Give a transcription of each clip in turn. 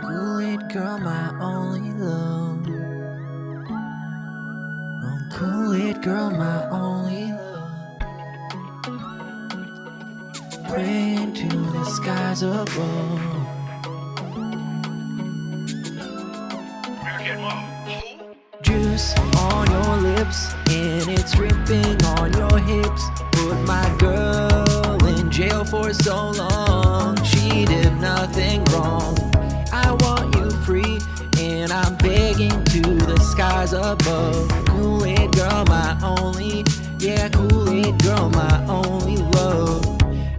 Kool-Aid girl, my only love. Oh, Kool-Aid girl, my only love. Praying to the skies above. Juice on your lips and it's dripping on your hips. Put my girl in jail for so long. She did nothing wrong. I want you free and I'm begging to the skies above. Kool-Aid girl, my only, yeah, Kool-Aid girl, my only love.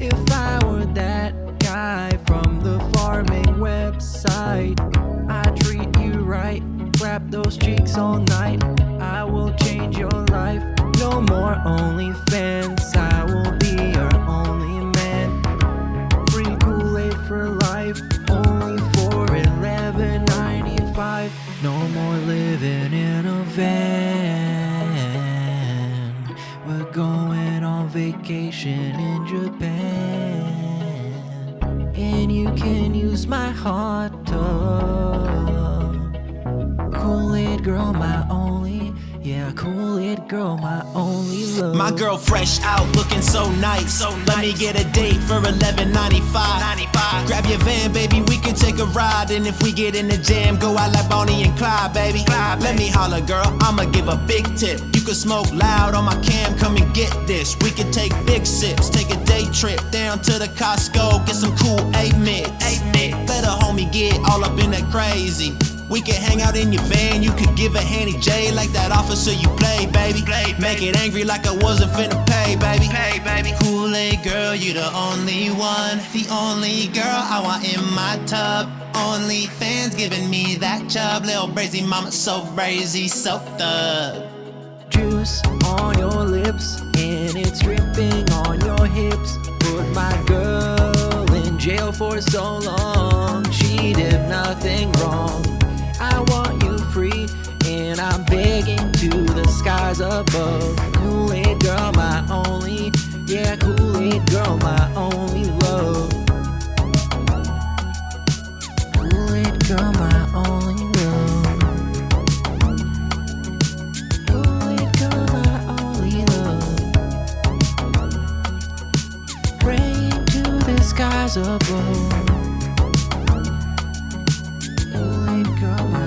If I were that guy from the farming website, I'd treat you right, clap those cheeks all night. I will change your life. No more OnlyFans. I will be your only man. Free Kool-Aid for life, only for $11.95. No more living in a van. We're going on vacation in Japan, and you can use my hot tub. Kool-Aid girl, my only, yeah, Kool-Aid girl, my only love. My girl fresh out, looking so nice. Let me get a date for $11.95. Grab your van, baby, we can take a ride. And if we get in the jam, go out like Bonnie and Clyde, baby. Let me holler, girl, I'ma give a big tip. You can smoke loud on my cam, come and get this. We can take big sips, take a day trip down to the Costco, get some cool 8 mix. Let a homie get all up in that crazy. We could hang out in your van, you could give a handy J like that officer you play, baby. Make it angry like I wasn't finna pay, baby. Kool-Aid girl, you the only one, the only girl I want in my tub. Only fans giving me that chub, little brazy mama, so brazy, so thug. Juice on your lips and it's dripping on your hips. Put my girl in jail for so long. She did nothing wrong. I want you free and I'm begging to the skies above. Kool-Aid girl, my only, yeah, Kool-Aid girl, my only love. Kool-Aid girl, my only love. Kool-Aid girl, my only love. Praying to the skies above. Kool-Aid girl, my only love.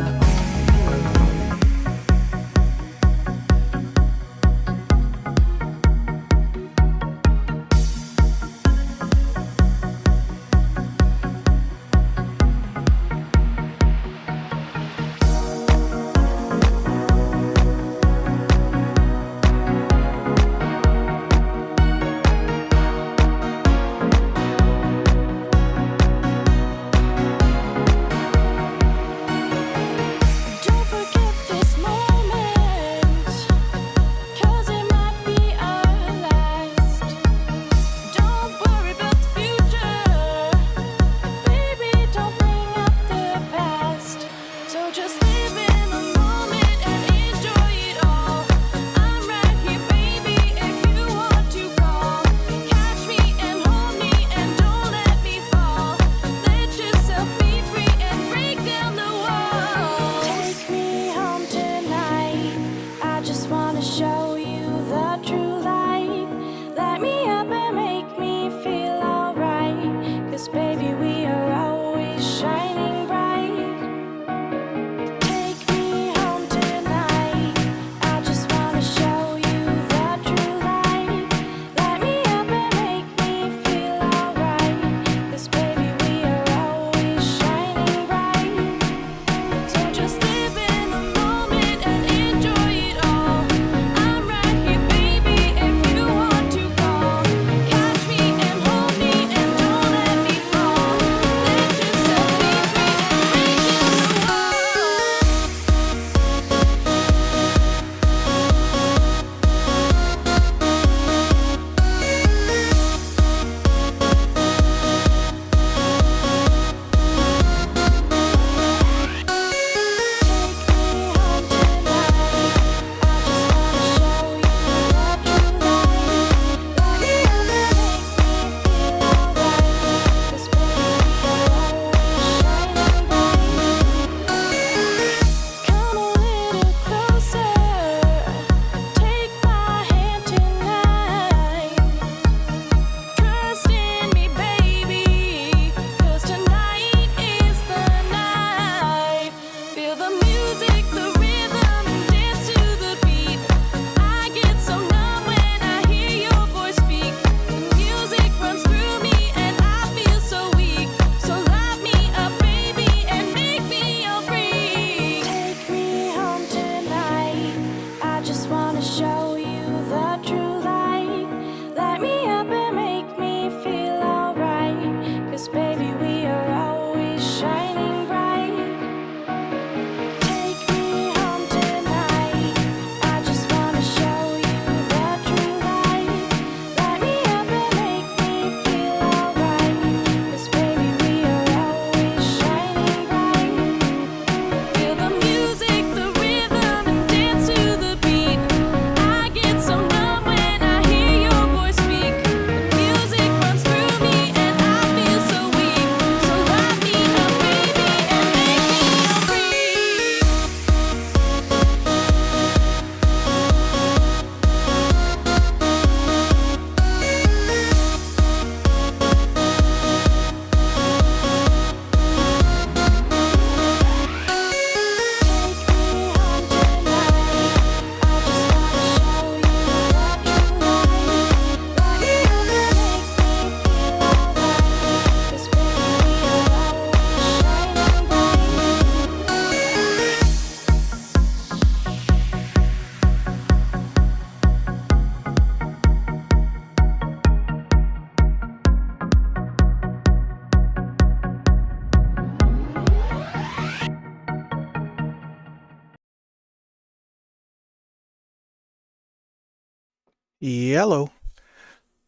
Yellow.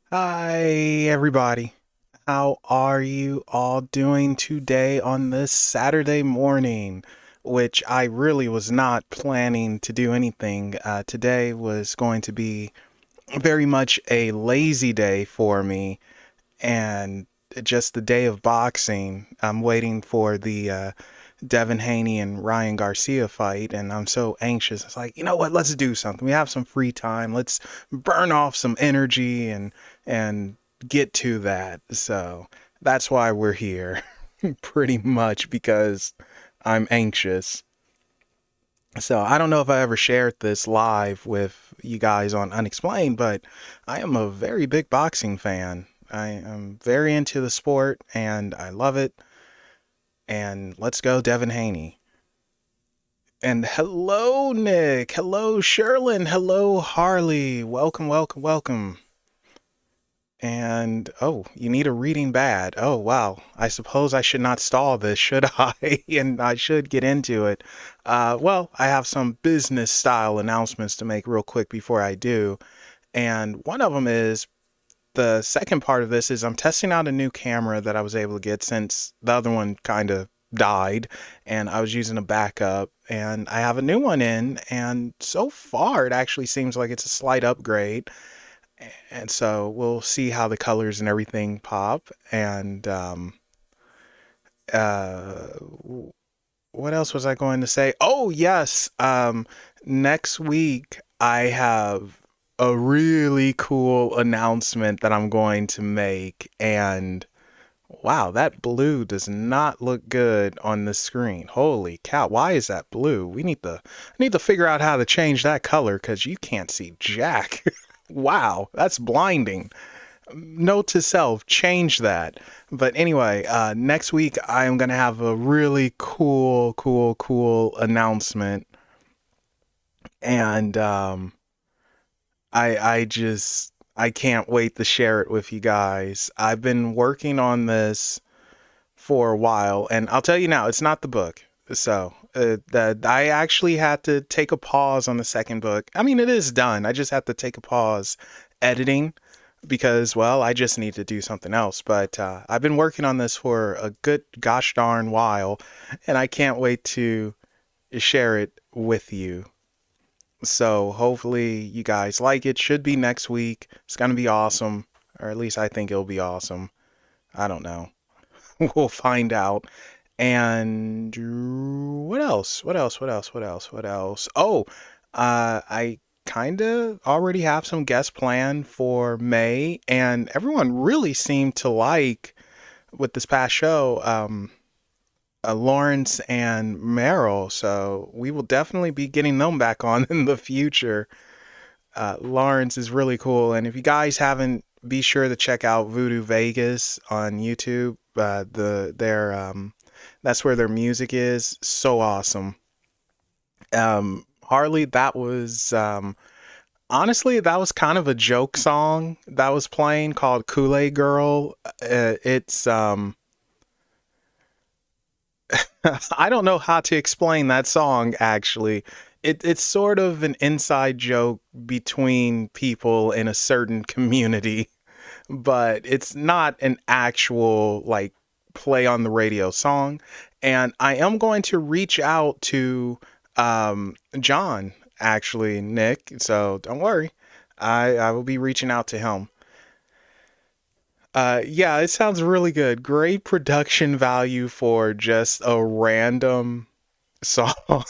Hi, everybody. How are you all doing today on this Saturday morning? Which I really was not planning to do anything. Today was going to be very much a lazy day for me, and just the day of boxing. I'm waiting for the Devin Haney and Ryan Garcia fight, and I'm so anxious. It's like, you know what? Let's do something. We have some free time. Let's burn off some energy and get to that. So that's why we're here, pretty much because I'm anxious. So I don't know if I ever shared this live with you guys on Unexplained, but I am a very big boxing fan. I am very into the sport and I love it. And let's go, Devin Haney. And hello, Nick. Hello, Sherlin. Hello, Harley. Welcome, welcome, welcome. And oh, you need a reading bad. Oh, wow. I suppose I should not stall this, should I? And I should get into it. Well, I have some business style announcements to make real quick before I do. And one of them is the second part of this is I'm testing out a new camera that I was able to get since the other one kind of died and I was using a backup, and I have a new one in, and so far it actually seems like it's a slight upgrade. And so we'll see how the colors and everything pop. And uh what else was I going to say? Oh yes, next week I have a really cool announcement that I'm going to make, and wow, that blue does not look good on the screen. Holy cow, why is that blue? We need to figure out how to change that color because you can't see jack. Wow, that's blinding. Note to self, change that. But anyway, next week I am gonna have a really cool announcement, and I can't wait to share it with you guys. I've been working on this for a while, and I'll tell you now, it's not the book. So that I actually had to take a pause on the second book. I mean, it is done. I just had to take a pause editing because, well, I just need to do something else. But I've been working on this for a good gosh darn while, and I can't wait to share it with you. So hopefully you guys like it. Should be next week. It's gonna be awesome, or at least I think it'll be awesome. I don't know. We'll find out. And what else? What else? What else? What else? What else? Oh, I kind of already have some guests planned for May, and everyone really seemed to like with this past show, Lawrence and Meryl. So we will definitely be getting them back on in the future. Lawrence is really cool, and if you guys haven't, be sure to check out Voodoo Vegas on YouTube. That's where their music is so awesome. Harley, that was honestly, that was kind of a joke song that was playing called Kool-Aid Girl. It's I don't know how to explain that song actually. It's sort of an inside joke between people in a certain community, but it's not an actual like play on the radio song. And I am going to reach out to John, actually, Nick. So don't worry, I will be reaching out to him. Yeah, it sounds really good. Great production value for just a random song.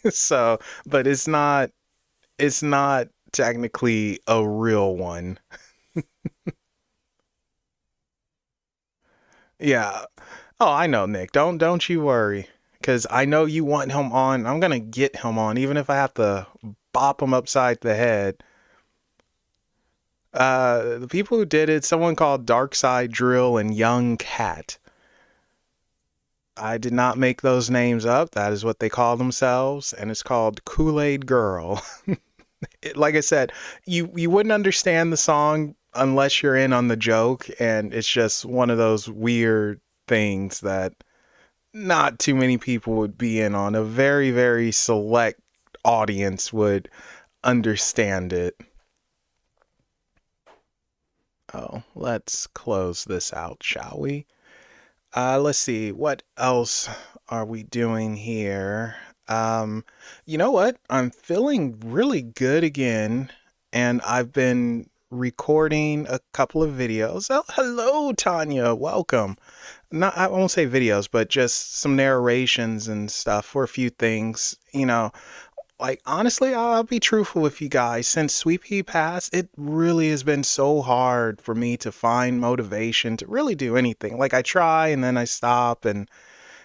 So, but it's not technically a real one. Yeah. Oh, I know, Nick. Don't you worry, cuz I know you want him on. I'm going to get him on even if I have to bop him upside the head. The people who did it, someone called Darkside Drill and Young Cat. I did not make those names up. That is what they call themselves, and it's called Kool-Aid Girl. Like I said, you wouldn't understand the song unless you're in on the joke, and it's just one of those weird things that not too many people would be in on. A very select audience would understand it. Oh, let's close this out, shall we? Let's see, what else are we doing here? You know what? I'm feeling really good again, and I've been recording a couple of videos. Oh, hello, Tanya. Welcome. Not, I won't say videos, but just some narrations and stuff for a few things. Like, honestly, I'll be truthful with you guys. Since Sweet Pea passed, it really has been so hard for me to find motivation to really do anything. Like, I try and then I stop and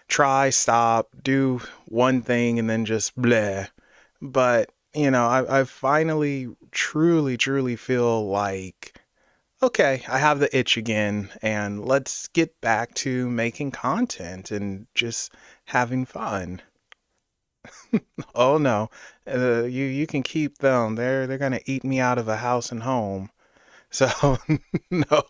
try, stop, do one thing and then just bleh. But, I finally truly feel like, okay, I have the itch again and let's get back to making content and just having fun. Oh no, you can keep them. They're gonna eat me out of a house and home. So no.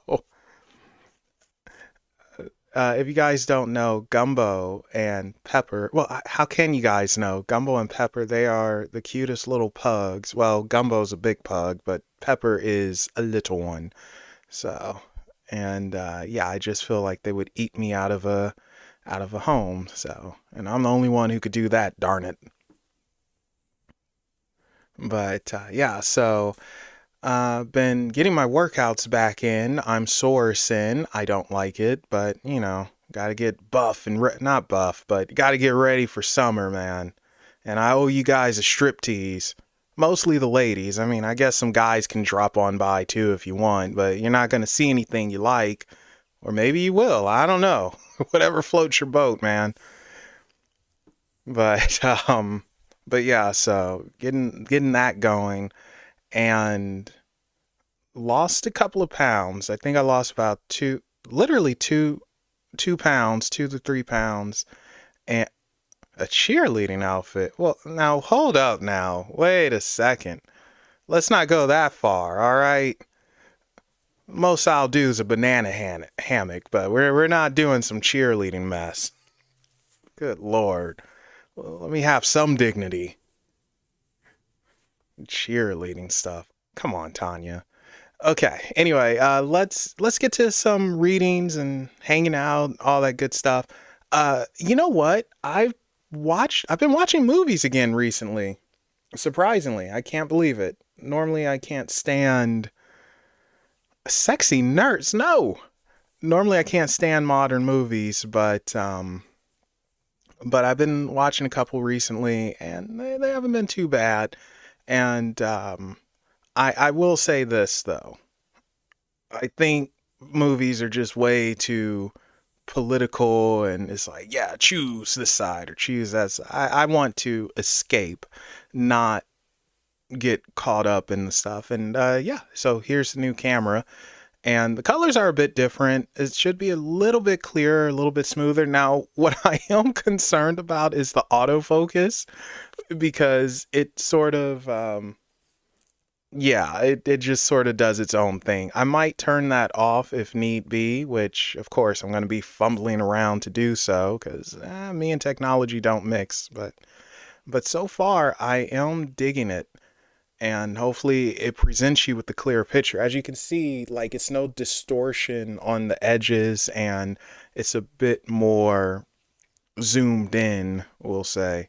If you guys don't know, Gumbo and Pepper. Well, how can you guys know? Gumbo and Pepper, they are the cutest little pugs. Well, Gumbo's a big pug, but Pepper is a little one. So, and yeah, I just feel like they would eat me out of a home. So, and I'm the only one who could do that. Darn it. But yeah, so been getting my workouts back in. I'm sourcing. I don't like it, but gotta get buff and not buff, but gotta get ready for summer, man. And I owe you guys a striptease. Mostly the ladies. I mean, I guess some guys can drop on by too if you want, but you're not gonna see anything you like, or maybe you will. I don't know. Whatever floats your boat, man. But but yeah, so getting that going and lost a couple of pounds. I think I lost about literally 2 pounds, 2 to 3 pounds, and a cheerleading outfit. Well, now hold up now. Wait a second. Let's not go that far, all right? Most I'll do is a banana hammock, but we're not doing some cheerleading mess. Good lord. Well, let me have some dignity. Cheerleading stuff. Come on, Tanya. Okay. Anyway, let's get to some readings and hanging out, all that good stuff. You know what? I've been watching movies again recently. Surprisingly, I can't believe it. Normally I can't stand sexy nerds. No. Normally I can't stand modern movies, but I've been watching a couple recently and they haven't been too bad. And I will say this though. I think movies are just way too political and it's like, yeah, choose this side or choose that side. I want to escape, not get caught up in the stuff. And yeah, so here's the new camera. And the colors are a bit different. It should be a little bit clearer, a little bit smoother. Now, what I am concerned about is the autofocus because it sort of yeah, it just sort of does its own thing. I might turn that off if need be, which of course I'm going to be fumbling around to do so because me and technology don't mix. But so far I am digging it, and hopefully it presents you with the clear picture. As you can see, like it's no distortion on the edges, and it's a bit more zoomed in, we'll say.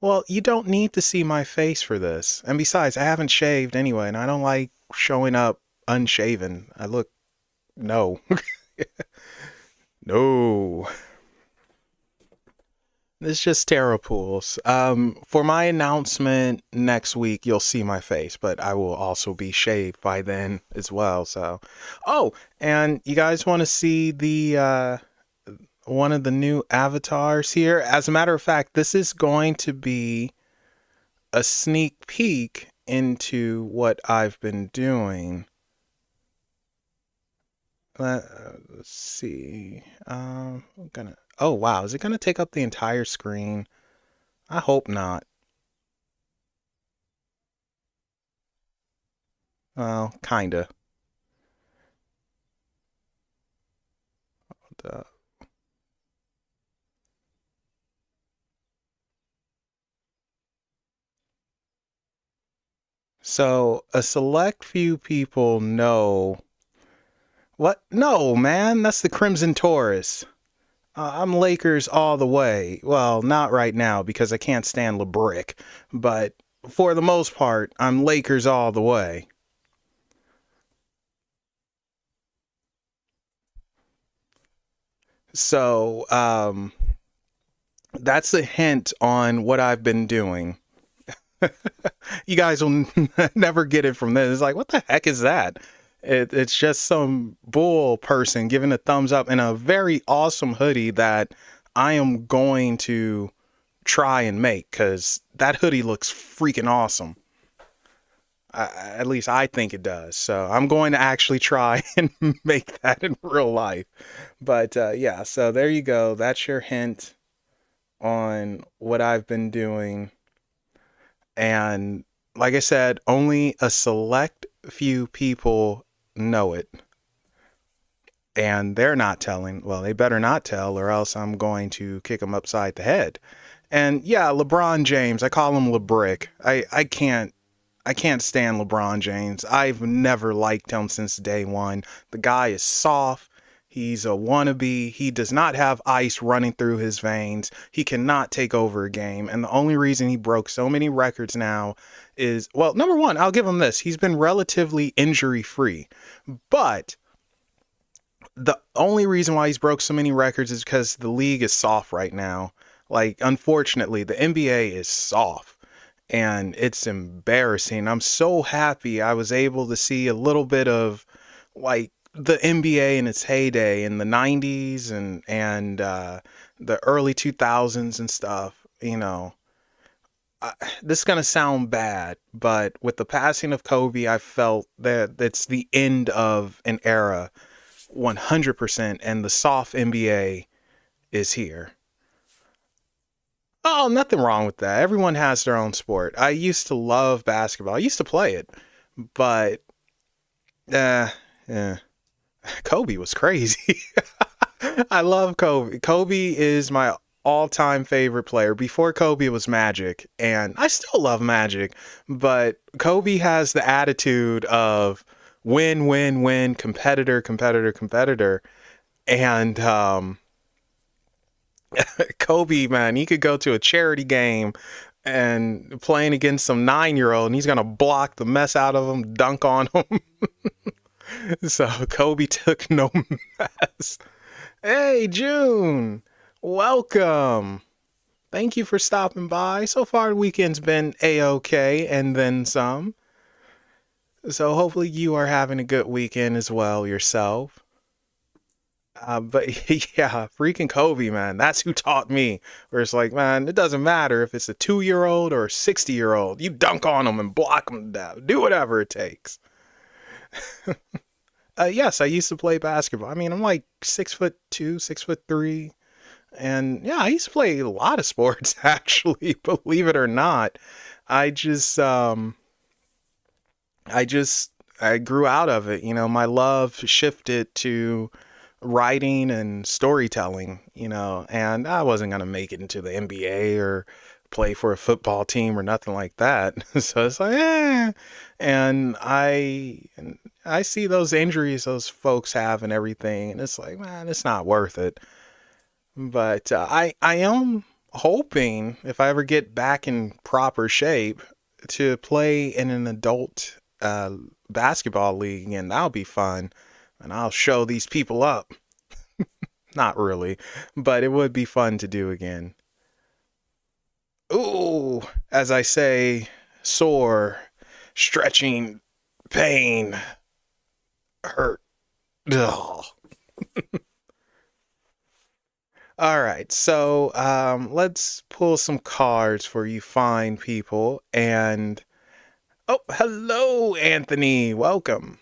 Well, you don't need to see my face for this. And besides, I haven't shaved anyway, and I don't like showing up unshaven. I look. No. No. It's just Terra Pools. For my announcement next week, you'll see my face, but I will also be shaved by then as well. So, oh, and you guys want to see the one of the new avatars here? As a matter of fact, this is going to be a sneak peek into what I've been doing. Let's see. I'm gonna. Oh wow, is it gonna take up the entire screen? I hope not. Well, kinda. Uh, So a select few people know what? No, man, that's the Crimson Taurus. I'm Lakers all the way. Well, not right now because I can't stand LeBrick, but for the most part, I'm Lakers all the way. So, that's a hint on what I've been doing. You guys will never get it from this. It's like, what the heck is that? It's just some bull person giving a thumbs up in a very awesome hoodie that I am going to try and make because that hoodie looks freaking awesome. At least I think it does. So I'm going to actually try and make that in real life. But yeah, so there you go. That's your hint on what I've been doing. And like I said, only a select few people know it. And they're not telling. Well, they better not tell, or else I'm going to kick them upside the head. And yeah, LeBron James, I call him LeBrick. I can't stand LeBron James. I've never liked him since day one. The guy is soft. He's a wannabe. He does not have ice running through his veins. He cannot take over a game. And the only reason he broke so many records now is, well, number one, I'll give him this. He's been relatively injury free. But the only reason why he's broke so many records is because the league is soft right now. Like, unfortunately, the NBA is soft and it's embarrassing. I'm so happy I was able to see a little bit of like the NBA in its heyday in the 90s and the early 2000s and stuff. You know, this is going to sound bad, but with the passing of Kobe, I felt that it's the end of an era 100%, and the soft NBA is here. Oh, nothing wrong with that. Everyone has their own sport. I used to love basketball. I used to play it, but yeah, Kobe was crazy. I love Kobe. Kobe is my all-time favorite player. Before Kobe, it was Magic, and I still love Magic, but Kobe has the attitude of win, win, win, competitor, competitor, competitor, and Kobe, man, he could go to a charity game and playing against some 9-year-old, and he's gonna block the mess out of him, dunk on him. So Kobe took no mess. Hey, June, welcome. Thank you for stopping by. So far, the weekend's been a-okay, and then some. So hopefully you are having a good weekend as well yourself. But yeah, freaking Kobe, man, that's who taught me. Where it's like, man, it doesn't matter if it's a 2-year-old or a 60-year-old. You dunk on them and block them down. Do whatever it takes. Yes, I used to play basketball. I mean, I'm like 6'2", 6'3", and yeah, I used to play a lot of sports actually. Believe it or not, I just I grew out of it. You know, my love shifted to writing and storytelling, you know, and I wasn't going to make it into the NBA or play for a football team or nothing like that. So it's like, and I see those injuries those folks have and everything, and it's like, man, it's not worth it. But I am hoping if I ever get back in proper shape to play in an adult basketball league, and that'll be fun. And I'll show these people up. Not really, but it would be fun to do again. Ooh, as I say, sore, stretching, pain, hurt. Ugh. All right, so let's pull some cards for you fine people. And oh, hello, Anthony. Welcome.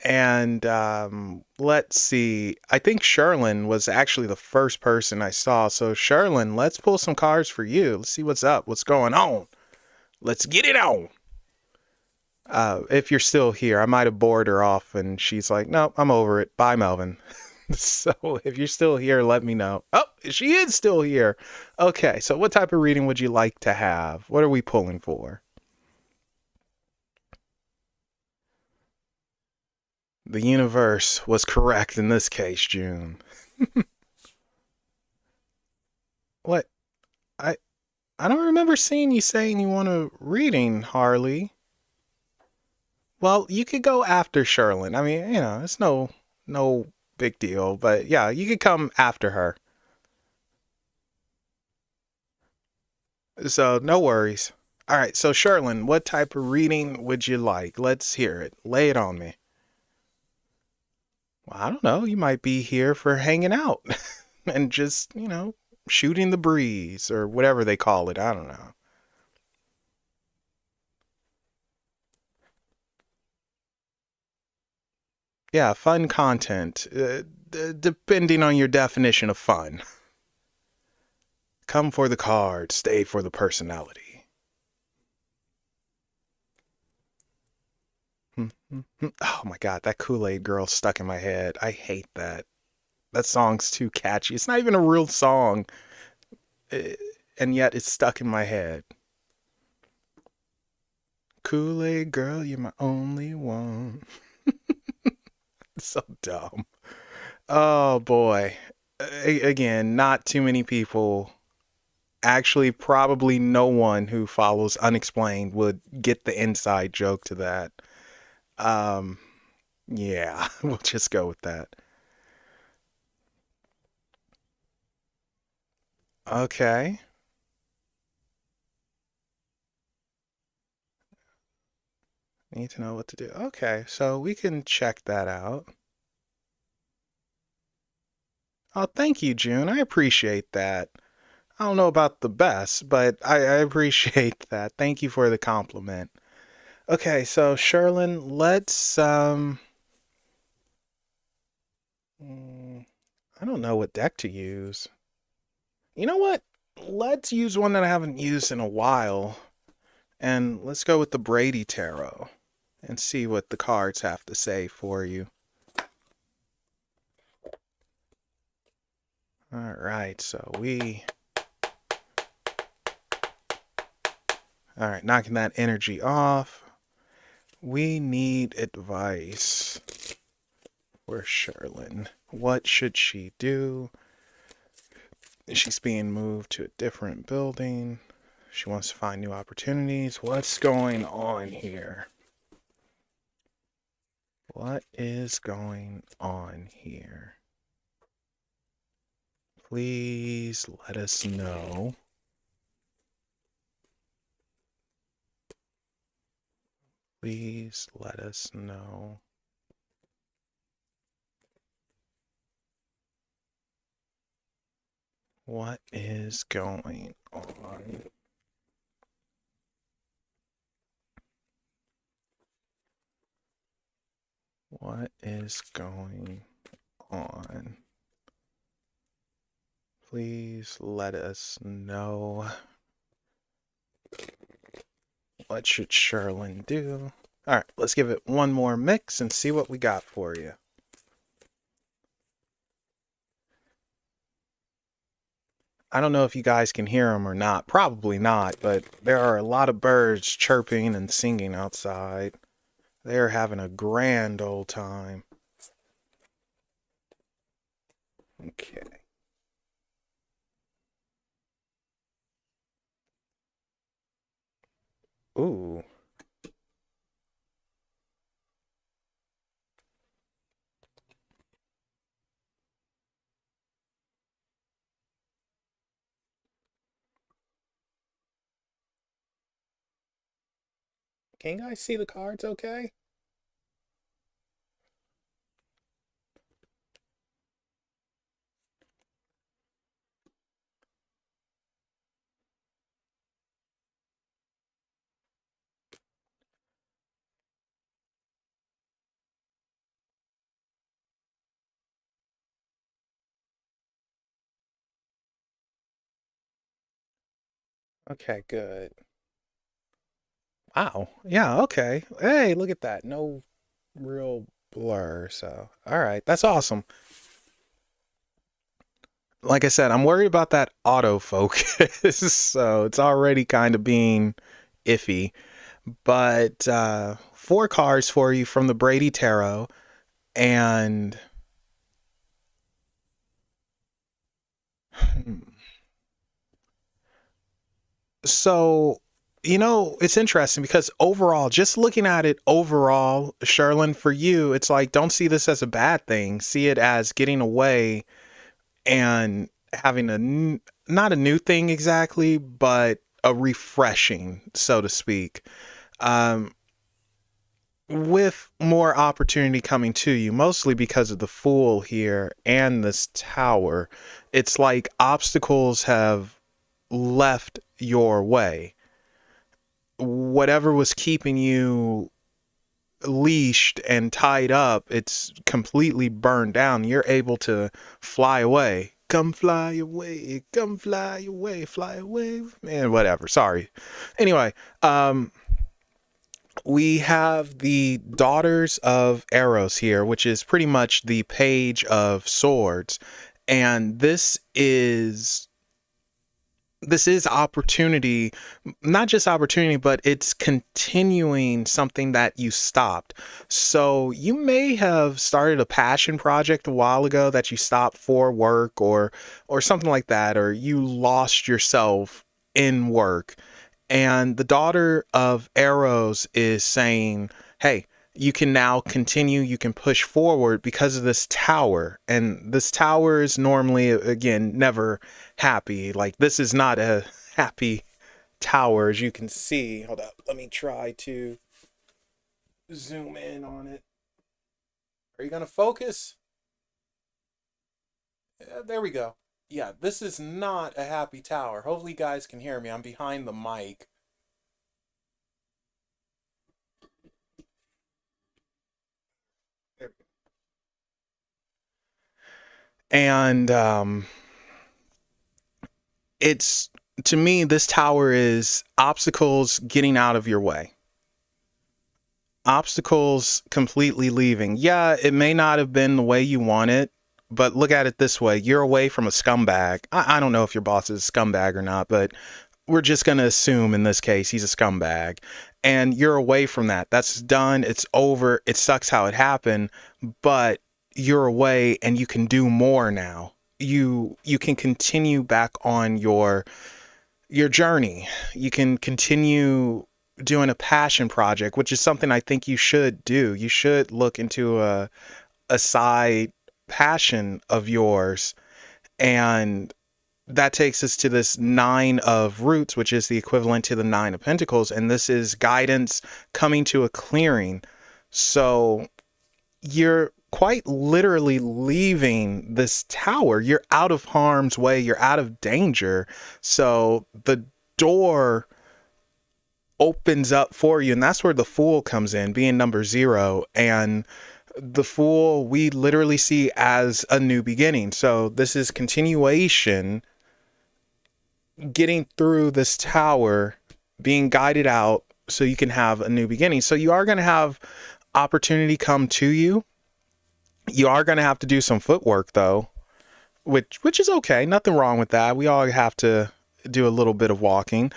And let's see. I think Sherlin was actually the first person I saw. So Sherlin, let's pull some cards for you. Let's see what's up. What's going on? Let's get it on. If you're still here, I might have bored her off and she's like, nope, I'm over it. Bye, Melvin. So if you're still here, let me know. Oh, she is still here. Okay, so what type of reading would you like to have? What are we pulling for? The universe was correct in this case, June. What? I I don't remember seeing you saying you want a reading, Harley. Well, you could go after Sherlyn. I mean, it's no big deal, but yeah, you could come after her. So, no worries. All right, so Sherlyn, what type of reading would you like? Let's hear it. Lay it on me. Well, I don't know. You might be here for hanging out and just, shooting the breeze or whatever they call it. I don't know. Yeah, fun content, depending on your definition of fun. Come for the card, stay for the personality. Oh my god, that Kool-Aid girl stuck in my head. I hate that. That song's too catchy. It's not even a real song, and yet it's stuck in my head. Kool-Aid girl, you're my only one. So dumb. Oh boy. Again, not too many people. Actually, probably no one who follows Unexplained would get the inside joke to that. Um, yeah, we'll just go with that. Okay. Need to know what to do. Okay, so we can check that out. Oh, thank you, June. I appreciate that. I don't know about the best, but I appreciate that. Thank you for the compliment. Okay, so Sherlyn, let's I don't know what deck to use. You know what? Let's use one that I haven't used in a while. And let's go with the Brady Tarot and see what the cards have to say for you. All right, so all right, knocking that energy off. We need advice for Sherlyn. What should she do? She's being moved to a different building. She wants to find new opportunities. What's going on here? What is going on here? Please let us know. Please let us know. What is going on? What is going on? Please let us know. What should Sherlyn do? All right, let's give it one more mix and see what we got for you. I don't know if you guys can hear them or not. Probably not, but there are a lot of birds chirping and singing outside. They're having a grand old time. Okay. Ooh. Can you guys see the cards okay? Okay, good. Wow. Yeah, okay. Hey, look at that. No real blur. So, all right. That's awesome. Like I said, I'm worried about that autofocus. So, it's already kind of being iffy. But four cards for you from the Brady Tarot. And so, it's interesting because overall, just looking at it overall, Sherlyn, for you, it's like, don't see this as a bad thing. See it as getting away and having not a new thing exactly, but a refreshing, so to speak. Um, with more opportunity coming to you, mostly because of the Fool here and this Tower, it's like obstacles have left your way. Whatever was keeping you leashed and tied up, it's completely burned down. You're able to fly away. Come fly away, come fly away, fly away, man, whatever. Sorry. Anyway, we have the Daughters of Eros here, which is pretty much the Page of Swords. And this is opportunity, not just opportunity, but it's continuing something that you stopped. So you may have started a passion project a while ago that you stopped for work or something like that, or you lost yourself in work. And the Daughter of Arrows is saying, hey, you can now continue, you can push forward because of this tower. And this tower is normally, again, never happy. Like, this is not a happy tower, as you can see. Hold up, let me try to zoom in on it. Are you gonna focus? There we go. Yeah, this is not a happy tower. Hopefully you guys can hear me. I'm behind the mic. And it's, to me, this tower is obstacles getting out of your way. Obstacles completely leaving. Yeah, it may not have been the way you want it, but look at it this way. You're away from a scumbag. I don't know if your boss is a scumbag or not, but we're just going to assume in this case he's a scumbag. And you're away from that. That's done. It's over. It sucks how it happened, but you're away and you can do more now. You can continue back on your journey. You can continue doing a passion project, which is something I think you should do. You should look into a side passion of yours. And that takes us to this 9 of Roots, which is the equivalent to the 9 of Pentacles. And this is guidance coming to a clearing. So you're quite literally leaving this tower. You're out of harm's way. You're out of danger. So the door opens up for you. And that's where the Fool comes in, being number 0. And the Fool we literally see as a new beginning. So this is continuation, getting through this tower, being guided out so you can have a new beginning. So you are going to have opportunity come to you. You are going to have to do some footwork though, which is okay. Nothing wrong with that. We all have to do a little bit of walking,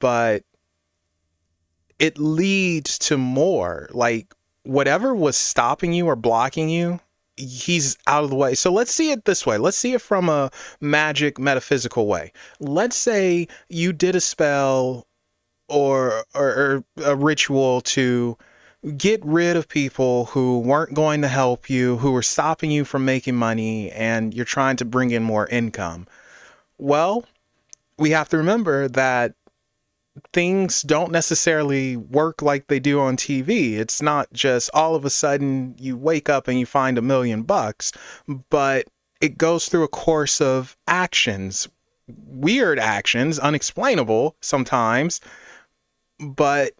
but it leads to more. Like, whatever was stopping you or blocking you, he's out of the way. So let's see it this way. Let's see it from a magic metaphysical way. Let's say you did a spell or a ritual to get rid of people who weren't going to help you, who were stopping you from making money, and you're trying to bring in more income. Well, we have to remember that things don't necessarily work like they do on TV. It's not just all of a sudden you wake up and you find $1 million, but it goes through a course of actions, weird actions, unexplainable sometimes, but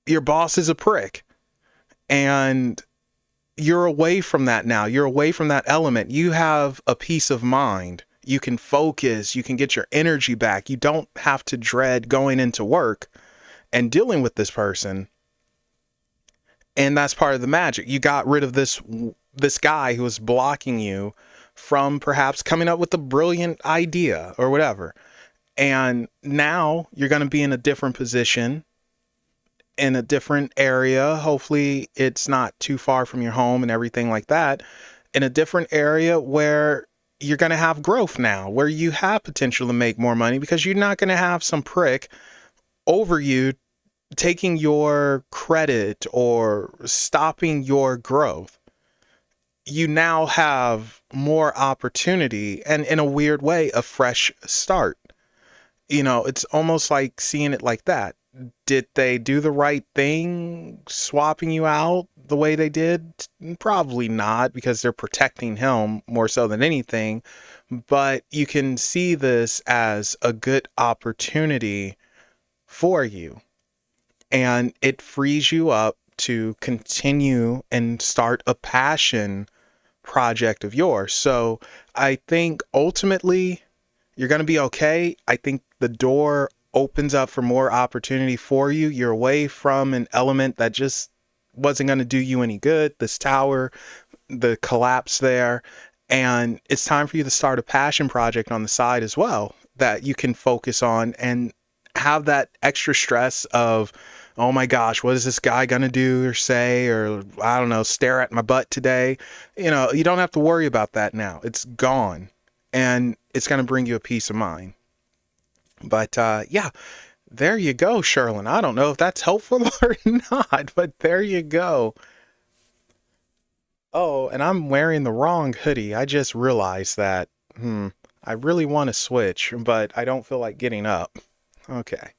your boss is a prick and you're away from that now. You're away from that element. You have a peace of mind. You can focus, you can get your energy back. You don't have to dread going into work and dealing with this person. And that's part of the magic. You got rid of this guy who was blocking you from perhaps coming up with a brilliant idea or whatever. And now you're going to be in a different position in a different area. Hopefully it's not too far from your home and everything like that. In a different area where you're going to have growth now, where you have potential to make more money, because you're not going to have some prick over you taking your credit or stopping your growth. You now have more opportunity, and in a weird way, a fresh start. You know, it's almost like seeing it like that. Did they do the right thing swapping you out the way they did? Probably not, because they're protecting him more so than anything. But you can see this as a good opportunity for you. And it frees you up to continue and start a passion project of yours. So I think ultimately you're going to be okay. I think the door opens up for more opportunity for you. You're away from an element that just wasn't going to do you any good. This tower, the collapse there. And it's time for you to start a passion project on the side as well that you can focus on and have that extra stress of, oh my gosh, what is this guy going to do or say, or I don't know, stare at my butt today? You know, you don't have to worry about that now. It's gone, and it's going to bring you a peace of mind. But yeah, there you go, Sherlin. I don't know if that's helpful or not, but there you go. Oh, and I'm wearing the wrong hoodie. I just realized that. I really want to switch, but I don't feel like getting up. Okay.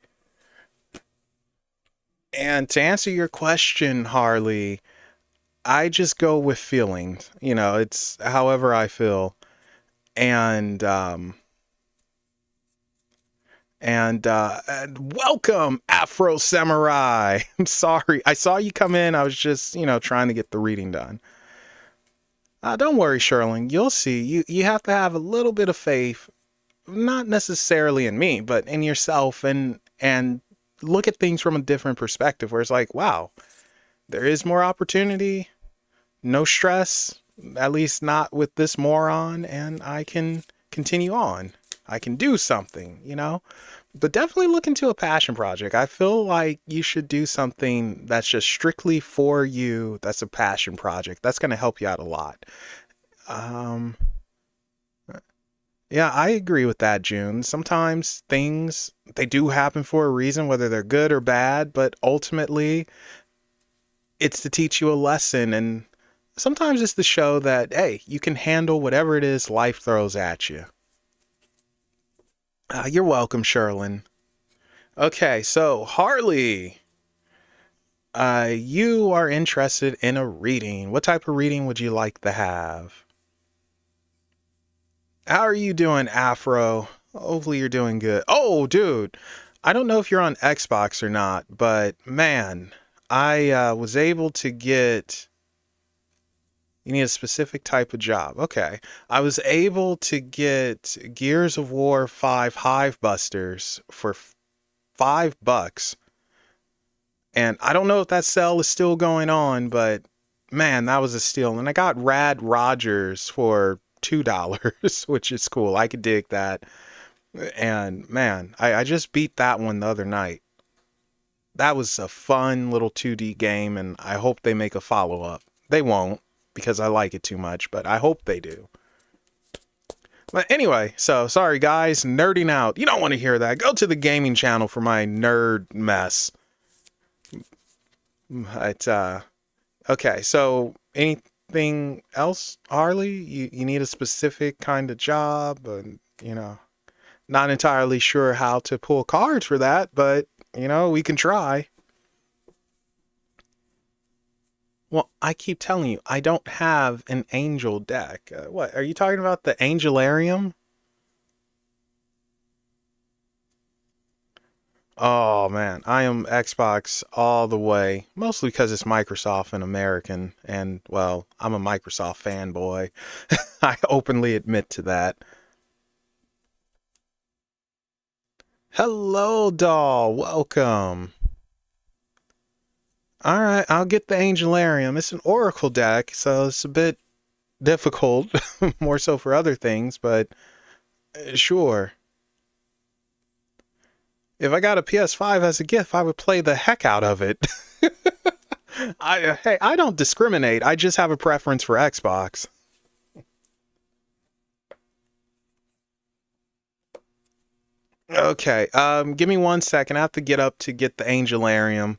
And to answer your question, Harley, I just go with feelings. You know, it's however I feel. And welcome, Afro Samurai. I'm sorry. I saw you come in. I was just, trying to get the reading done. Don't worry, Sherling. You'll see. You have to have a little bit of faith, not necessarily in me, but in yourself, and look at things from a different perspective, where it's like, wow, there is more opportunity, no stress, at least not with this moron, and I can continue on. I can do something, but definitely look into a passion project. I feel like you should do something that's just strictly for you. That's a passion project. That's going to help you out a lot. Yeah, I agree with that, June. Sometimes things, they do happen for a reason, whether they're good or bad, but ultimately it's to teach you a lesson. And sometimes it's to show that, hey, you can handle whatever it is life throws at you. You're welcome, Sherlin. Okay, so Harley, you are interested in a reading. What type of reading would you like to have? How are you doing, Afro? Hopefully you're doing good. Oh, dude, I don't know if you're on Xbox or not, but man, I was able to get... You need a specific type of job. Okay. I was able to get Gears of War 5 Hive Busters for $5. And I don't know if that sale is still going on, but man, that was a steal. And I got Rad Rogers for $2, which is cool. I could dig that. And man, I just beat that one the other night. That was a fun little 2D game, and I hope they make a follow-up. They won't, because I like it too much, but I hope they do. But anyway, so sorry guys, nerding out. You don't want to hear that. Go to the gaming channel for my nerd mess. But, okay, so anything else, Harley? You need a specific kind of job, and, not entirely sure how to pull cards for that, but, we can try. Well, I keep telling you, I don't have an angel deck. What, are you talking about the Angelarium? Oh man, I am Xbox all the way. Mostly because it's Microsoft and American. And, well, I'm a Microsoft fanboy. I openly admit to that. Hello, doll. Welcome. All right, I'll get the Angelarium. It's an Oracle deck, so it's a bit difficult, more so for other things, but sure. If I got a PS5 as a gift, I would play the heck out of it. Hey, I don't discriminate. I just have a preference for Xbox. Okay, give me 1 second. I have to get up to get the Angelarium.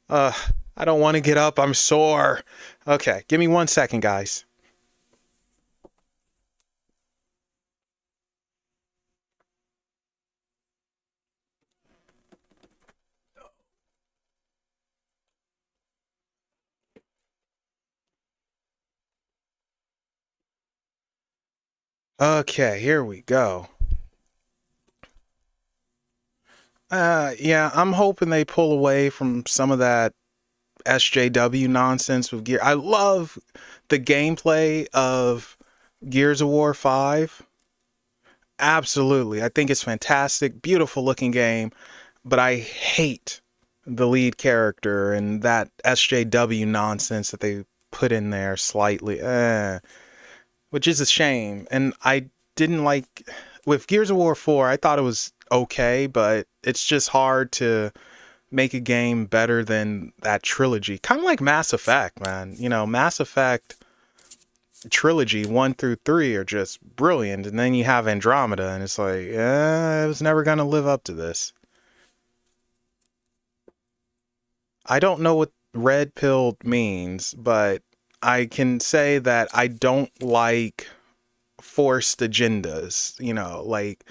Uh, I don't want to get up. I'm sore. Okay, give me 1 second, guys. Okay, here we go. Yeah, I'm hoping they pull away from some of that SJW nonsense with Gear. I love the gameplay of Gears of War 5. Absolutely. I think it's fantastic, beautiful looking game, but I hate the lead character and that SJW nonsense that they put in there slightly. Which is a shame. And I didn't like with Gears of War 4, I thought it was okay, but it's just hard to make a game better than that trilogy. Kind of like Mass Effect, man. You know, Mass Effect trilogy 1 through 3 are just brilliant, and then you have Andromeda and it's like, it was never going to live up to this. I don't know what red pill means, but I can say that I don't like forced agendas, you know, like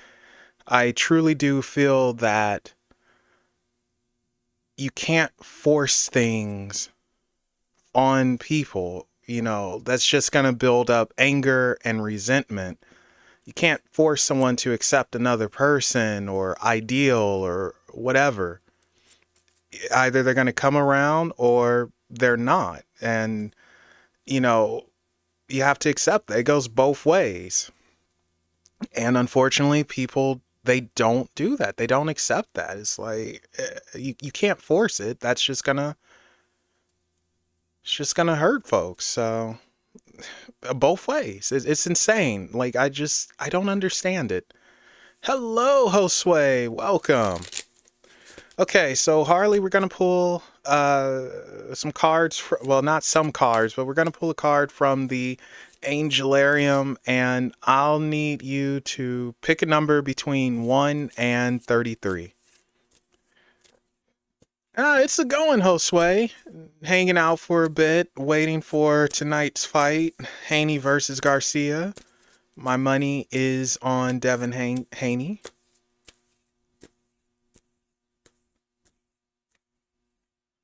I truly do feel that you can't force things on people, you know, that's just going to build up anger and resentment. You can't force someone to accept another person or ideal or whatever. Either they're going to come around or they're not. And, you know, you have to accept that it goes both ways. And unfortunately, people, they don't do that. They don't accept that. It's like, you can't force it. That's just gonna, it's just gonna hurt folks. So both ways. It's insane. Like, I don't understand it. Hello, Josue. Welcome. Okay, so Harley, we're gonna pull some cards. Well, not some cards, but we're gonna pull a card from the Angelarium, and I'll need you to pick a number between 1 and 33. It's a going, Josue. Hanging out for a bit, waiting for tonight's fight, Haney versus Garcia. My money is on Devin Haney.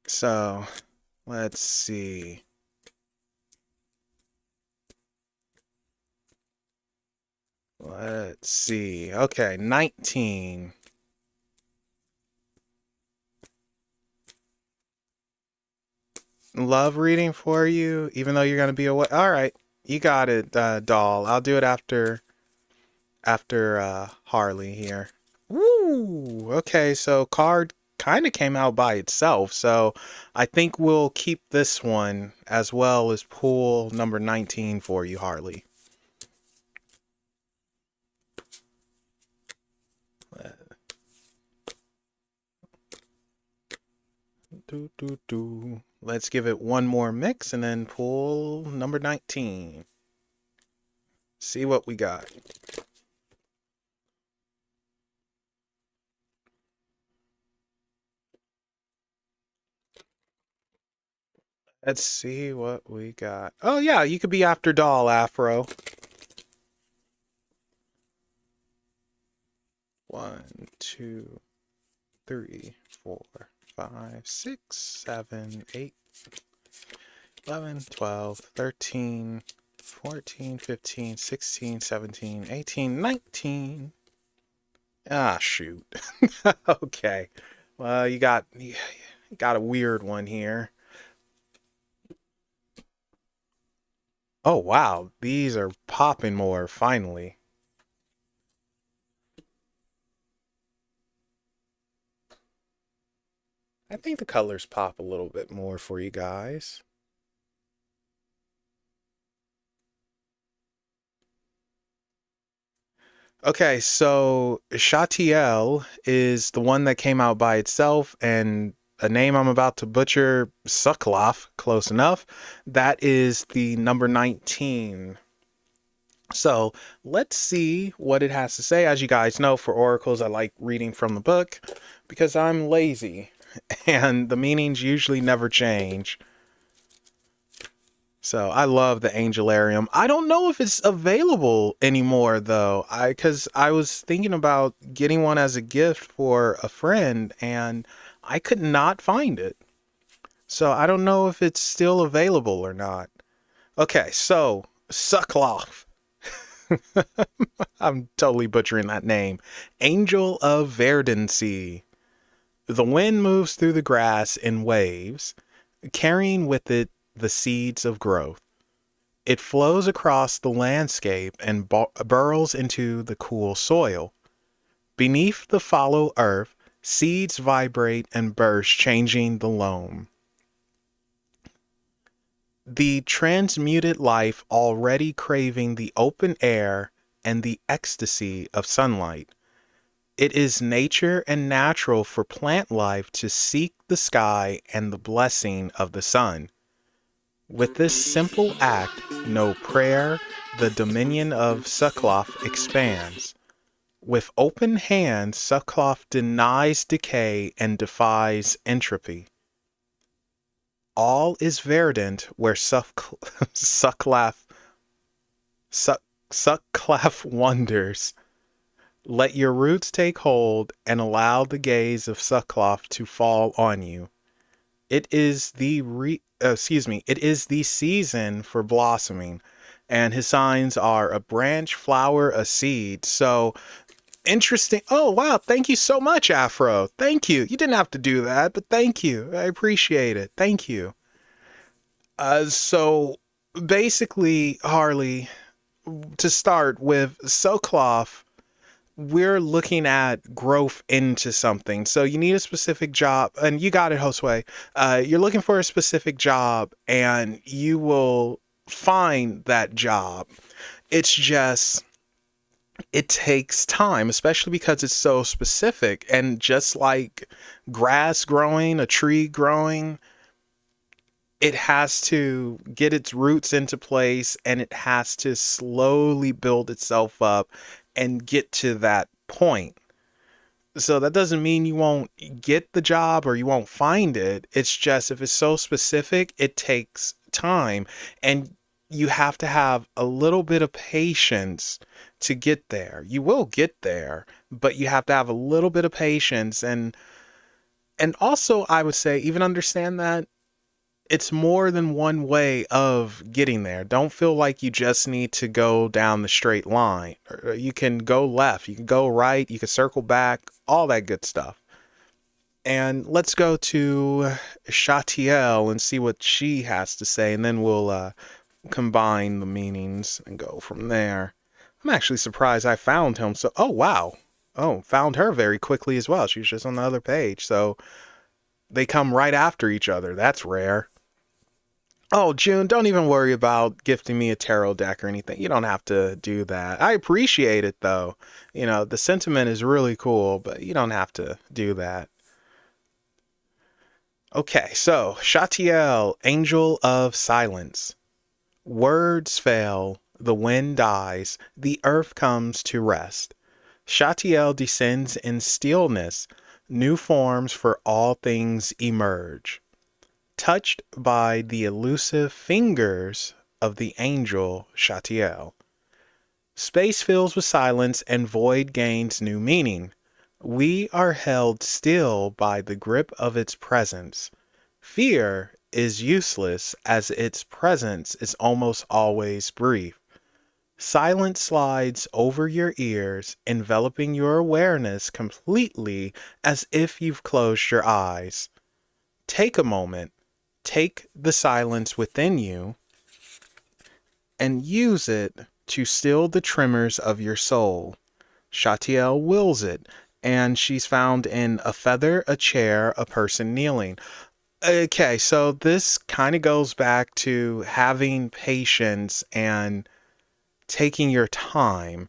So, let's see. Let's see. Okay, 19. Love reading for you, even though you're going to be away. All right, you got it, doll. I'll do it after Harley here. Woo! Okay, so card kind of came out by itself, so I think we'll keep this one as well as pool number 19 for you, Harley. Let's give it one more mix and then pull number 19. See what we got. Let's see what we got. Oh yeah, you could be after Doll Afro. 1, 2, 3, 4, 5, 6, 7, 8, 11, 12, 13, 14, 15, 16, 17, 18, 19. Ah, shoot. Okay. Well, you got a weird one here. Oh, wow. These are popping more, finally. I think the colors pop a little bit more for you guys. Okay, so Shatiel is the one that came out by itself, and a name I'm about to butcher, Suckloff, close enough. That is the number 19. So let's see what it has to say. As you guys know, for oracles, I like reading from the book because I'm lazy and the meanings usually never change. So I love the Angelarium. I don't know if it's available anymore though. Because I was thinking about getting one as a gift for a friend and I could not find it. So I don't know if it's still available or not. Okay, so Suckloff. I'm totally butchering that name. Angel of Verdancy. The wind moves through the grass in waves, carrying with it the seeds of growth. It flows across the landscape and burrows into the cool soil. Beneath the fallow earth, seeds vibrate and burst, changing the loam. The transmuted life already craving the open air and the ecstasy of sunlight. It is nature and natural for plant life to seek the sky and the blessing of the sun. With this simple act, no prayer, the dominion of Suckloff expands. With open hands, Suckloff denies decay and defies entropy. All is verdant where Suckloff wanders. Let your roots take hold and allow the gaze of Suckloff to fall on you. It is the it is the season for blossoming, and his signs are a branch, flower, a seed. So interesting. Oh wow, thank you so much, Afro. Thank you. You didn't have to do that, but thank you. I appreciate it. Thank you. So basically, Harley, to start with, Sokloff, we're looking at growth into something. So you need a specific job, and you got it, Josue. You're looking for a specific job, and you will find that job. It's just, it takes time, especially because it's so specific. And just like grass growing, a tree growing, it has to get its roots into place and it has to slowly build itself up and get to that point. So that doesn't mean you won't get the job or you won't find it. It's just if it's so specific, it takes time and you have to have a little bit of patience to get there. You will get there, but you have to have a little bit of patience and also I would say even understand that it's more than one way of getting there. Don't feel like you just need to go down the straight line. You can go left, you can go right, you can circle back, all that good stuff. And let's go to Chatiel and see what she has to say, and then we'll combine the meanings and go from there. I'm actually surprised I found him. So, oh, wow. Oh, found her very quickly as well. She's just on the other page. So they come right after each other. That's rare. Oh, June, don't even worry about gifting me a tarot deck or anything. You don't have to do that. I appreciate it, though. You know, the sentiment is really cool, but you don't have to do that. Okay, so Chatiel, Angel of Silence. Words fail, the wind dies, the earth comes to rest. Chatiel descends in stillness, new forms for all things emerge. Touched by the elusive fingers of the angel Chatiel. Space fills with silence and void gains new meaning. We are held still by the grip of its presence. Fear is useless as its presence is almost always brief. Silence slides over your ears, enveloping your awareness completely as if you've closed your eyes. Take a moment. Take the silence within you and use it to still the tremors of your soul. Chatiel wills it, and she's found in a feather, a chair, a person kneeling. Okay, so this kind of goes back to having patience and taking your time.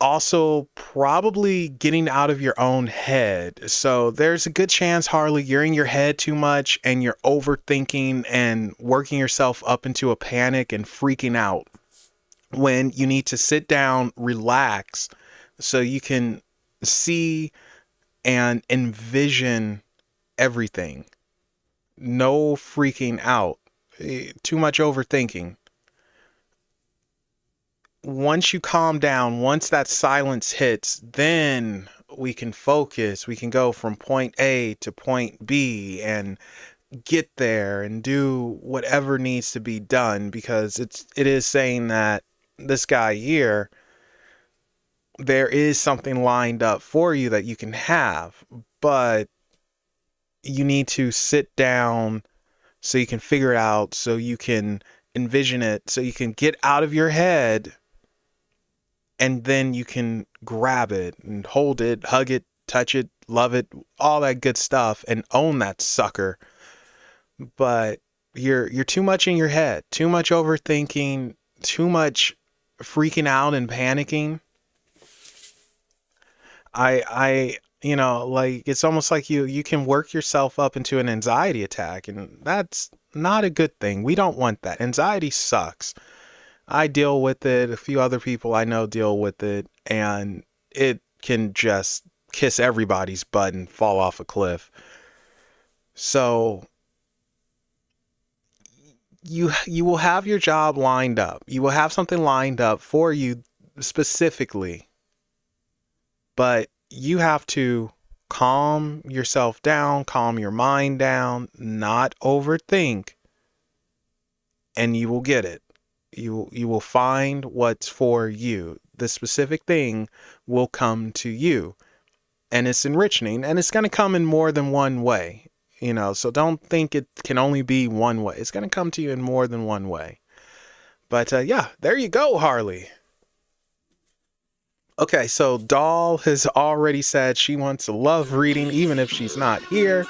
also probably getting out of your own head. So there's a good chance, Harley, you're in your head too much and you're overthinking and working yourself up into a panic and freaking out when you need to sit down, relax, so you can see and envision everything. No freaking out. Too much overthinking. Once you calm down, once that silence hits, then we can focus. We can go from point A to point B and get there and do whatever needs to be done, because it is saying that this guy here, there is something lined up for you that you can have, but you need to sit down so you can figure it out, so you can envision it, so you can get out of your head, and then you can grab it and hold it, hug it, touch it, love it, all that good stuff, and own that sucker. But you're too much in your head, too much overthinking, too much freaking out and panicking. Like, it's almost like you can work yourself up into an anxiety attack, and that's not a good thing. We don't want that. Anxiety sucks. I deal with it. A few other people I know deal with it, and it can just kiss everybody's butt and fall off a cliff. So you will have your job lined up. You will have something lined up for you specifically, but you have to calm yourself down, calm your mind down, not overthink, and you will get it. You will find what's for you. The specific thing will come to you, and it's enriching, and it's going to come in more than one way, so don't think it can only be one way. It's going to come to you in more than one way. But yeah, there you go, Harley. Okay, so Doll has already said she wants a love reading even if she's not here,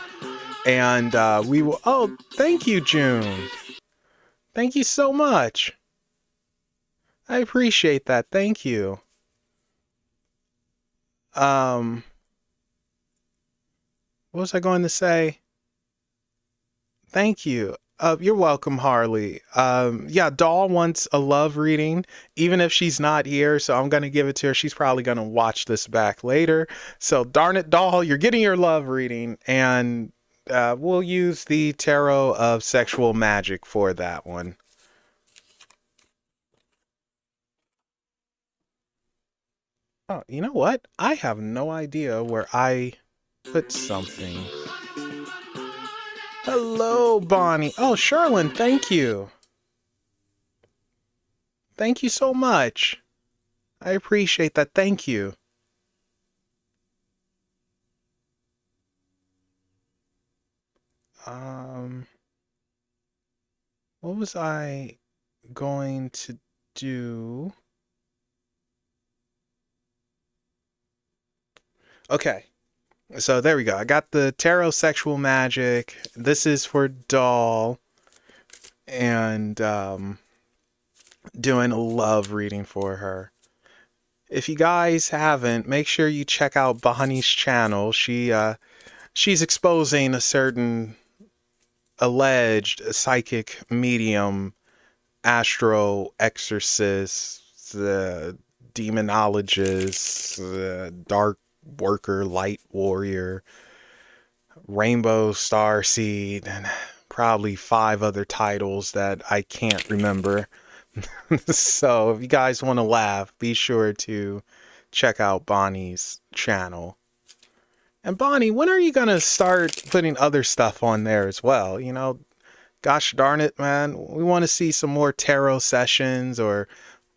and we will. Oh, thank you, June. Thank you so much. I appreciate that. Thank you. What was I going to say? Thank you. You're welcome, Harley. Yeah, Doll wants a love reading, even if she's not here, so I'm going to give it to her. She's probably going to watch this back later. So, darn it, Doll, you're getting your love reading, and we'll use the Tarot of Sexual Magic for that one. Oh, you know what? I have no idea where I put something. Hello, Bonnie. Oh, Sherlyn, thank you. Thank you so much. I appreciate that. Thank you. What was I going to do? Okay. So there we go. I got the Tarot Sexual Magic. This is for Doll. And doing a love reading for her. If you guys haven't, make sure you check out Bonnie's channel. She's exposing a certain alleged psychic medium, astro exorcist, demonologist, dark worker, light warrior, rainbow star seed, and probably 5 other titles that I can't remember. So if you guys want to laugh, be sure to check out Bonnie's channel. And Bonnie, when are you going to start putting other stuff on there as well? Gosh darn it, man. We want to see some more tarot sessions or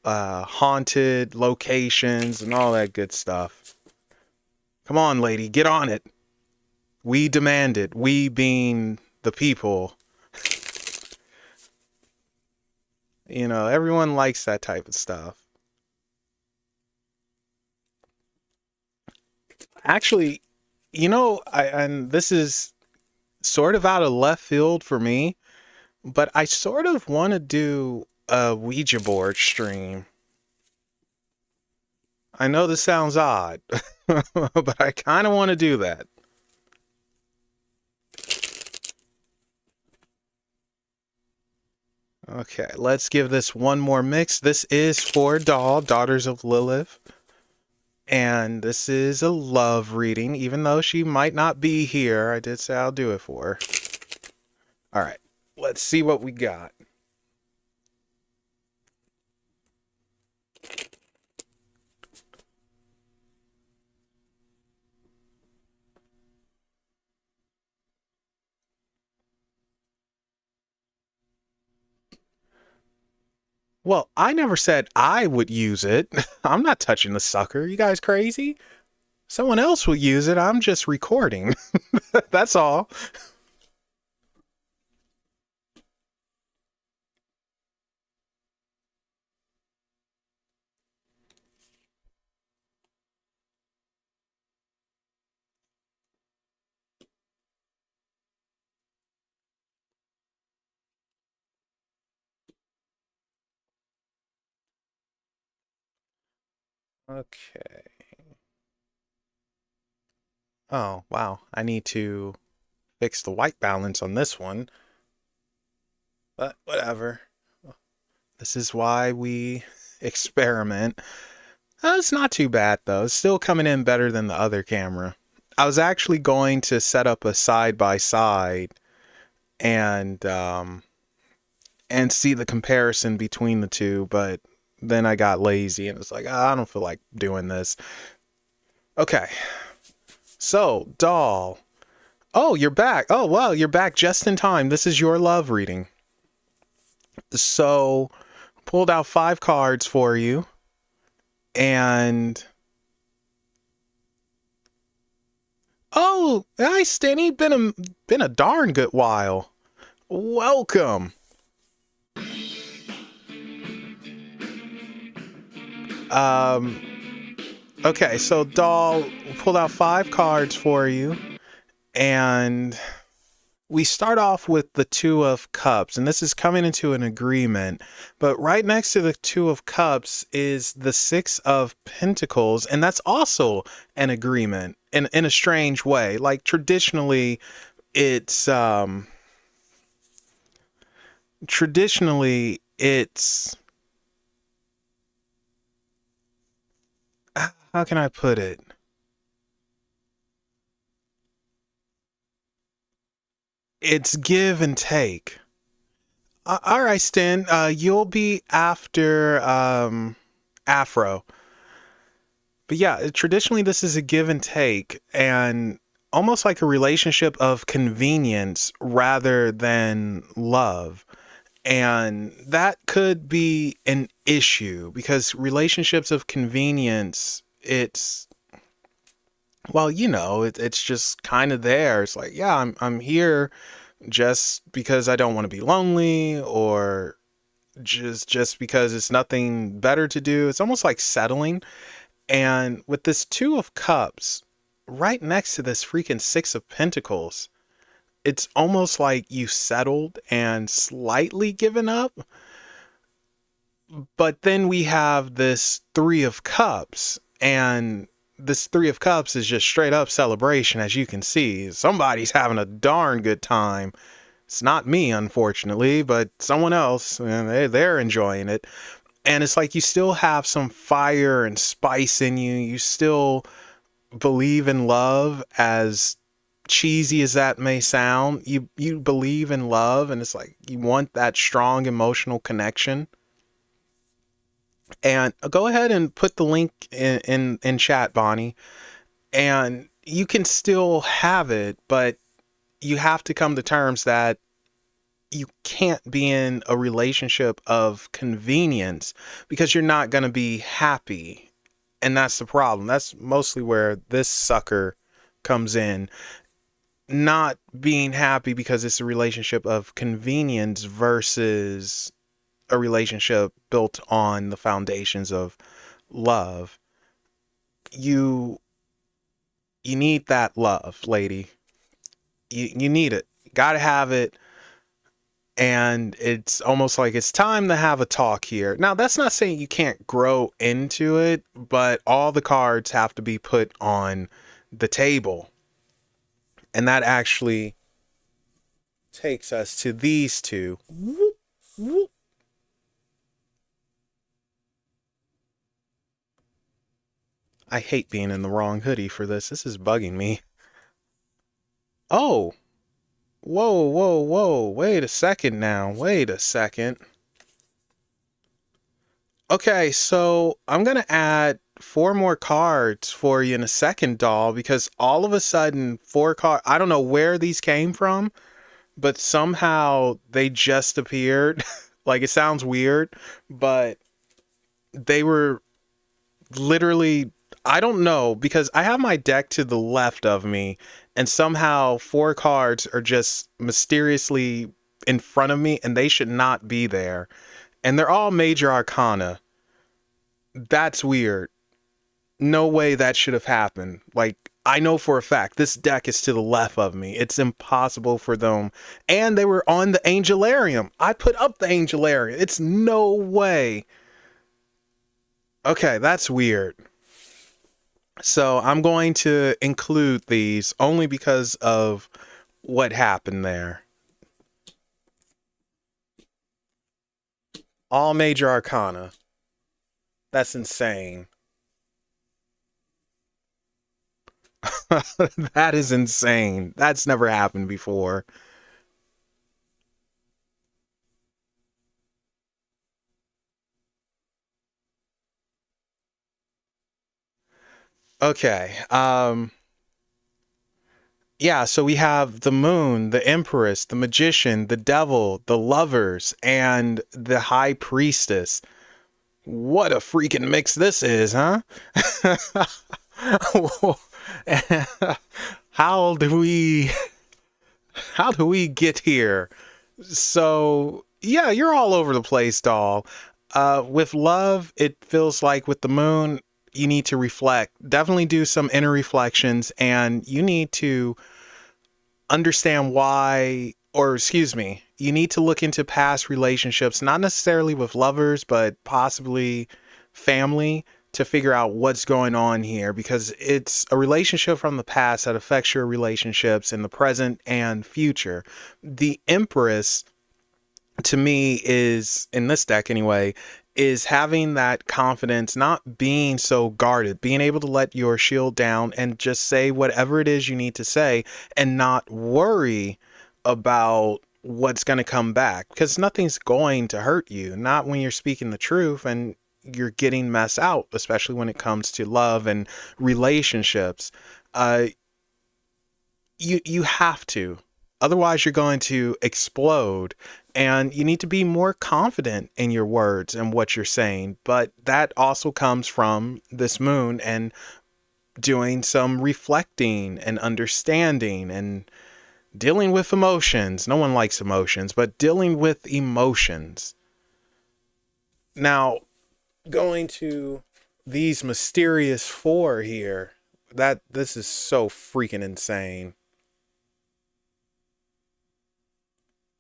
haunted locations and all that good stuff. Come on, lady, get on it. We demand it. We being the people. Everyone likes that type of stuff. Actually, and this is sort of out of left field for me, but I sort of want to do a Ouija board stream. I know this sounds odd, but I kind of want to do that. Okay, let's give this one more mix. This is for Doll, Daughters of Lilith. And this is a love reading, even though she might not be here. I did say I'll do it for her. All right, let's see what we got. Well, I never said I would use it. I'm not touching the sucker. You guys crazy? Someone else will use it. I'm just recording. That's all. Okay. Oh, wow. I need to fix the white balance on this one. But whatever. This is why we experiment. It's not too bad though. It's still coming in better than the other camera. I was actually going to set up a side by side and see the comparison between the two, but then I got lazy and was like, I don't feel like doing this. Okay. So, Doll. Oh, you're back. Oh, wow, you're back just in time. This is your love reading. So, pulled out 5 cards for you. And oh, hi Stenny, been a darn good while. Welcome. Okay, so Doll pulled out 5 cards for you, and we start off with the 2 of Cups, and this is coming into an agreement. But right next to the 2 of Cups is the 6 of Pentacles, and that's also an agreement in a strange way. Like traditionally, it's how can I put it? It's give and take. All right, Stan, you'll be after Afro. But yeah, traditionally this is a give and take, and almost like a relationship of convenience rather than love. And that could be an issue because relationships of convenience, it's well, it's just kind of there. It's like, yeah, I'm here just because I don't want to be lonely, or just because it's nothing better to do. It's almost like settling. And with this 2 of Cups right next to this freaking 6 of Pentacles, it's almost like you settled and slightly given up. But then we have this 3 of Cups, and this 3 of Cups is just straight up celebration. As you can see, somebody's having a darn good time. It's not me, unfortunately, but someone else, and they're enjoying it. And it's like you still have some fire and spice in you. You still believe in love, as cheesy as that may sound. You believe in love, and it's like you want that strong emotional connection. And go ahead and put the link in chat, Bonnie. And you can still have it, but you have to come to terms that you can't be in a relationship of convenience because you're not going to be happy. And that's the problem. That's mostly where this sucker comes in. Not being happy because it's a relationship of convenience versus a relationship built on the foundations of love. You need that love, lady. You need it. You gotta have it. And it's almost like it's time to have a talk here. Now, that's not saying you can't grow into it, but all the cards have to be put on the table. And that actually takes us to these two. Whoop, whoop. I hate being in the wrong hoodie for this. This is bugging me. Oh. Whoa, whoa, whoa. Wait a second now. Wait a second. Okay, so I'm going to add 4 more cards for you in a second, doll, because all of a sudden 4 cards, I don't know where these came from, but somehow they just appeared. Like, it sounds weird, but they were literally, I don't know, because I have my deck to the left of me, and somehow 4 cards are just mysteriously in front of me, and they should not be there. And they're all major arcana. That's weird. No way that should have happened. Like, I know for a fact this deck is to the left of me. It's impossible for them. And they were on the Angelarium. I put up the Angelarium. It's no way. Okay, that's weird. So I'm going to include these only because of what happened there. All major arcana. That's insane. That is insane. That's never happened before. Okay. Yeah, so we have the moon, the empress, the magician, the devil, the lovers, and the high priestess. What a freaking mix this is, huh? how do we how do we get here? So yeah, you're all over the place, doll. With love, it feels like with the moon, you need to reflect. Definitely do some inner reflections, and you need to understand why, or excuse me, you need to look into past relationships, not necessarily with lovers, but possibly family, to figure out what's going on here, because it's a relationship from the past that affects your relationships in the present and future. The Empress, to me, is, in this deck anyway, is having that confidence, not being so guarded, being able to let your shield down and just say whatever it is you need to say and not worry about what's going to come back, because nothing's going to hurt you, not when you're speaking the truth and you're getting messed out, especially when it comes to love and relationships. You have to, otherwise you're going to explode, and you need to be more confident in your words and what you're saying. But that also comes from this moon and doing some reflecting and understanding and dealing with emotions. No one likes emotions, but dealing with emotions. Now, going to these mysterious 4 here, that this is so freaking insane.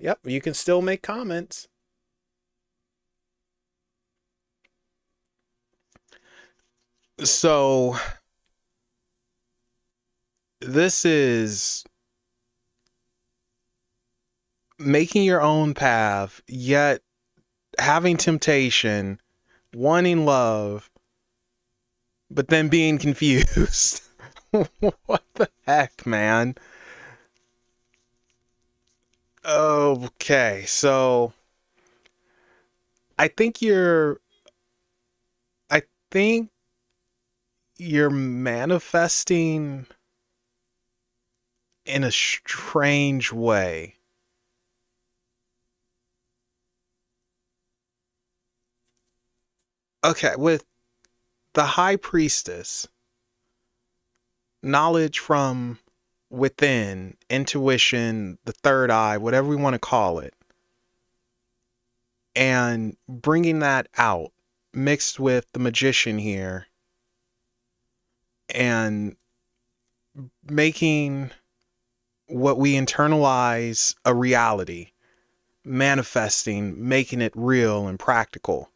Yep, you can still make comments. So this is making your own path, yet having temptation, wanting love, but then being confused. What the heck, man? Okay, so I think you're I think you're manifesting in a strange way. Okay, with the high priestess, knowledge from within, intuition, the third eye, whatever we want to call it, and bringing that out mixed with the magician here and making what we internalize a reality, manifesting, making it real and practical.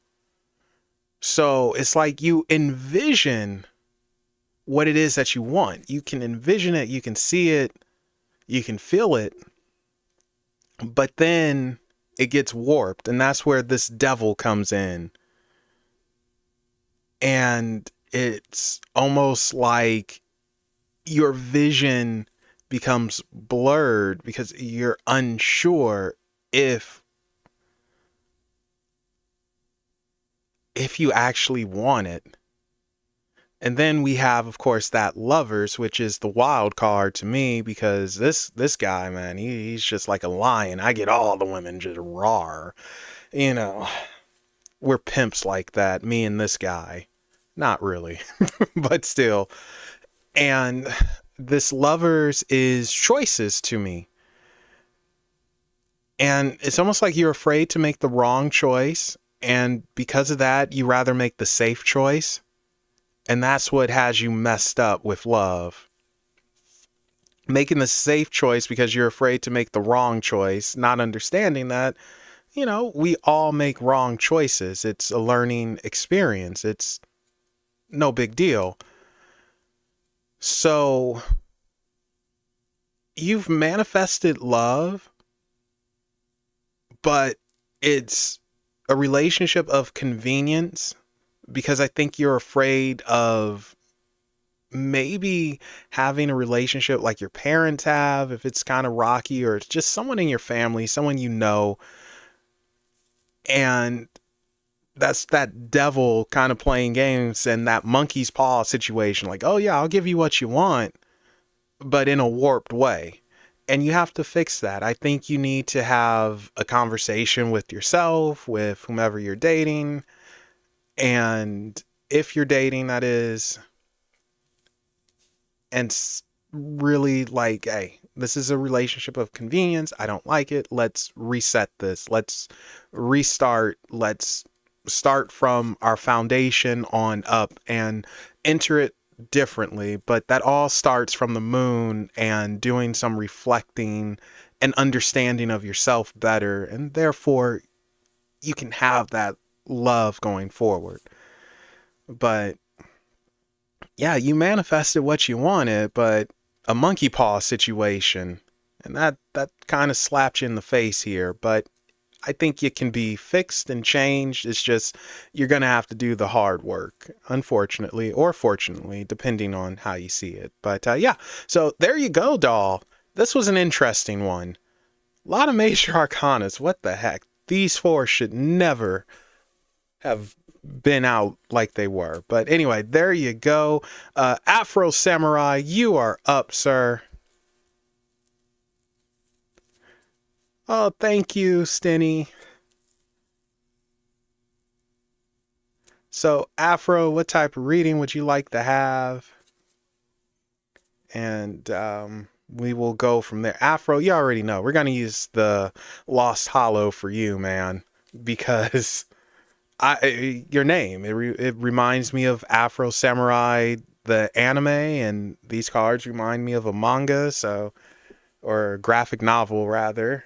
So it's like you envision what it is that you want. You can envision it, you can see it, you can feel it, but then it gets warped. And that's where this devil comes in. And it's almost like your vision becomes blurred because you're unsure if you actually want it. And then we have, of course, that lovers, which is the wild card to me, because this guy, man, he's just like a lion. I get all the women just raw. You know, we're pimps like that, me and this guy. Not really, but still. And this lovers is choices to me. And it's almost like you're afraid to make the wrong choice. And because of that, you rather make the safe choice. And that's what has you messed up with love. Making the safe choice because you're afraid to make the wrong choice, not understanding that, you know, we all make wrong choices. It's a learning experience. It's no big deal. So you've manifested love, but it's a relationship of convenience. Because I think you're afraid of maybe having a relationship like your parents have, if it's kind of rocky, or it's just someone in your family, someone you know. And that's that devil kind of playing games and that monkey's paw situation. Like, oh yeah, I'll give you what you want, but in a warped way. And you have to fix that. I think you need to have a conversation with yourself, with whomever you're dating. And if you're dating, that is, and really like, hey, this is a relationship of convenience. I don't like it. Let's reset this. Let's restart. Let's start from our foundation on up and enter it differently. But that all starts from the moon and doing some reflecting and understanding of yourself better. And therefore, you can have that love going forward. But yeah, you manifested what you wanted, but a monkey paw situation, and that kind of slapped you in the face here. But I think it can be fixed and changed. It's just you're gonna have to do the hard work, unfortunately or fortunately, depending on how you see it. But yeah, so there you go, doll. This was an interesting one. A lot of major arcanas. What the heck? These four should never have been out like they were. But anyway, there you go. Afro Samurai, you are up, sir. Oh, thank you, Stinny. So, Afro, what type of reading would you like to have? And we will go from there. Afro, you already know. We're going to use the Lost Hollow for you, man. Because your name, it reminds me of Afro Samurai, the anime, and these cards remind me of a manga, so, or a graphic novel rather.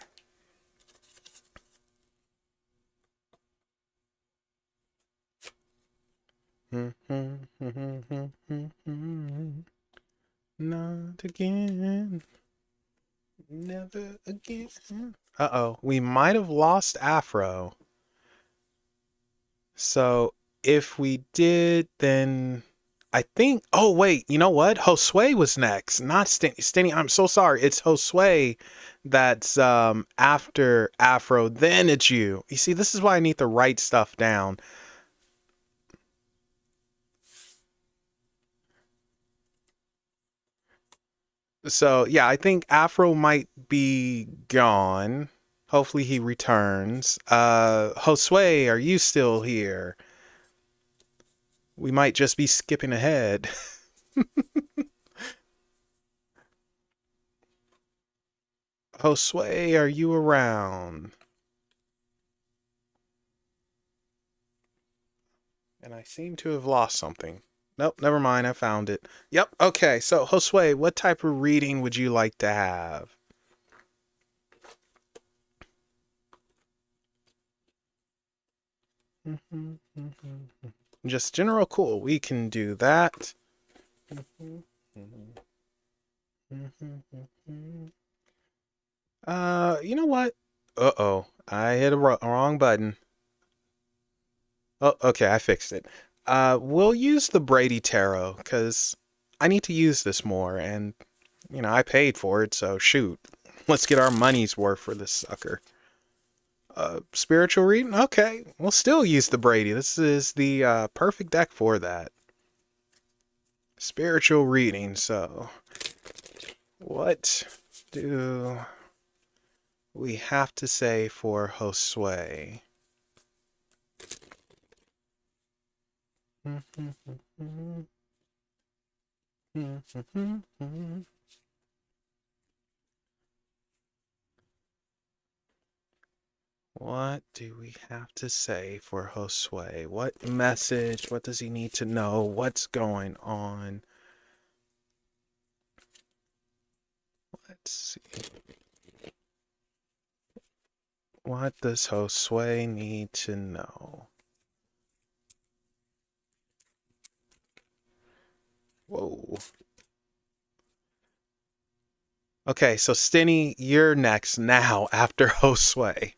Not again. Never again. Uh-oh, we might have lost Afro. So if we did, then I think, oh wait, you know what? Josue was next, not Stinny. I'm so sorry. It's Josue that's after Afro, then it's you. You see, this is why I need to write stuff down. So yeah, I think Afro might be gone. Hopefully he returns. Josue, are you still here? We might just be skipping ahead. Josue, are you around? And I seem to have lost something. Nope, never mind, I found it. Yep, okay, so Josue, what type of reading would you like to have? Just general cool. We can do that. You know what? Uh-oh. I hit a wrong button. Oh, okay, I fixed it. We'll use the Brady Tarot, because I need to use this more, and, I paid for it, so shoot. Let's get our money's worth for this sucker. Spiritual reading? Okay, we'll still use the Brady. This is the perfect deck for that. Spiritual reading, so what do we have to say for Josue? What do we have to say for Josue? What message? What does he need to know? What's going on? Let's see. What does Josue need to know? Whoa. Okay, so Stinny, you're next now after Josue.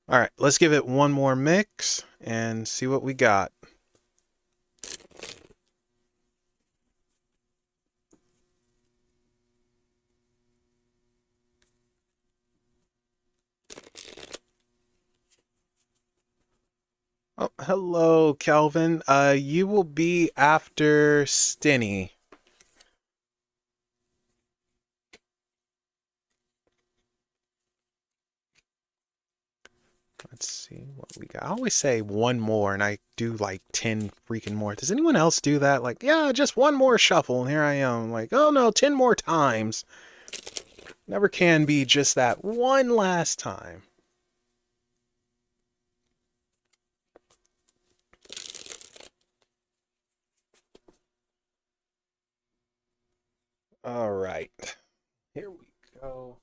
All right, let's give it one more mix and see what we got. Oh, hello, Kelvin. You will be after Stinny. Let's see what we got. I always say one more, and I do like 10 freaking more. Does anyone else do that? Like, yeah, just one more shuffle, and here I am. Like, oh no, 10 more times. Never can be just that one last time. All right. Here we go.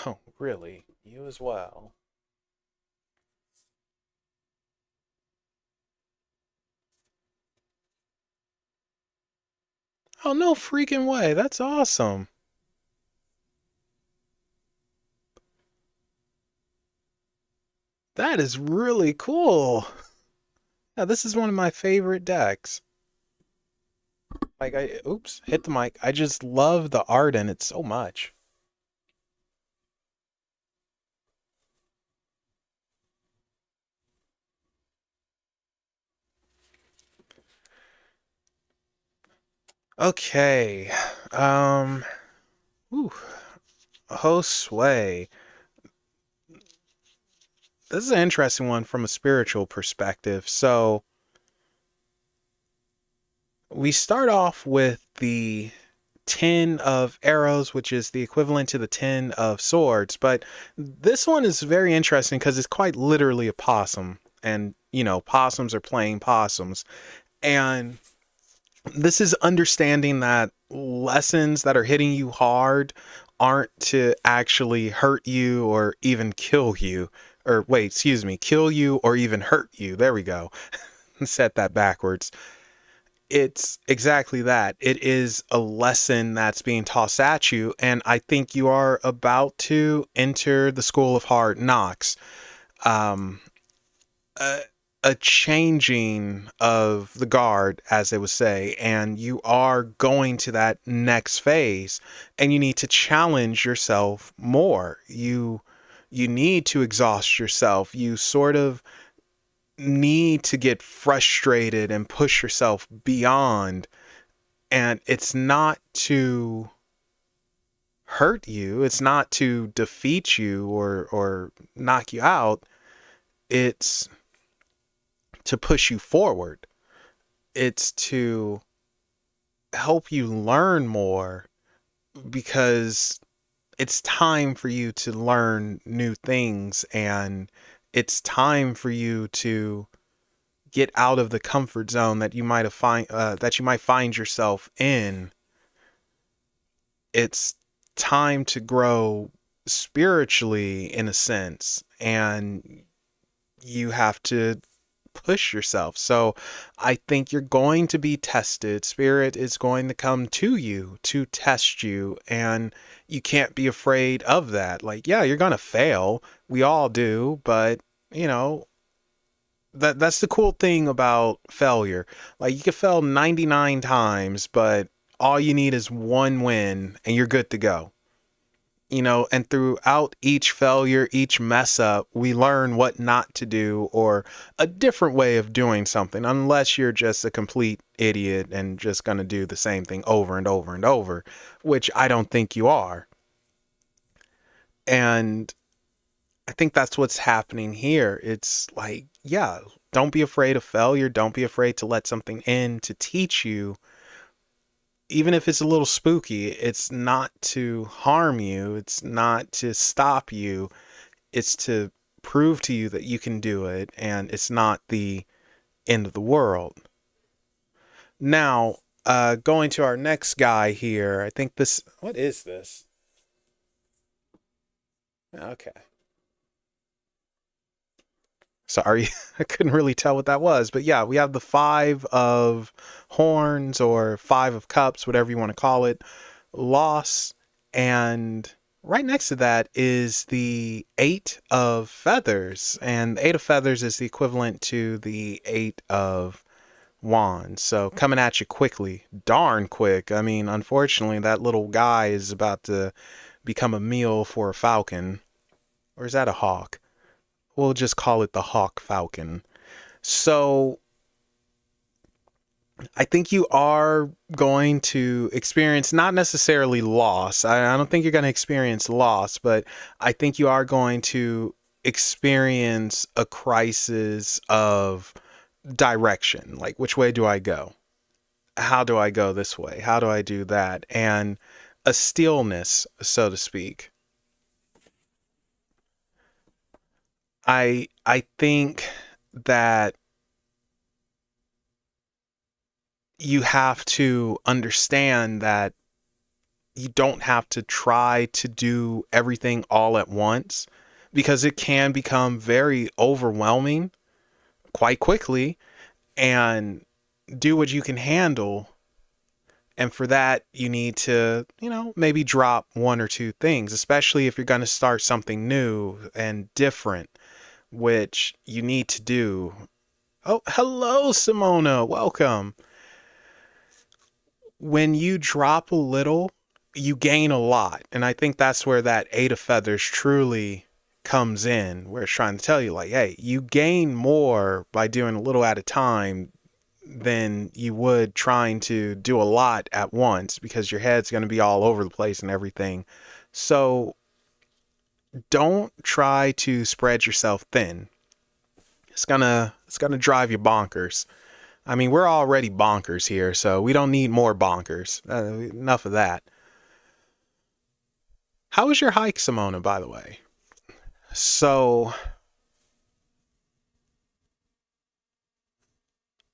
Oh, really? You as well? Oh, no freaking way. That's awesome. That is really cool. Yeah, this is one of my favorite decks. Like, oops, hit the mic. I just love the art in it so much. Okay. Ooh. Josue. This is an interesting one from a spiritual perspective. So, we start off with the 10 of arrows, which is the equivalent to the 10 of swords. But this one is very interesting because it's quite literally a possum. And, possums are playing possums. And this is understanding that lessons that are hitting you hard aren't to actually hurt you or even kill you. Or wait, excuse me, kill you or even hurt you. There we go. Set that backwards. It's exactly that. It is a lesson that's being tossed at you. And I think you are about to enter the school of hard knocks. A changing of the guard, as they would say, and you are going to that next phase, and you need to challenge yourself more. You need to exhaust yourself. You sort of need to get frustrated and push yourself beyond, and it's not to hurt you. It's not to defeat you or knock you out. It's to push you forward. It's to help you learn more, because it's time for you to learn new things, and it's time for you to get out of the comfort zone that you might find yourself in. It's time to grow spiritually, in a sense, and you have to push yourself. So I think you're going to be tested. Spirit is going to come to you to test you, and you can't be afraid of that. Like, yeah, you're going to fail. We all do, but you know, that's the cool thing about failure. Like, you can fail 99 times, but all you need is one win and you're good to go. You know, and throughout each failure, each mess up, we learn what not to do, or a different way of doing something, unless you're just a complete idiot and just going to do the same thing over and over and over, which I don't think you are. And I think that's what's happening here. It's like, yeah, don't be afraid of failure. Don't be afraid to let something in to teach you. Even if it's a little spooky, it's not to harm you. It's not to stop you. It's to prove to you that you can do it, and it's not the end of the world. Now, going to our next guy here, I think what is this? Okay. Sorry, I couldn't really tell what that was. But yeah, we have the 5 of horns, or 5 of cups, whatever you want to call it, loss. And right next to that is the 8 of feathers. And the 8 of feathers is the equivalent to the 8 of wands. So coming at you quickly, darn quick. I mean, unfortunately, that little guy is about to become a meal for a falcon. Or is that a hawk? We'll just call it the Hawk Falcon. So I think you are going to experience, not necessarily loss. I don't think you're going to experience loss, but I think you are going to experience a crisis of direction. Like, which way do I go? How do I go this way? How do I do that? And a stillness, so to speak. I think that you have to understand that you don't have to try to do everything all at once, because it can become very overwhelming quite quickly, and do what you can handle. And for that, you need to, maybe drop 1 or 2 things, especially if you're going to start something new and different, which you need to do. Oh, hello, Simona. Welcome. When you drop a little, you gain a lot. And I think that's where that 8 of feathers truly comes in, where it's trying to tell you, like, hey, you gain more by doing a little at a time than you would trying to do a lot at once, because your head's going to be all over the place and everything. So don't try to spread yourself thin. It's gonna drive you bonkers. I mean, we're already bonkers here, so we don't need more bonkers. Enough of that. How was your hike, Simona, by the way? So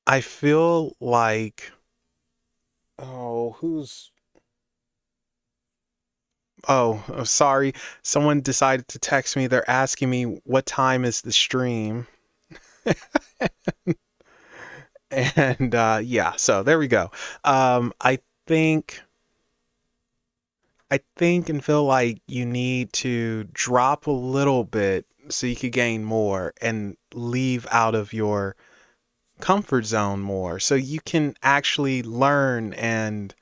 I feel like, sorry. Someone decided to text me. They're asking me what time is the stream. And yeah, so there we go. I think and feel like you need to drop a little bit so you could gain more, and leave out of your comfort zone more, so you can actually learn and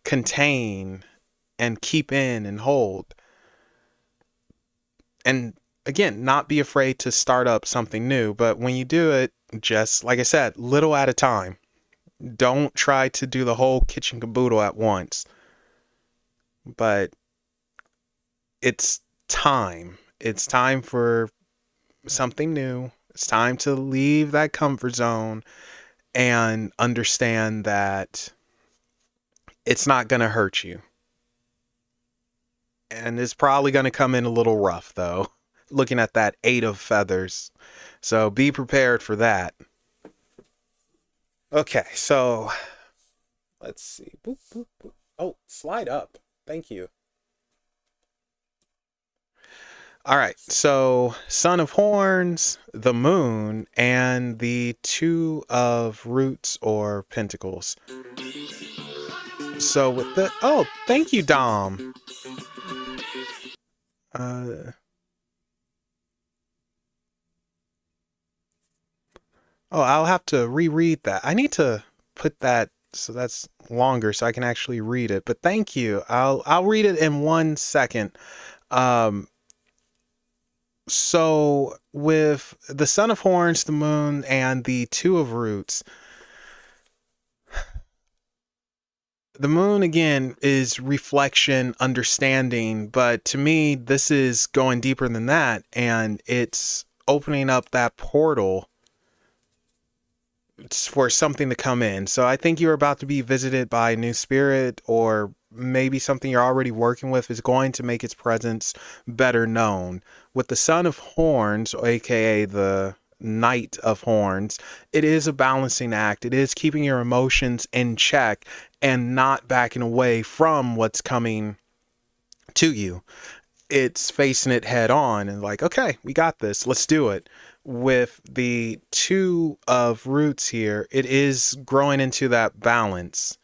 contain and keep in and hold. And again, not be afraid to start up something new, but when you do it, just like I said, little at a time. Don't try to do the whole kitchen caboodle at once, but it's time. It's time for something new. It's time to leave that comfort zone and understand that it's not going to hurt you. And it's probably going to come in a little rough, though, looking at that 8 of feathers. So be prepared for that. Okay, so let's see. Boop, boop, boop. Oh, slide up. Thank you. All right, so Son of Horns, the Moon, and the Two of Roots or Pentacles. So with the thank you, Dom. Uh, I'll have to reread that. I need to put that so that's longer so I can actually read it. But thank you. I'll read it in 1 second. So with the Son of Horns, the Moon, and the Two of Roots, the Moon again is reflection, understanding, but to me this is going deeper than that, and it's opening up that portal for something to come in. So I think you're about to be visited by a new spirit, or maybe something you're already working with is going to make its presence better known. With the Son of Horns, aka the Knight of Horns, it is a balancing act. It is keeping your emotions in check and not backing away from what's coming to you. It's facing it head on and like, okay, we got this. Let's do it. With the Two of Roots here, it is growing into that balance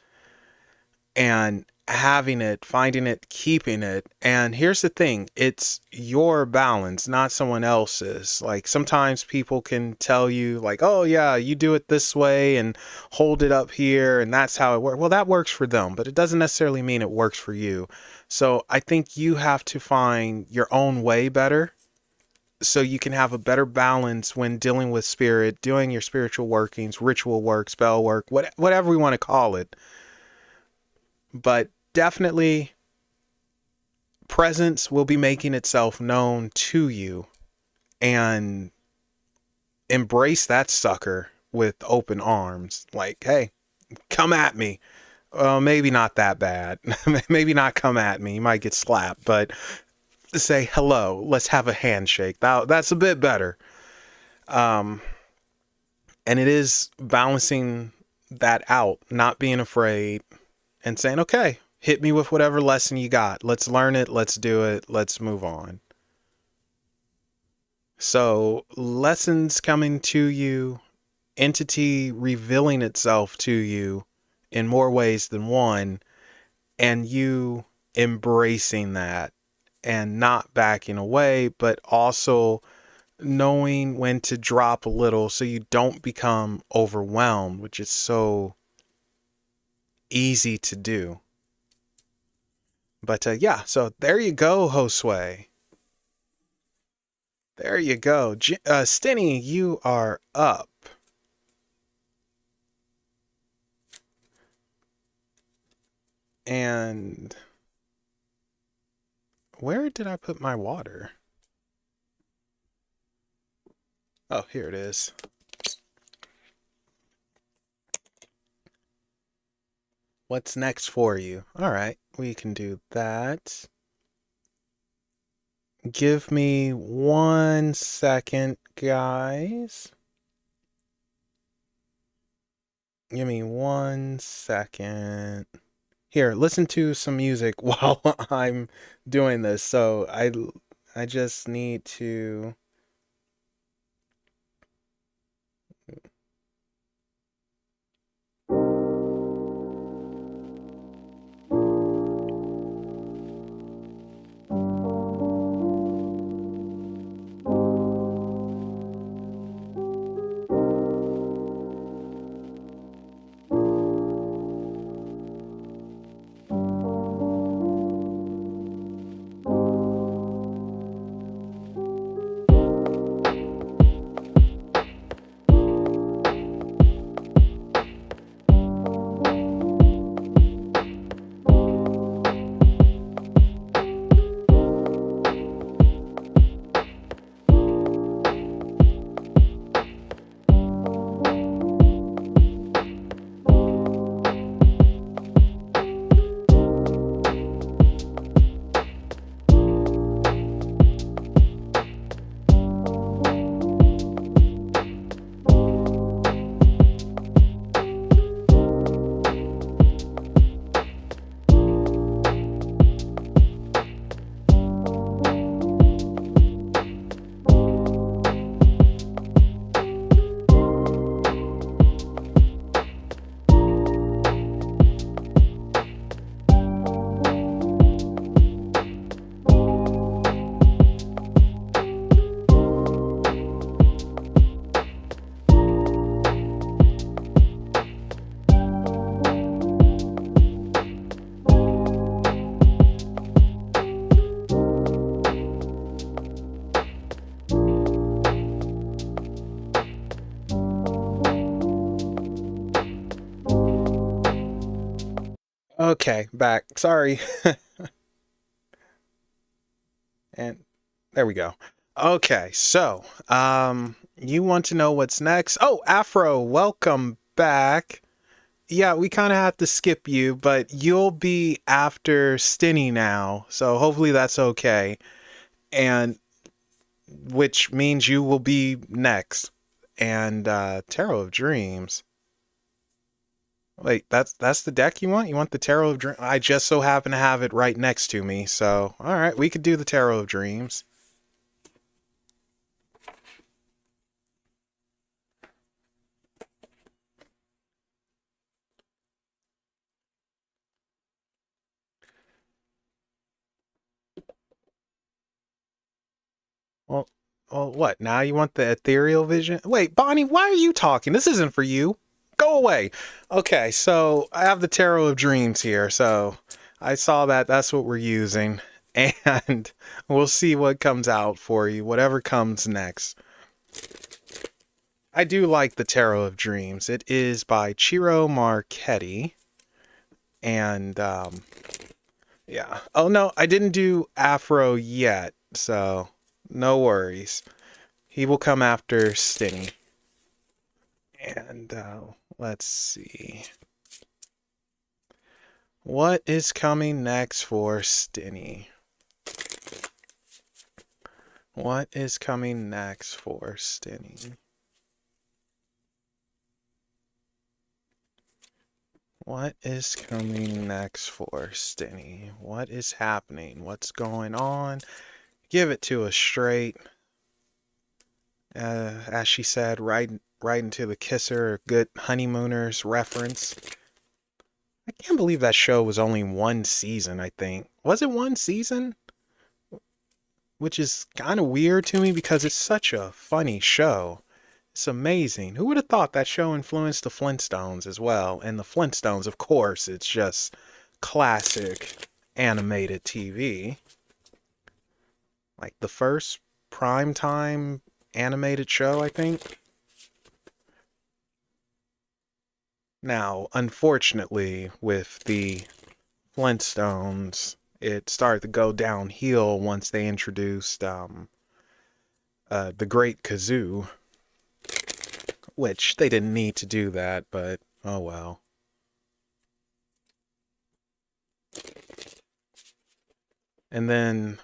and having it, finding it, keeping it. And here's the thing, it's your balance, not someone else's. Like sometimes people can tell you like, oh yeah, you do it this way and hold it up here and that's how it works. Well, that works for them, but it doesn't necessarily mean it works for you. So I think you have to find your own way better so you can have a better balance when dealing with spirit, doing your spiritual workings, ritual work, spell work, whatever we want to call it. But definitely presence will be making itself known to you, and embrace that sucker with open arms. Like, hey, come at me. Maybe not that bad. Maybe not come at me. You might get slapped, but say hello. Let's have a handshake. That's a bit better. And it is balancing that out, not being afraid and saying, okay, hit me with whatever lesson you got. Let's learn it. Let's do it. Let's move on. So lessons coming to you, entity revealing itself to you in more ways than one, and you embracing that and not backing away, but also knowing when to drop a little so you don't become overwhelmed, which is so easy to do. But yeah, so there you go, Josue. There you go. Stinny, you are up. And where did I put my water? Oh, here it is. What's next for you? All right, we can do that. Give me 1 second, guys. Give me 1 second. Here, listen to some music while I'm doing this. So I just need to. Okay, back. Sorry. And there we go. Okay, so you want to know what's next? Oh, Afro, welcome back. Yeah, we kind of have to skip you, but you'll be after Stinny now, so hopefully that's okay. And which means you will be next. And Tarot of Dreams. Wait, that's the deck you want? You want the Tarot of Dreams? I just so happen to have it right next to me, so all right, we could do the Tarot of Dreams. Well, well, what? Now you want the ethereal vision? Wait, Bonnie, why are you talking? This isn't for you. Go away. Okay, so I have the Tarot of Dreams here. So I saw that. That's what we're using. And we'll see what comes out for you, whatever comes next. I do like the Tarot of Dreams. It is by Ciro Marchetti. And, yeah. Oh, no, I didn't do Afro yet. So no worries. He will come after Stinny. And let's see. What is coming next for Stinny? What is coming next for Stinny? What is coming next for Stinny? What is happening? What's going on? Give it to us straight. As she said, right into the kisser, a good honeymooners reference. I can't believe that show was only one season, I think. Was it one season? Which is kind of weird to me because it's such a funny show. It's amazing. Who would have thought that show influenced the Flintstones as well? And the Flintstones, of course, it's just classic animated TV. Like the first primetime animated show, I think. Now, unfortunately, with the Flintstones, it started to go downhill once they introduced the Great Kazoo, which they didn't need to do that, but oh well. And then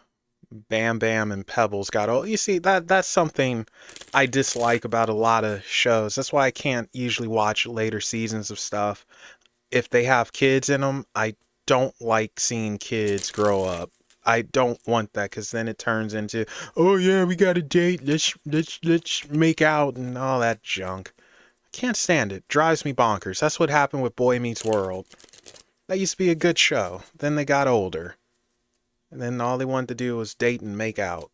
Bam Bam and Pebbles got old. You see, that's something I dislike about a lot of shows. That's why I can't usually watch later seasons of stuff. If they have kids in them, I don't like seeing kids grow up. I don't want that because then it turns into, oh yeah, we got a date. Let's make out and all that junk. I can't stand it. Drives me bonkers. That's what happened with Boy Meets World. That used to be a good show. Then they got older. And then all they wanted to do was date and make out.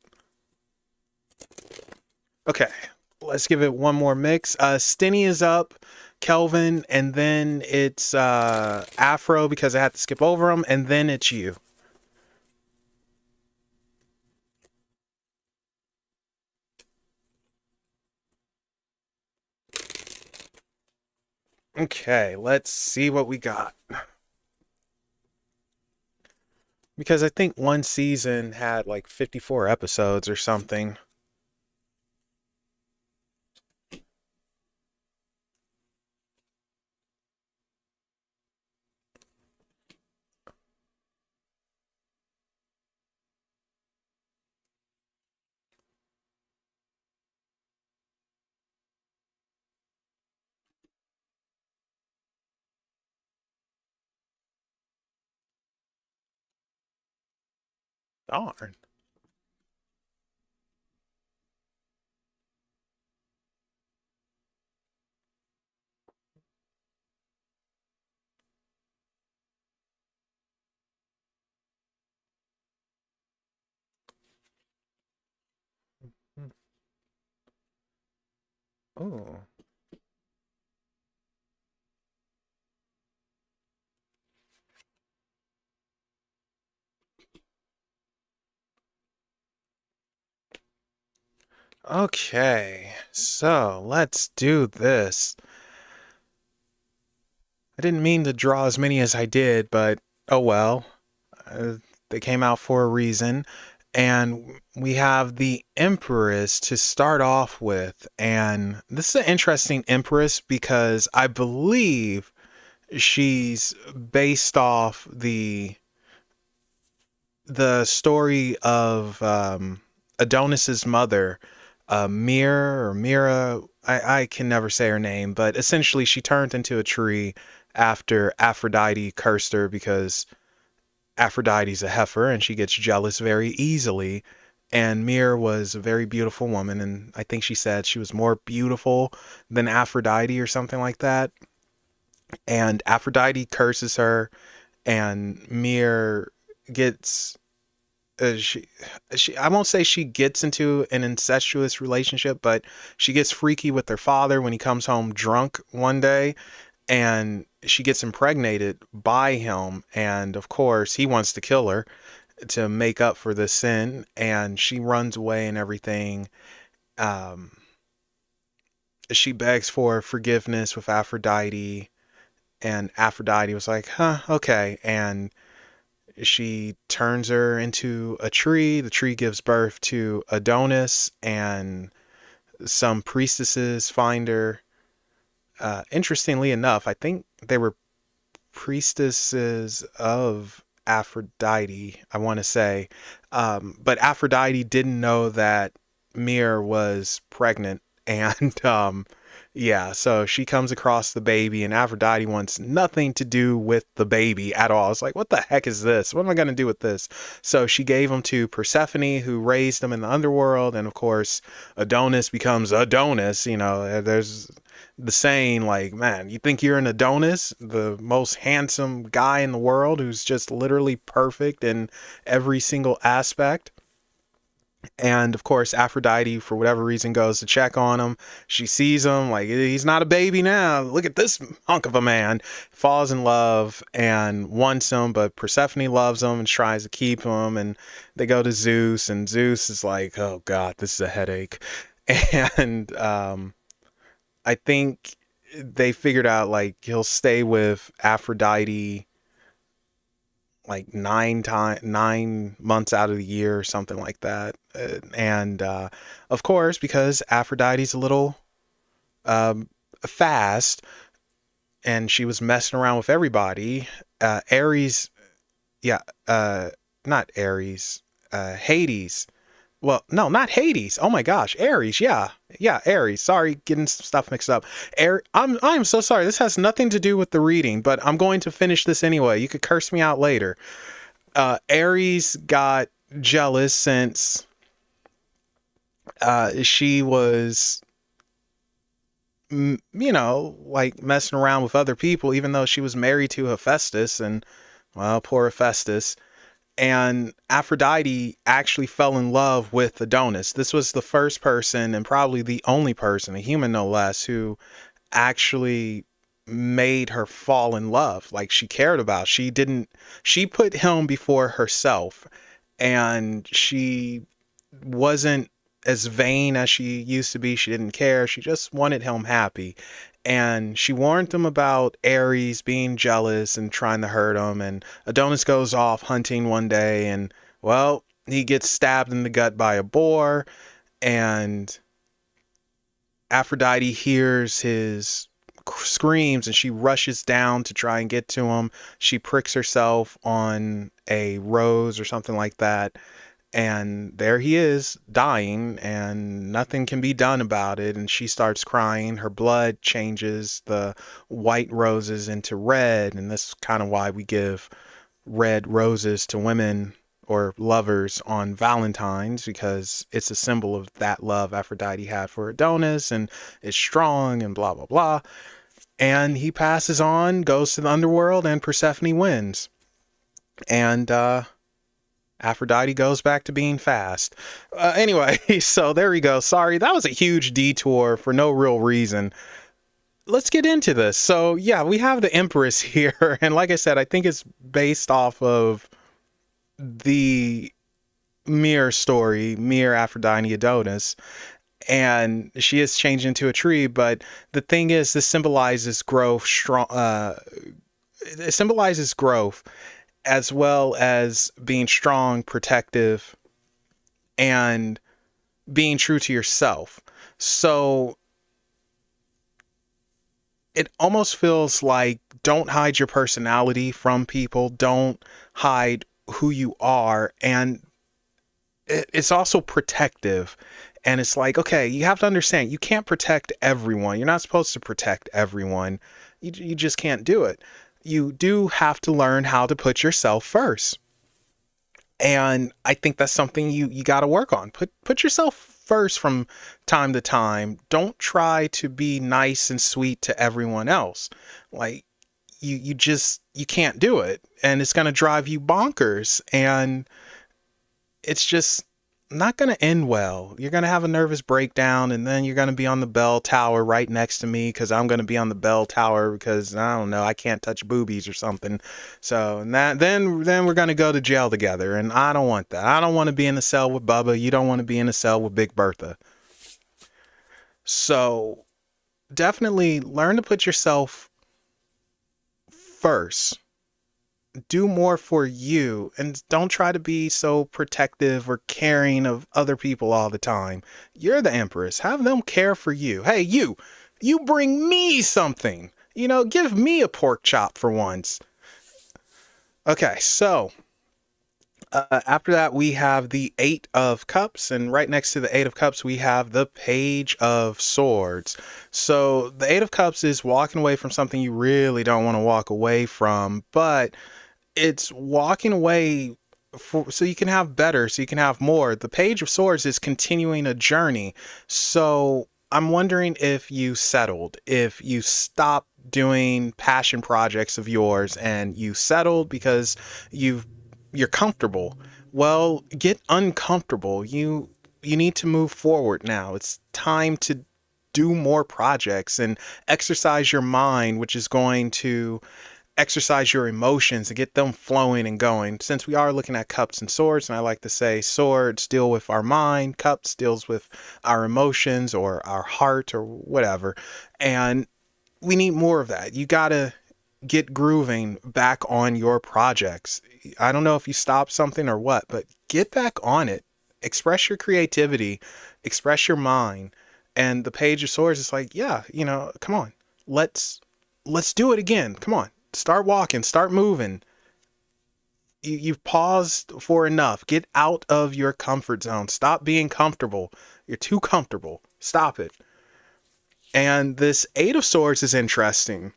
Okay, let's give it one more mix. Stinny is up, Kelvin, and then it's Afro because I had to skip over him, and then it's you. Okay, let's see what we got. Because I think one season had like 54 episodes or something. Darn. Oh. Okay, so let's do this. I didn't mean to draw as many as I did, but oh well. They came out for a reason. And we have the Empress to start off with. And this is an interesting Empress because I believe she's based off the story of Adonis's mother, Mir or Mira. I can never say her name, but essentially she turned into a tree after Aphrodite cursed her because Aphrodite's a heifer and she gets jealous very easily. And Mir was a very beautiful woman, and I think she said she was more beautiful than Aphrodite or something like that. And Aphrodite curses her, and Mir gets she I won't say she gets into an incestuous relationship, but she gets freaky with her father when he comes home drunk one day, and she gets impregnated by him, and of course he wants to kill her to make up for the sin, and she runs away and everything. um she begs for forgiveness with Aphrodite, and Aphrodite was like, huh, okay. And she turns her into a tree. The tree gives birth to Adonis, and some priestesses find her. Interestingly enough, I think they were priestesses of Aphrodite, I want to say. But Aphrodite didn't know that Mir was pregnant. And yeah, so she comes across the baby, and Aphrodite wants nothing to do with the baby at all. It's like, what the heck is this? What am I going to do with this? So she gave him to Persephone, who raised him in the underworld. And of course, Adonis becomes Adonis. You know, there's the saying, like, man, you think you're an Adonis, the most handsome guy in the world who's just literally perfect in every single aspect. And of course, Aphrodite, for whatever reason, goes to check on him. She sees him, like, he's not a baby now. Look at this hunk of a man. Falls in love and wants him, but Persephone loves him and tries to keep him. And they go to Zeus, and Zeus is like, oh God, this is a headache. And I think they figured out, like, he'll stay with Aphrodite like 9 months out of the year or something like that. And of course, because Aphrodite's a little fast and she was messing around with everybody, Ares, yeah, not Ares, Hades. Well, no, not Hades. Oh my gosh, Ares. Yeah, Ares. Sorry, getting stuff mixed up. I'm so sorry. This has nothing to do with the reading, but I'm going to finish this anyway. You could curse me out later. Ares got jealous since she was, like messing around with other people, even though she was married to Hephaestus, and well, poor Hephaestus. And Aphrodite actually fell in love with Adonis. This was the first person, and probably the only person, a human no less, who actually made her fall in love. Like, she cared about. She put him before herself, and she wasn't as vain as she used to be. She didn't care. She just wanted him happy. And she warned him about Ares being jealous and trying to hurt him. And Adonis goes off hunting one day, and, well, he gets stabbed in the gut by a boar. And Aphrodite hears his screams, and she rushes down to try and get to him. She pricks herself on a rose or something like that. And there he is, dying, and nothing can be done about it. And she starts crying. Her blood changes the white roses into red. And this is kind of why we give red roses to women or lovers on Valentine's, because it's a symbol of that love Aphrodite had for Adonis, and it's strong and blah, blah, blah. And he passes on, goes to the underworld, and Persephone wins. And, Aphrodite goes back to being fast. Anyway, so there we go. Sorry, that was a huge detour for no real reason. Let's get into this. So yeah, we have the Empress here. And like I said, I think it's based off of the Mir story, Mir, Aphrodite, Adonis. and she is changed into a tree. But the thing is, this symbolizes growth, strong. It symbolizes growth as well as being strong, protective, and being true to yourself. So it almost feels like don't hide your personality from people, don't hide who you are. And it's also protective. And it's like, okay, you have to understand, you can't protect everyone. You're not supposed to protect everyone. You just can't do it. You do have to learn how to put yourself first. And I think that's something you got to work on. Put yourself first from time to time. Don't try to be nice and sweet to everyone else. Like you can't do it, and it's going to drive you bonkers, and it's just not going to end well. You're going to have a nervous breakdown, and then you're going to be on the bell tower right next to me because I'm going to be on the bell tower because I don't know, I can't touch boobies or something. So and then we're going to go to jail together, and I don't want that. I don't want to be in a cell with Bubba. You don't want to be in a cell with Big Bertha. So definitely learn to put yourself first. Do more for you, and don't try to be so protective or caring of other people all the time. You're the empress. Have them care for you. Hey, you bring me something. Give me a pork chop for once. Okay, so after that we have the Eight of Cups, and right next to the Eight of Cups we have the Page of Swords. So the Eight of Cups is walking away from something you really don't want to walk away from, but it's walking away so you can have better, so you can have more. The Page of Swords is continuing a journey. So I'm wondering if you settled, if you stopped doing passion projects of yours and you settled because you're comfortable. Well, get uncomfortable. You need to move forward now. It's time to do more projects and exercise your mind, which is going to exercise your emotions and get them flowing and going. Since we are looking at cups and swords, and I like to say swords deal with our mind, cups deals with our emotions or our heart or whatever. And we need more of that. You gotta get grooving back on your projects. I don't know if you stopped something or what, but get back on it. Express your creativity, express your mind. And the Page of Swords is like, yeah, come on. Let's do it again. Come on. Start walking, start moving. You've paused for enough. Get out of your comfort zone. Stop being comfortable. You're too comfortable. Stop it. And this Eight of Swords is interesting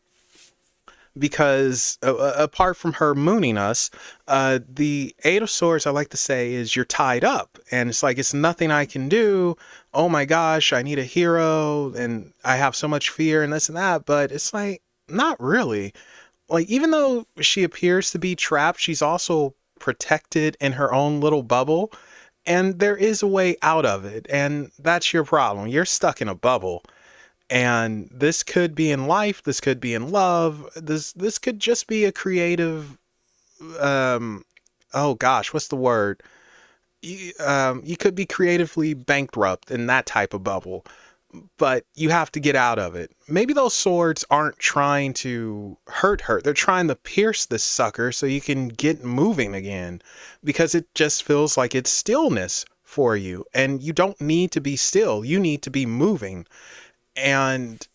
because apart from her mooning us, the Eight of Swords, I like to say, is you're tied up. And it's like, it's nothing I can do. Oh my gosh, I need a hero. And I have so much fear and this and that. But it's like, not really. Like, even though she appears to be trapped, she's also protected in her own little bubble, and there is a way out of it. And that's your problem. You're stuck in a bubble, and this could be in life. This could be in love. This could just be a creative, oh gosh, what's the word? You could be creatively bankrupt in that type of bubble, but you have to get out of it. Maybe those swords aren't trying to hurt her. They're trying to pierce this sucker so you can get moving again, because it just feels like it's stillness for you, and you don't need to be still. You need to be moving. And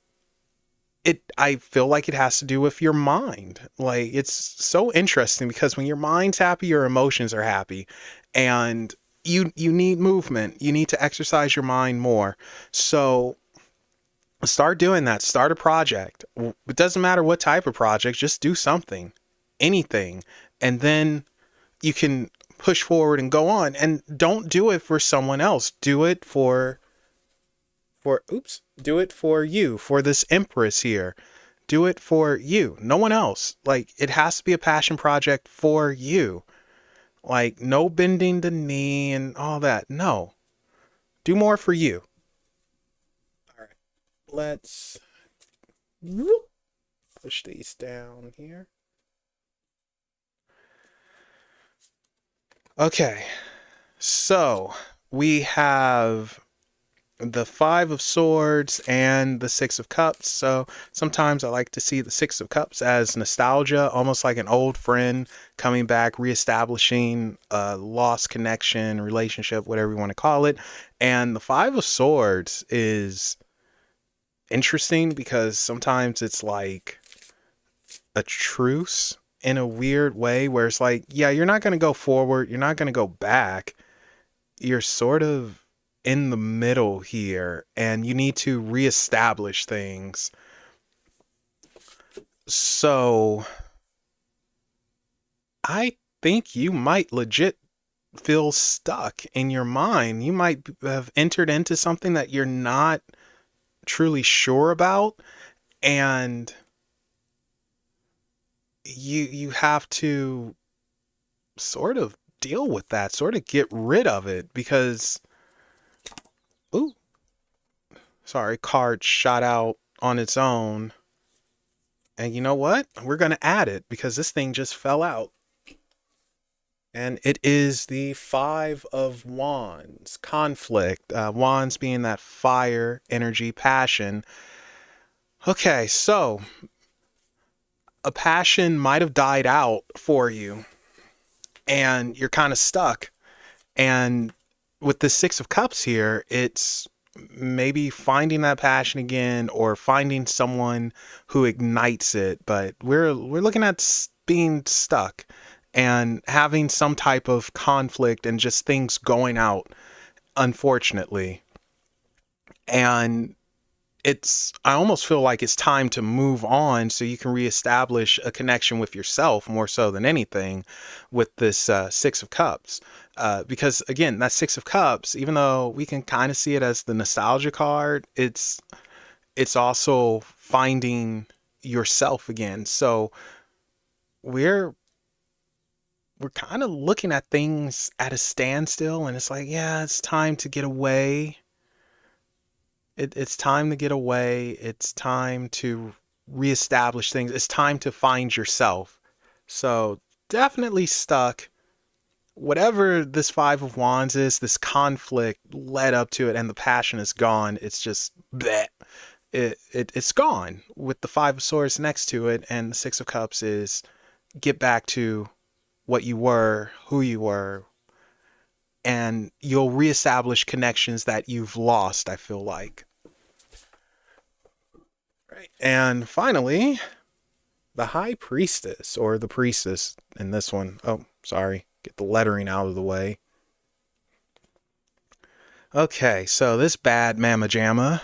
I feel like it has to do with your mind. Like, it's so interesting because when your mind's happy, your emotions are happy, and you need movement. You need to exercise your mind more. So start doing that. Start a project. It doesn't matter what type of project, just do something, anything. And then you can push forward and go on. And don't do it for someone else. Do it do it for you, for this Empress here. Do it for you, no one else. Like, it has to be a passion project for you. Like, no bending the knee and all that. No. Do more for you. All right. Let's push these down here. Okay. So, we have the Five of Swords and the Six of Cups. So sometimes I like to see the Six of Cups as nostalgia, almost like an old friend coming back, reestablishing a lost connection, relationship, whatever you want to call it. And the Five of Swords is interesting because sometimes it's like a truce in a weird way where it's like, yeah, you're not going to go forward, you're not going to go back. You're sort of in the middle here, and you need to reestablish things. So I think you might legit feel stuck in your mind. You might have entered into something that you're not truly sure about, and you have to sort of deal with that, sort of get rid of it, because ooh, sorry, card shot out on its own. And you know what? We're going to add it because this thing just fell out. And it is the Five of Wands, conflict. Wands being that fire, energy, passion. Okay, so a passion might have died out for you and you're kind of stuck. And with the Six of Cups here, it's maybe finding that passion again or finding someone who ignites it. But we're looking at being stuck and having some type of conflict and just things going out, unfortunately. And I almost feel like it's time to move on so you can reestablish a connection with yourself more so than anything with this Six of Cups. Because again, that Six of Cups, even though we can kind of see it as the nostalgia card, it's also finding yourself again. So we're kind of looking at things at a standstill, and it's like, yeah, it's time to get away. It's time to get away. It's time to reestablish things. It's time to find yourself. So definitely stuck. Whatever this Five of Wands is, this conflict led up to it, and the passion is gone. It's just bleh. It's gone with the Five of Swords next to it, and the Six of Cups is get back to what you were, who you were, and you'll reestablish connections that you've lost, I feel like. Right. And finally, the High Priestess, or the Priestess in this one. Oh, sorry. Get the lettering out of the way. Okay, so this bad mamma jamma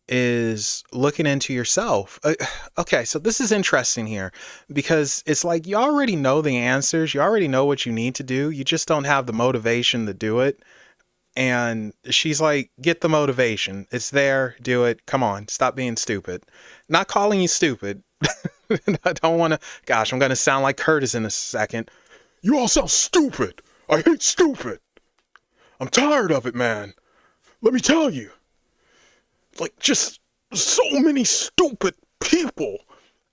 is looking into yourself. Okay, so this is interesting here because it's like you already know the answers. You already know what you need to do. You just don't have the motivation to do it. And she's like, get the motivation. It's there. Do it. Come on. Stop being stupid. Not calling you stupid. I don't want to. Gosh, I'm going to sound like Curtis in a second. You all sound stupid. I hate stupid. I'm tired of it, man. Let me tell you. Like, just so many stupid people.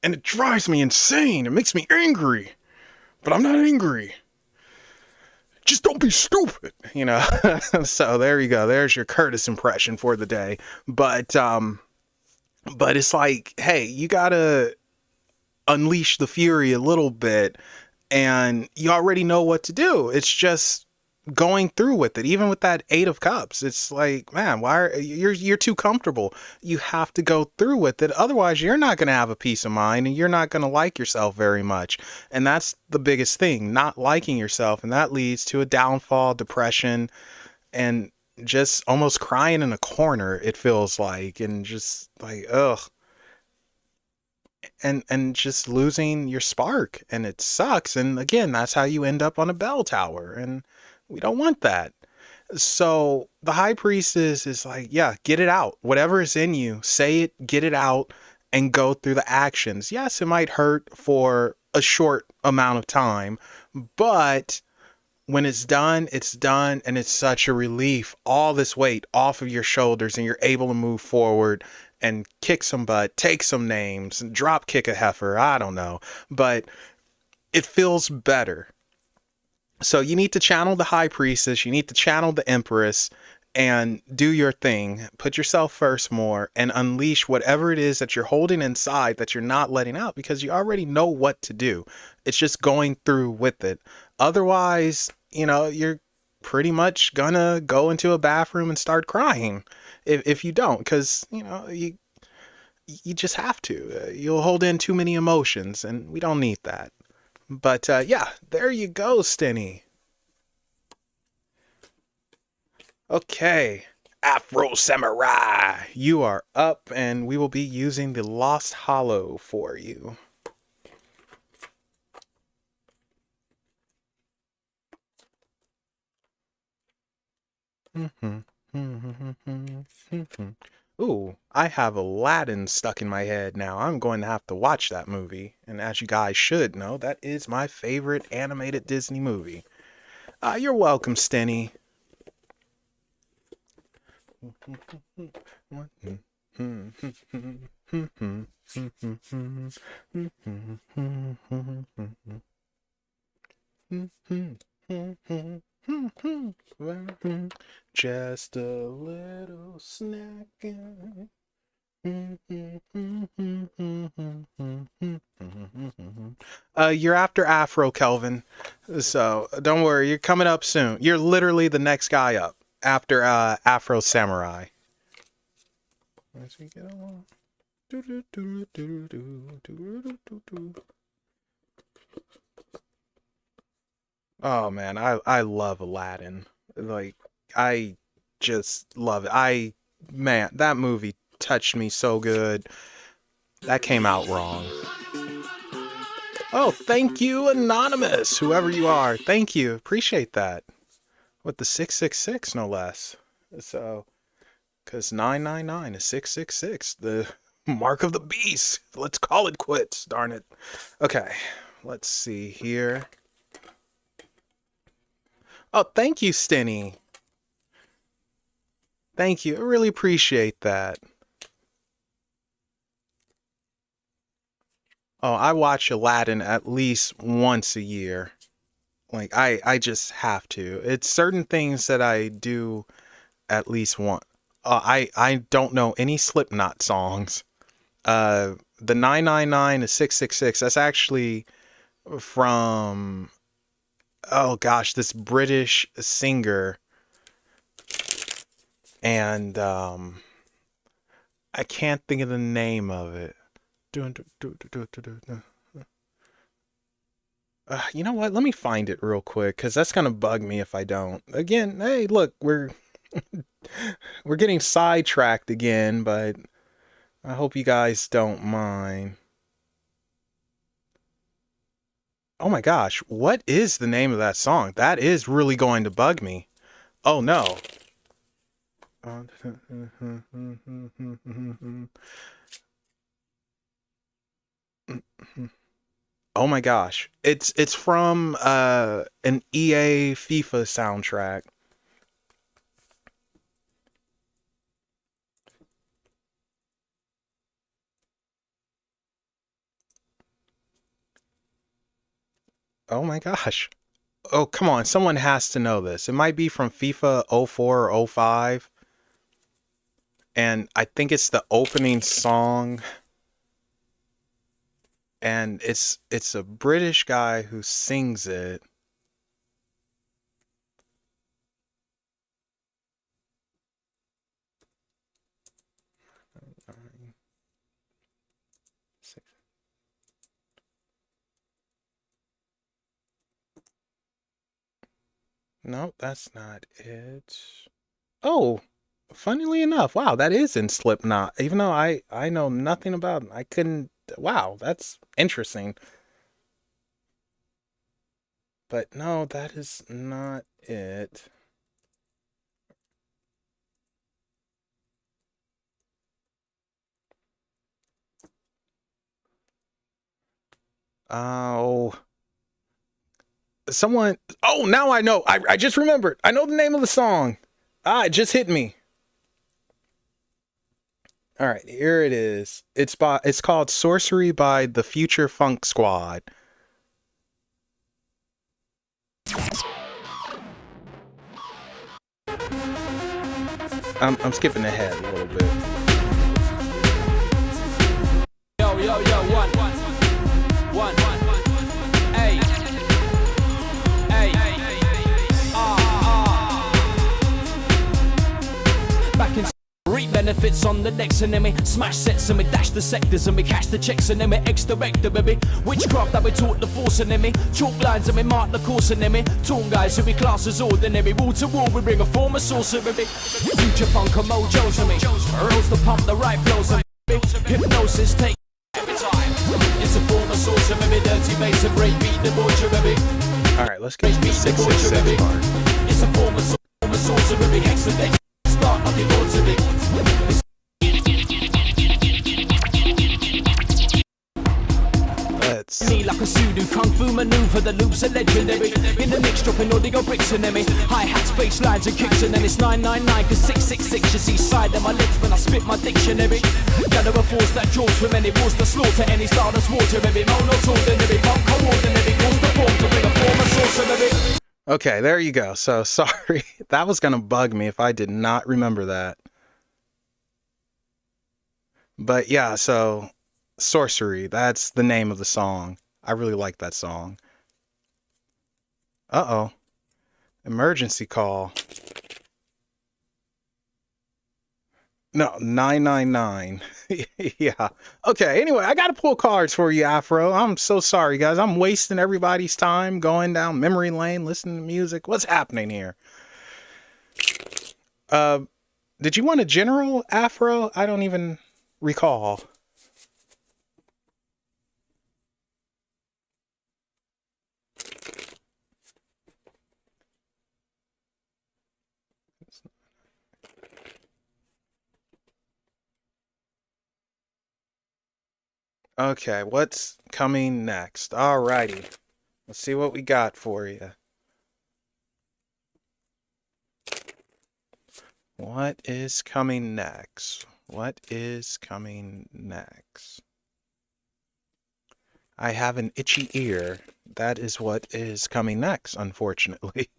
And it drives me insane. It makes me angry. But I'm not angry. Just don't be stupid, you know. So there you go. There's your Curtis impression for the day. But it's like, hey, you gotta unleash the fury a little bit, and you already know what to do. It's just going through with it. Even with that Eight of Cups, it's like, man, why are you're too comfortable? You have to go through with it. Otherwise, you're not going to have a peace of mind, and you're not going to like yourself very much. And that's the biggest thing, not liking yourself, and that leads to a downfall, depression, and just almost crying in a corner, it feels like, and just like, ugh. And just losing your spark, and it sucks. And again, that's how you end up on a bell tower, and we don't want that. So the High Priestess is like, yeah, get it out. Whatever is in you, say it, get it out, and go through the actions. Yes, it might hurt for a short amount of time, but when it's done, and it's such a relief. All this weight off of your shoulders, and you're able to move forward and kick some butt, take some names, and drop kick a heifer. I don't know, but it feels better. So you need to channel the High Priestess, you need to channel the Empress, and do your thing. Put yourself first more and unleash whatever it is that you're holding inside that you're not letting out, because you already know what to do. It's just going through with it. Otherwise, you're pretty much gonna go into a bathroom and start crying if you don't, because, you just have to. You'll hold in too many emotions, and we don't need that. But yeah, there you go, Stinny. Okay, Afro Samurai, you are up, and we will be using the Lost Hollow for you. Ooh, I have Aladdin stuck in my head now. I'm going to have to watch that movie. And as you guys should know, that is my favorite animated Disney movie. You're welcome, Stenny. Just a little snack. You're after Afro, Kelvin. So don't worry, you're coming up soon. You're literally the next guy up after Afro Samurai. As we get along. Oh man, I love Aladdin. Like, I just love it. Man, that movie touched me so good. That came out wrong. Oh, thank you, Anonymous, whoever you are. Thank you. Appreciate that. With the 666, no less. So, because 999 is 666, the mark of the beast. Let's call it quits, darn it. Okay, let's see here. Oh, thank you, Stinny. Thank you. I really appreciate that. Oh, I watch Aladdin at least once a year. Like, I just have to. It's certain things that I do at least once. I don't know any Slipknot songs. The 999 is 666. That's actually from, oh gosh, this British singer. And I can't think of the name of it. You know what? Let me find it real quick, because that's gonna bug me if I don't. Again, hey, look, we're getting sidetracked again, but I hope you guys don't mind. Oh my gosh, what is the name of that song? That is really going to bug me. Oh no. Oh my gosh. It's from an EA FIFA soundtrack. Oh my gosh. Oh, come on. Someone has to know this. It might be from FIFA 04 or 05. And I think it's the opening song. And it's a British guy who sings it. No, that's not it. Oh, funnily enough, wow, that is in Slipknot. Even though I know nothing about it, I couldn't. Wow, that's interesting. But no, that is not it. Oh, someone. Oh, now I know. I just remembered. I know the name of the song. It just hit me. All right, here it is. It's called Sorcery by the Future Funk Squad. I'm skipping ahead a little bit. Yo, one. Hey. Back in reap benefits on the decks and then we smash sets and we dash the sectors and we cash the checks and then we extract the baby. Witchcraft that we taught the force and then we chalk lines and we mark the course and then we taunt guys who we class as ordinary. Wall to wall we bring a form of sorcery. Future funk and mojos and me rolls to pump the right flows and me hypnosis take every time. It's a form of sorcery, baby. Dirty bass and break beat the butcher, baby. All right, let's get to the 666 part. It's a form of sorcery, baby. Hex and deck. Start on the ordinary. Let's Me like a pseudo kung fu maneuver, the loops are legendary. In the mix, dropping audio bricks and me hi-hats, bass lines and kicks and then it's 999 cause 666 you see side of my lips when I spit my dictionary. Gather a force that draws from any wars to slaughter any star that's water, baby. Mono's ordinary, funk coordinary, calls the form to bring a form of sorcery. Okay, there you go. So sorry, that was gonna bug me if I did not remember that. But yeah, so Sorcery, that's the name of the song. I really like that song. Uh-oh. Emergency call. No, 999. Yeah. Okay, anyway, I gotta pull cards for you, Afro. I'm so sorry, guys. I'm wasting everybody's time going down memory lane, listening to music. What's happening here? Did you want a general, Afro? I don't even recall. Okay, what's coming next? Alrighty. Let's see what we got for you. What is coming next? What is coming next? I have an itchy ear. That is what is coming next, unfortunately.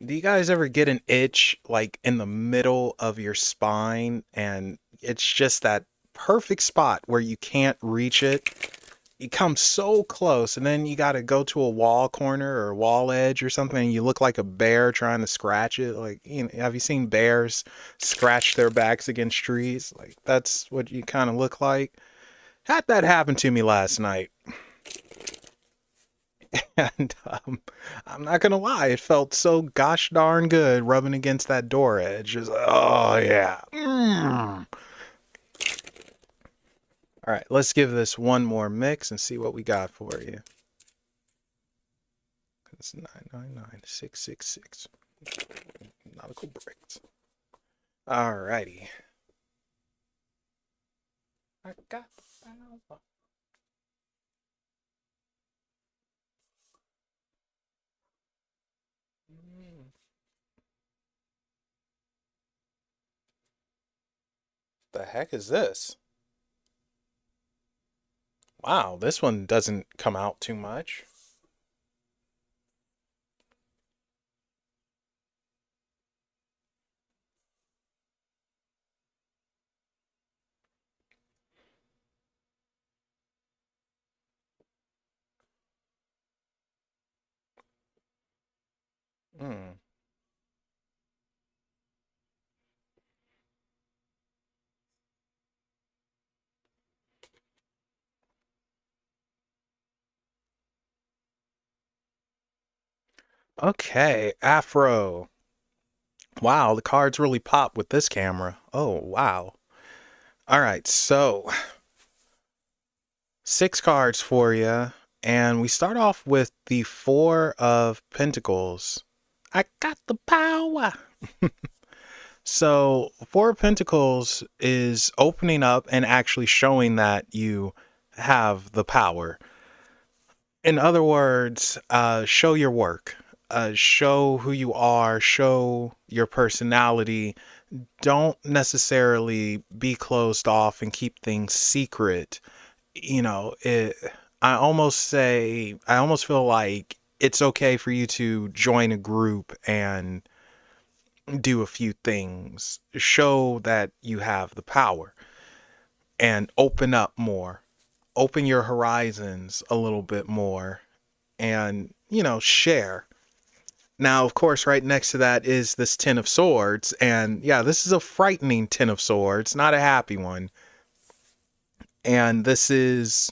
Do you guys ever get an itch like in the middle of your spine and it's just that perfect spot where you can't reach it? You come so close and then you got to go to a wall corner or a wall edge or something and you look like a bear trying to scratch it. Like, you know, have you seen bears scratch their backs against trees? Like, that's what you kind of look like. Had that happen to me last night. And I'm not gonna lie, it felt so gosh darn good rubbing against that door edge. Just like, oh yeah. All right, let's give this one more mix and see what we got for you. It's 999 666. Nautical bricks. All righty. I got the power. The heck is this? Wow, this one doesn't come out too much. Hmm. Okay, Afro. Wow, the cards really pop with this camera. Oh, wow. All right, so 6 cards for you. And we start off with the 4 of Pentacles. I got the power. So 4 of Pentacles is opening up and actually showing that you have the power. In other words, show your work. Show who you are, show your personality. Don't necessarily be closed off and keep things secret. You know, I almost feel like it's okay for you to join a group and do a few things, show that you have the power, and open up more, open your horizons a little bit more, and, share. Now, of course, right next to that is this Ten of Swords. And yeah, this is a frightening Ten of Swords, not a happy one. And this is,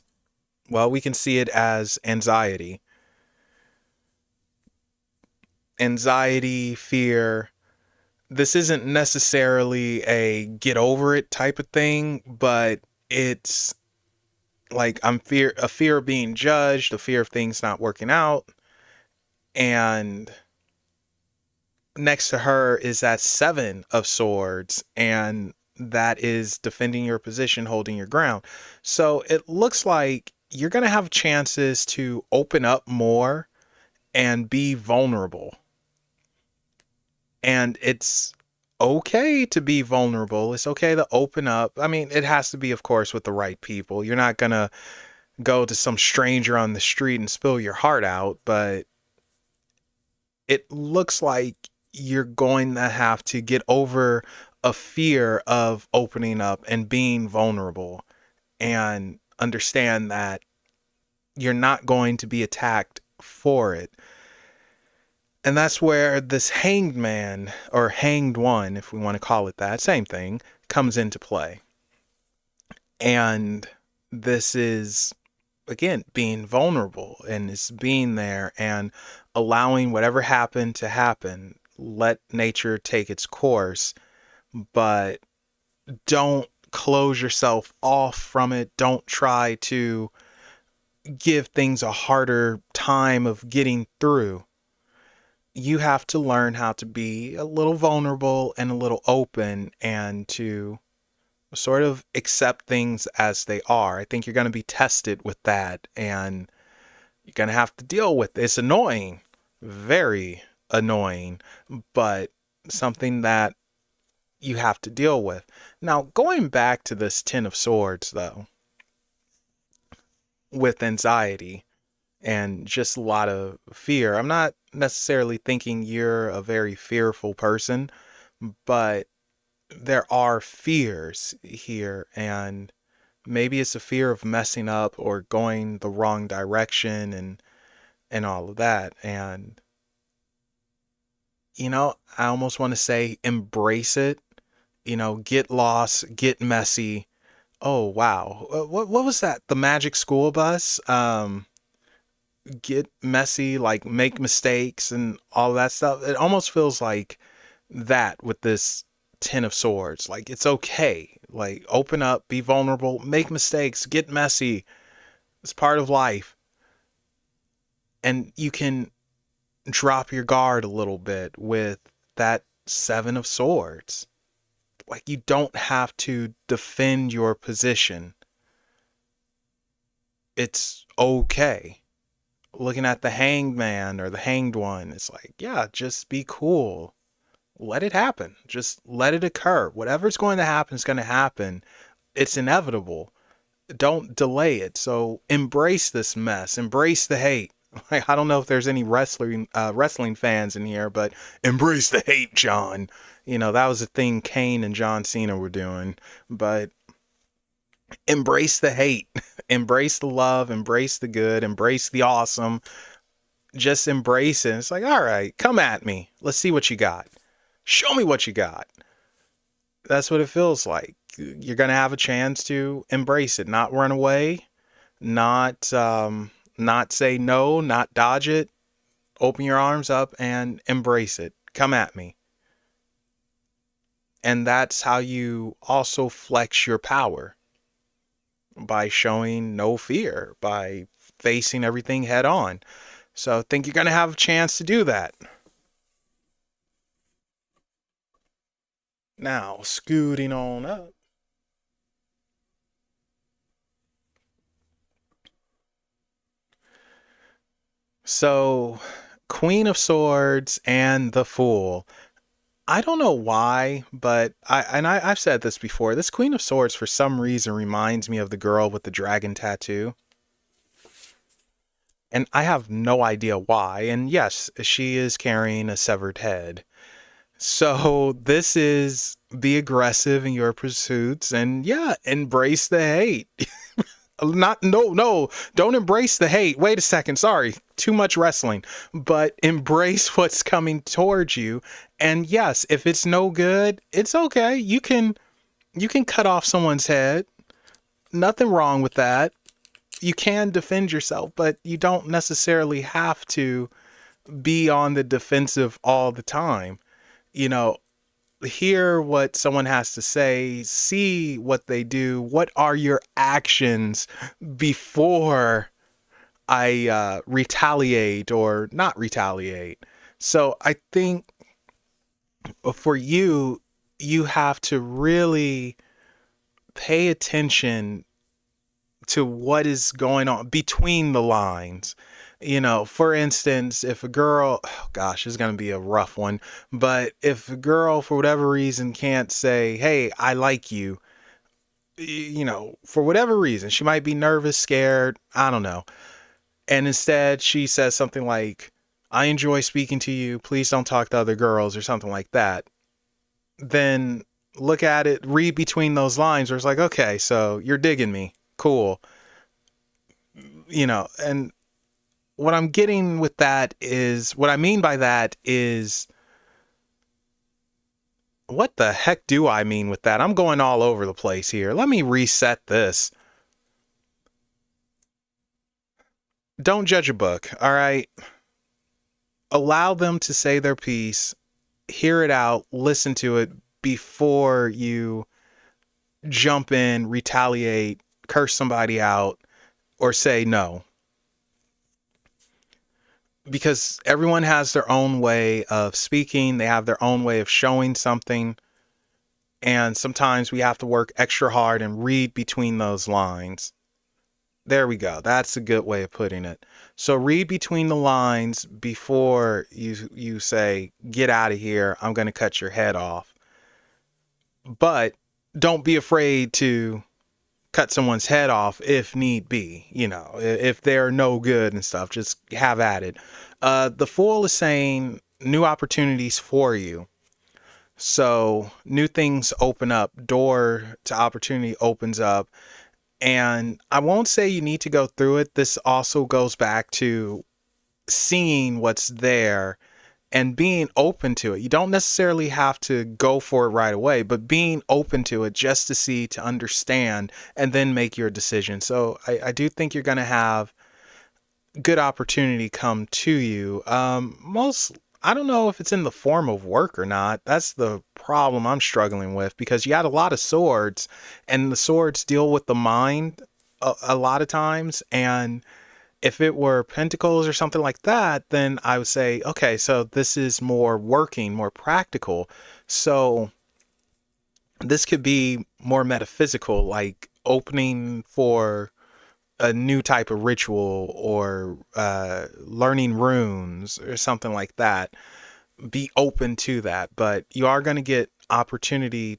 well, we can see it as anxiety. Anxiety, fear. This isn't necessarily a get over it type of thing, but it's like a fear of being judged, a fear of things not working out. And next to her is that Seven of Swords, and that is defending your position, holding your ground. So it looks like you're going to have chances to open up more and be vulnerable. And it's okay to be vulnerable. It's okay to open up. I mean, it has to be, of course, with the right people. You're not going to go to some stranger on the street and spill your heart out, but it looks like you're going to have to get over a fear of opening up and being vulnerable, and understand that you're not going to be attacked for it. And that's where this hanged man, or hanged one, if we want to call it that, same thing, comes into play. And this is, again, being vulnerable, and it's being there and allowing whatever happened to happen. Let nature take its course, but don't close yourself off from it. Don't try to give things a harder time of getting through. You have to learn how to be a little vulnerable and a little open, and to sort of accept things as they are. I think you're going to be tested with that, and you're going to have to deal with it. It's annoying, very annoying, but something that you have to deal with. Now, going back to this Ten of Swords, though, with anxiety and just a lot of fear, I'm not necessarily thinking you're a very fearful person, but there are fears here, and maybe it's a fear of messing up or going the wrong direction, and all of that. And I almost want to say embrace it. Get lost, get messy. Oh wow, what was that? The Magic School Bus. Get messy, like make mistakes and all that stuff. It almost feels like that with this Ten of Swords. Like, it's okay. Like, open up, be vulnerable, make mistakes, get messy. It's part of life. And you can drop your guard a little bit with that Seven of Swords. Like, you don't have to defend your position. It's okay. Looking at the hanged man or the hanged one, it's like, yeah, just be cool. Let it happen. Just let it occur. Whatever's going to happen is going to happen. It's inevitable. Don't delay it. So embrace this mess. Embrace the hate. Like, I don't know if there's any wrestling fans in here, but embrace the hate, John. That was a thing Kane and John Cena were doing. But embrace the hate. Embrace the love. Embrace the good. Embrace the awesome. Just embrace it. It's like, all right, come at me. Let's see what you got. Show me what you got. That's what it feels like. You're going to have a chance to embrace it, not run away, not say no, not dodge it. Open your arms up and embrace it. Come at me. And that's how you also flex your power, by showing no fear, by facing everything head on. So I think you're going to have a chance to do that. Now, scooting on up. So, Queen of Swords and the Fool. I don't know why, but I've said this before. This Queen of Swords, for some reason, reminds me of the girl with the dragon tattoo. And I have no idea why. And yes, she is carrying a severed head. So this is be aggressive in your pursuits and yeah, embrace the hate. Not no, don't embrace the hate. Wait a second, sorry. Too much wrestling. But embrace what's coming towards you. And yes, if it's no good, it's okay. You can cut off someone's head. Nothing wrong with that. You can defend yourself, but you don't necessarily have to be on the defensive all the time. You know, hear what someone has to say, see what they do. What are your actions before I retaliate or not retaliate? So I think for you, you have to really pay attention to what is going on between the lines. You know, for instance, if a girl, oh gosh, it's going to be a rough one, but if a girl, for whatever reason, can't say, hey, I like you, you know, for whatever reason, she might be nervous, scared, I don't know. And instead, she says something like, I enjoy speaking to you. Please don't talk to other girls or something like that. Then look at it, read between those lines where it's like, okay, so you're digging me. Cool. You know, and what I'm getting with that is what I mean by that is what the heck do I mean with that? I'm going all over the place here. Let me reset this. Don't judge a book, all right? Allow them to say their piece, hear it out, listen to it before you jump in, retaliate, curse somebody out, or say no. Because everyone has their own way of speaking, they have their own way of showing something, and sometimes we have to work extra hard and read between those lines. There we go. That's a good way of putting it. So read between the lines before you say, get out of here, I'm going to cut your head off. But don't be afraid to cut someone's head off if need be. You know, if they're no good and stuff, just have at it. The Fool is saying new opportunities for you. So new things open up, door to opportunity opens up. And I won't say you need to go through it. This also goes back to seeing what's there and being open to it. You don't necessarily have to go for it right away, but being open to it just to see, to understand, and then make your decision. So I do think you're going to have good opportunity come to you. I don't know if it's in the form of work or not. That's the problem I'm struggling with, because you had a lot of swords and the swords deal with the mind a lot of times. And if it were pentacles or something like that, then I would say, okay, so this is more working, more practical. So this could be more metaphysical, like opening for a new type of ritual or learning runes or something like that. Be open to that, but you are going to get opportunity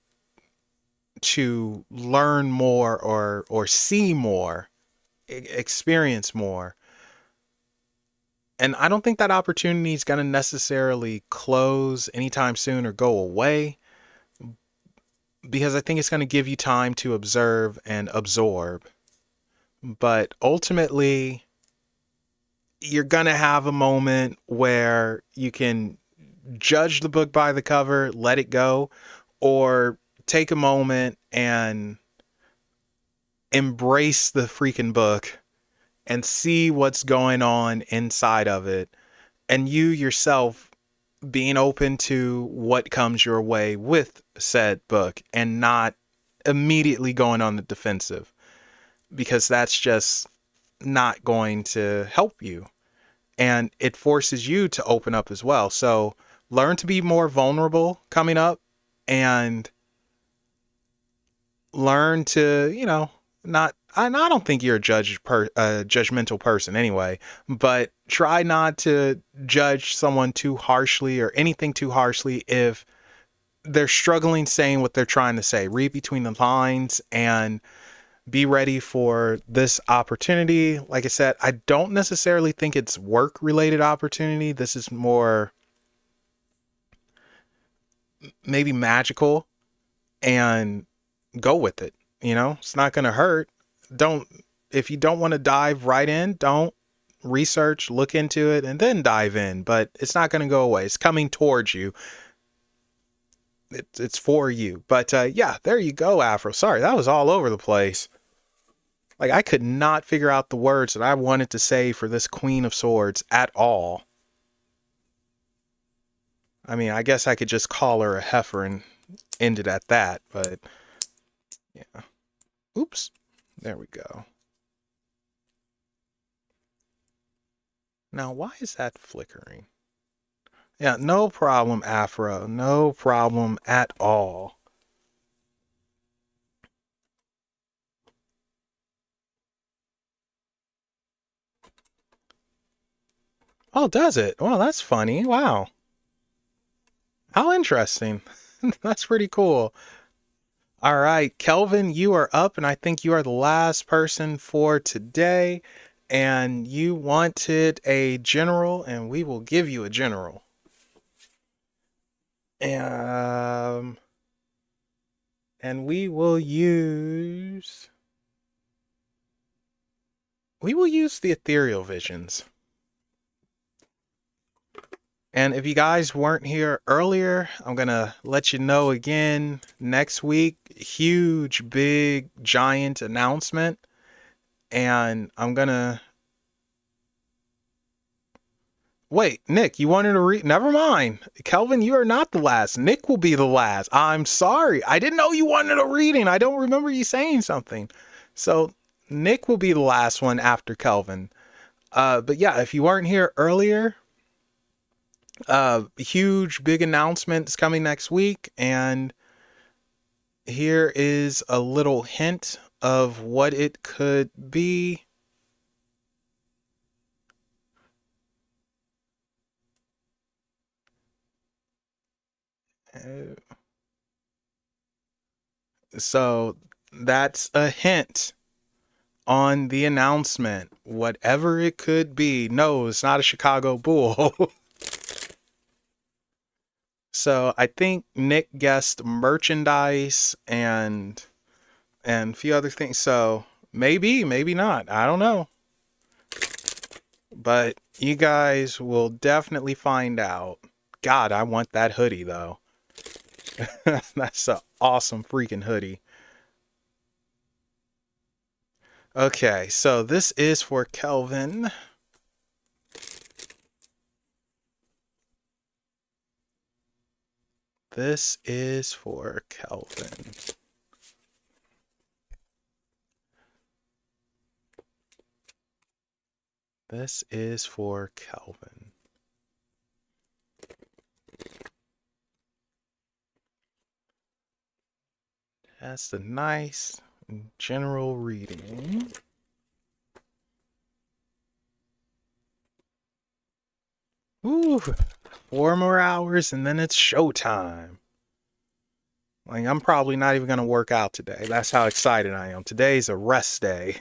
to learn more or see more, experience more. And I don't think that opportunity is going to necessarily close anytime soon or go away, because I think it's going to give you time to observe and absorb. But ultimately, you're going to have a moment where you can judge the book by the cover, let it go, or take a moment and embrace the freaking book and see what's going on inside of it. And you yourself being open to what comes your way with said book and not immediately going on the defensive, because that's just not going to help you. And it forces you to open up as well. So learn to be more vulnerable coming up, and learn to, you know, I don't think you're a judgmental person anyway, but try not to judge someone too harshly or anything too harshly if they're struggling saying what they're trying to say. Read between the lines and be ready for this opportunity. Like I said, I don't necessarily think it's work related opportunity. This is more maybe magical, and go with it. You know, it's not going to hurt. Don't, if you don't want to dive right in, don't research, look into it, and then dive in. But it's not going to go away. It's coming towards you. It's for you. But yeah, there you go, Afro. Sorry, that was all over the place. Like, I could not figure out the words that I wanted to say for this Queen of Swords at all. I mean, I guess I could just call her a heifer and end it at that, but yeah. Oops. There we go. Now, why is that flickering? Yeah, no problem, Afro. No problem at all. Oh, does it? Well, that's funny. Wow. How interesting. That's pretty cool. All right, Kelvin, you are up, and I think you are the last person for today. And you wanted a general, and we will give you a general. And we will use the ethereal visions. And if you guys weren't here earlier, I'm going to let you know again next week. Huge, big, giant announcement. And I'm going to... Wait, Nick, you wanted to read? Never mind. Kelvin, you are not the last. Nick will be the last. I'm sorry. I didn't know you wanted a reading. I don't remember you saying something. So Nick will be the last one after Kelvin. But yeah, if you weren't here earlier... huge big announcements coming next week, and here is a little hint of what it could be. So that's a hint on the announcement, whatever it could be. No, it's not a Chicago Bull. So I think Nick guessed merchandise and a few other things. So maybe, maybe not. I don't know. But you guys will definitely find out. God, I want that hoodie though. That's an awesome freaking hoodie. Okay, so this is for Kelvin. This is for Kelvin. This is for Kelvin. That's a nice general reading. Ooh, 4 more hours and then it's showtime. Like, I'm probably not even going to work out today. That's how excited I am. Today's a rest day.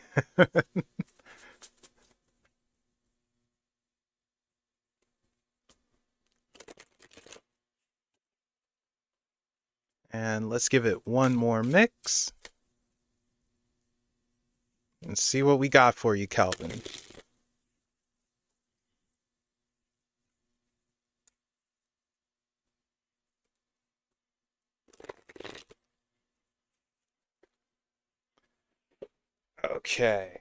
And let's give it one more mix. And see what we got for you, Kelvin. Okay.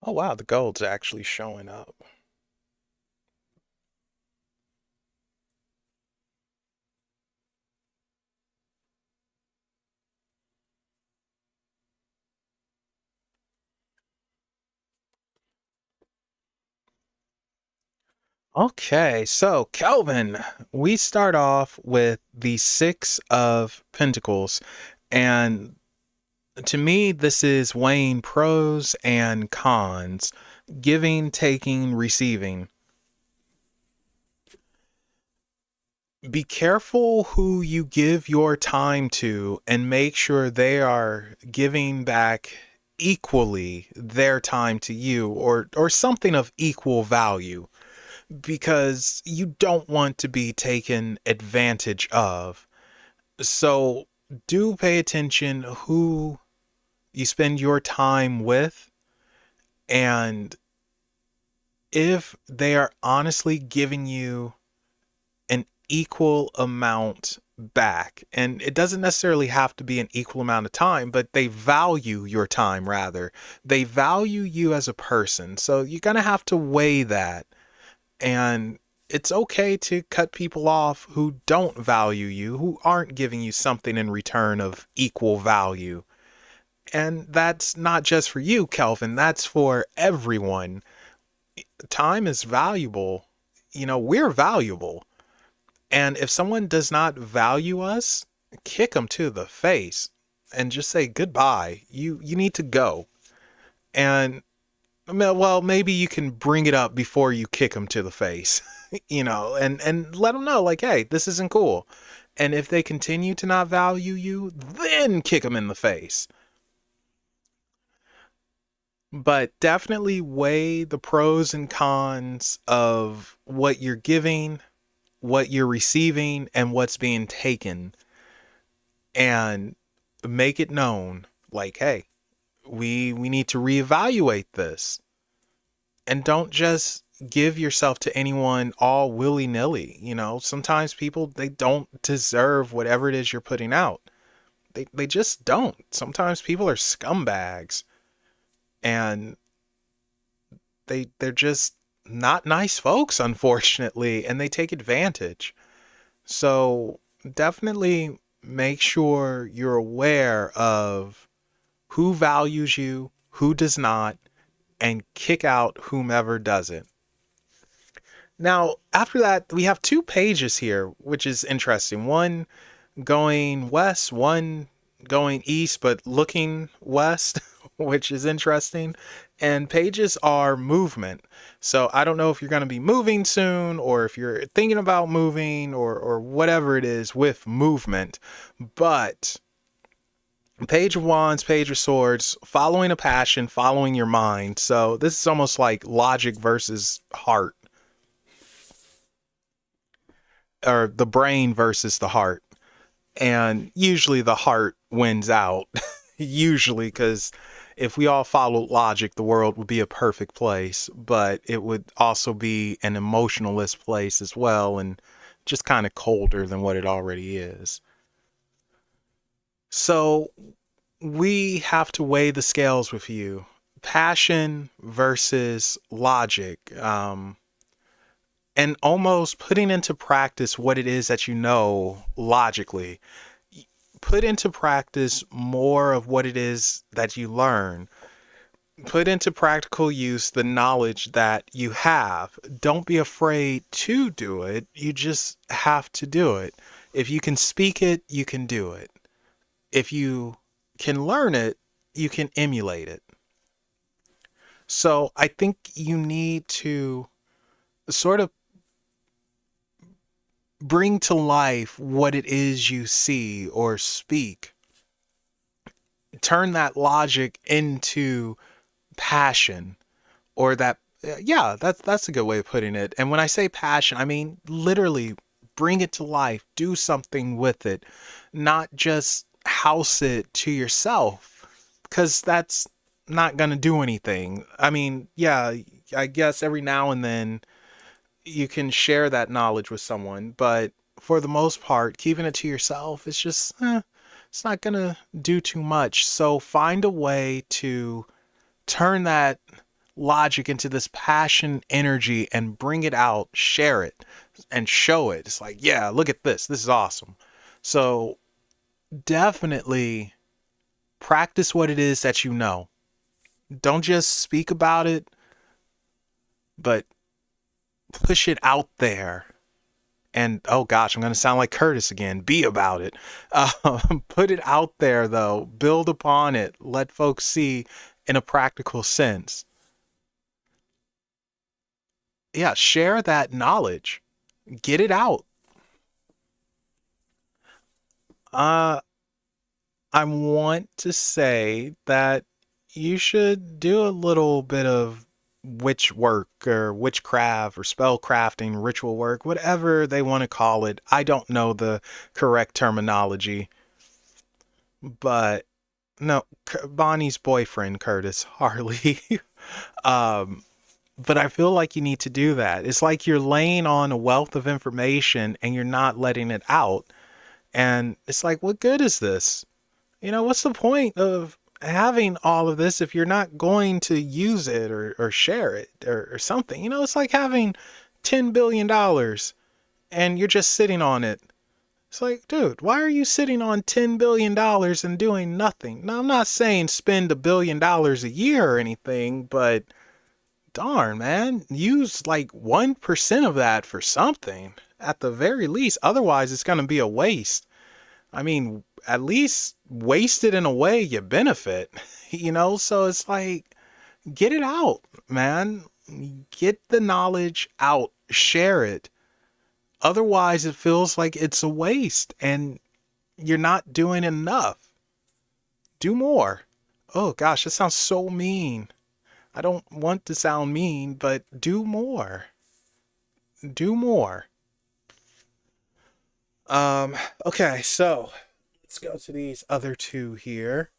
Oh, wow, the gold's actually showing up. Okay, so Kelvin, we start off with the Six of Pentacles. And to me, this is weighing pros and cons, giving, taking, receiving. Be careful who you give your time to and make sure they are giving back equally their time to you, or something of equal value, because you don't want to be taken advantage of. So do pay attention who you spend your time with, and if they are honestly giving you an equal amount back. And it doesn't necessarily have to be an equal amount of time, but they value your time, rather. They value you as a person. So you're going to have to weigh that. And it's okay to cut people off who don't value you, who aren't giving you something in return of equal value. And that's not just for you, Kelvin. That's for everyone. Time is valuable. We're valuable. And if someone does not value us, kick them to the face and just say goodbye. You need to go. And well, maybe you can bring it up before you kick them to the face, and let them know, like, hey, this isn't cool. And if they continue to not value you, then kick them in the face. But definitely weigh the pros and cons of what you're giving, what you're receiving, and what's being taken, and make it known, like, hey, we need to reevaluate this. And don't just give yourself to anyone all willy-nilly. Sometimes people, they don't deserve whatever it is you're putting out. They just don't. Sometimes people are scumbags, and they're just not nice folks, unfortunately, and they take advantage. So definitely make sure you're aware of who values you, who does not, and kick out whomever doesn't. Now, after that, we have two pages here, which is interesting. One going west, one going east, but looking west, which is interesting. And pages are movement. So I don't know if you're going to be moving soon, or if you're thinking about moving, or whatever it is with movement. But Page of Wands, Page of Swords, following a passion, following your mind. So this is almost like logic versus heart, or the brain versus the heart. And usually the heart wins out. Usually, because if we all followed logic, the world would be a perfect place, but it would also be an emotionalist place as well, and just kind of colder than what it already is. So we have to weigh the scales with you. Passion versus logic. And almost putting into practice what it is that you know logically. Put into practice more of what it is that you learn. Put into practical use the knowledge that you have. Don't be afraid to do it. You just have to do it. If you can speak it, you can do it. If you can learn it, you can emulate it. So I think you need to sort of bring to life what it is you see or speak. Turn that logic into passion, or that, yeah, that's a good way of putting it. And when I say passion, I mean literally bring it to life, do something with it, not just house it to yourself, because that's not going to do anything. I mean, yeah, I guess every now and then you can share that knowledge with someone, but for the most part, keeping it to yourself is just, it's not going to do too much. So find a way to turn that logic into this passion energy and bring it out, share it, and show it. It's like, yeah, look at this. This is awesome. So definitely practice what it is that you know. Don't just speak about it, but push it out there. And oh gosh, I'm going to sound like Curtis again. Be about it. Put it out there, though. Build upon it. Let folks see in a practical sense. Yeah, share that knowledge. Get it out. Uh, I want to say that you should do a little bit of witch work or witchcraft or spell crafting, ritual work, whatever they want to call it. I don't know the correct terminology, but no, Bonnie's boyfriend, Curtis Harley. um, but I feel like you need to do that. It's like you're laying on a wealth of information and you're not letting it out. And it's like, what good is this? What's the point of having all of this if you're not going to use it or share it or something? It's like having $10 billion and you're just sitting on it. It's like, dude, why are you sitting on $10 billion and doing nothing? Now, I'm not saying spend $1 billion a year or anything, but darn, man, use like 1% of that for something at the very least. Otherwise, it's going to be a waste. I mean, at least waste it in a way you benefit, So it's like, get it out, man. Get the knowledge out, share it. Otherwise, it feels like it's a waste and you're not doing enough. Do more. Oh gosh, that sounds so mean. I don't want to sound mean, but do more. Do more. Okay, so let's go to these other two here.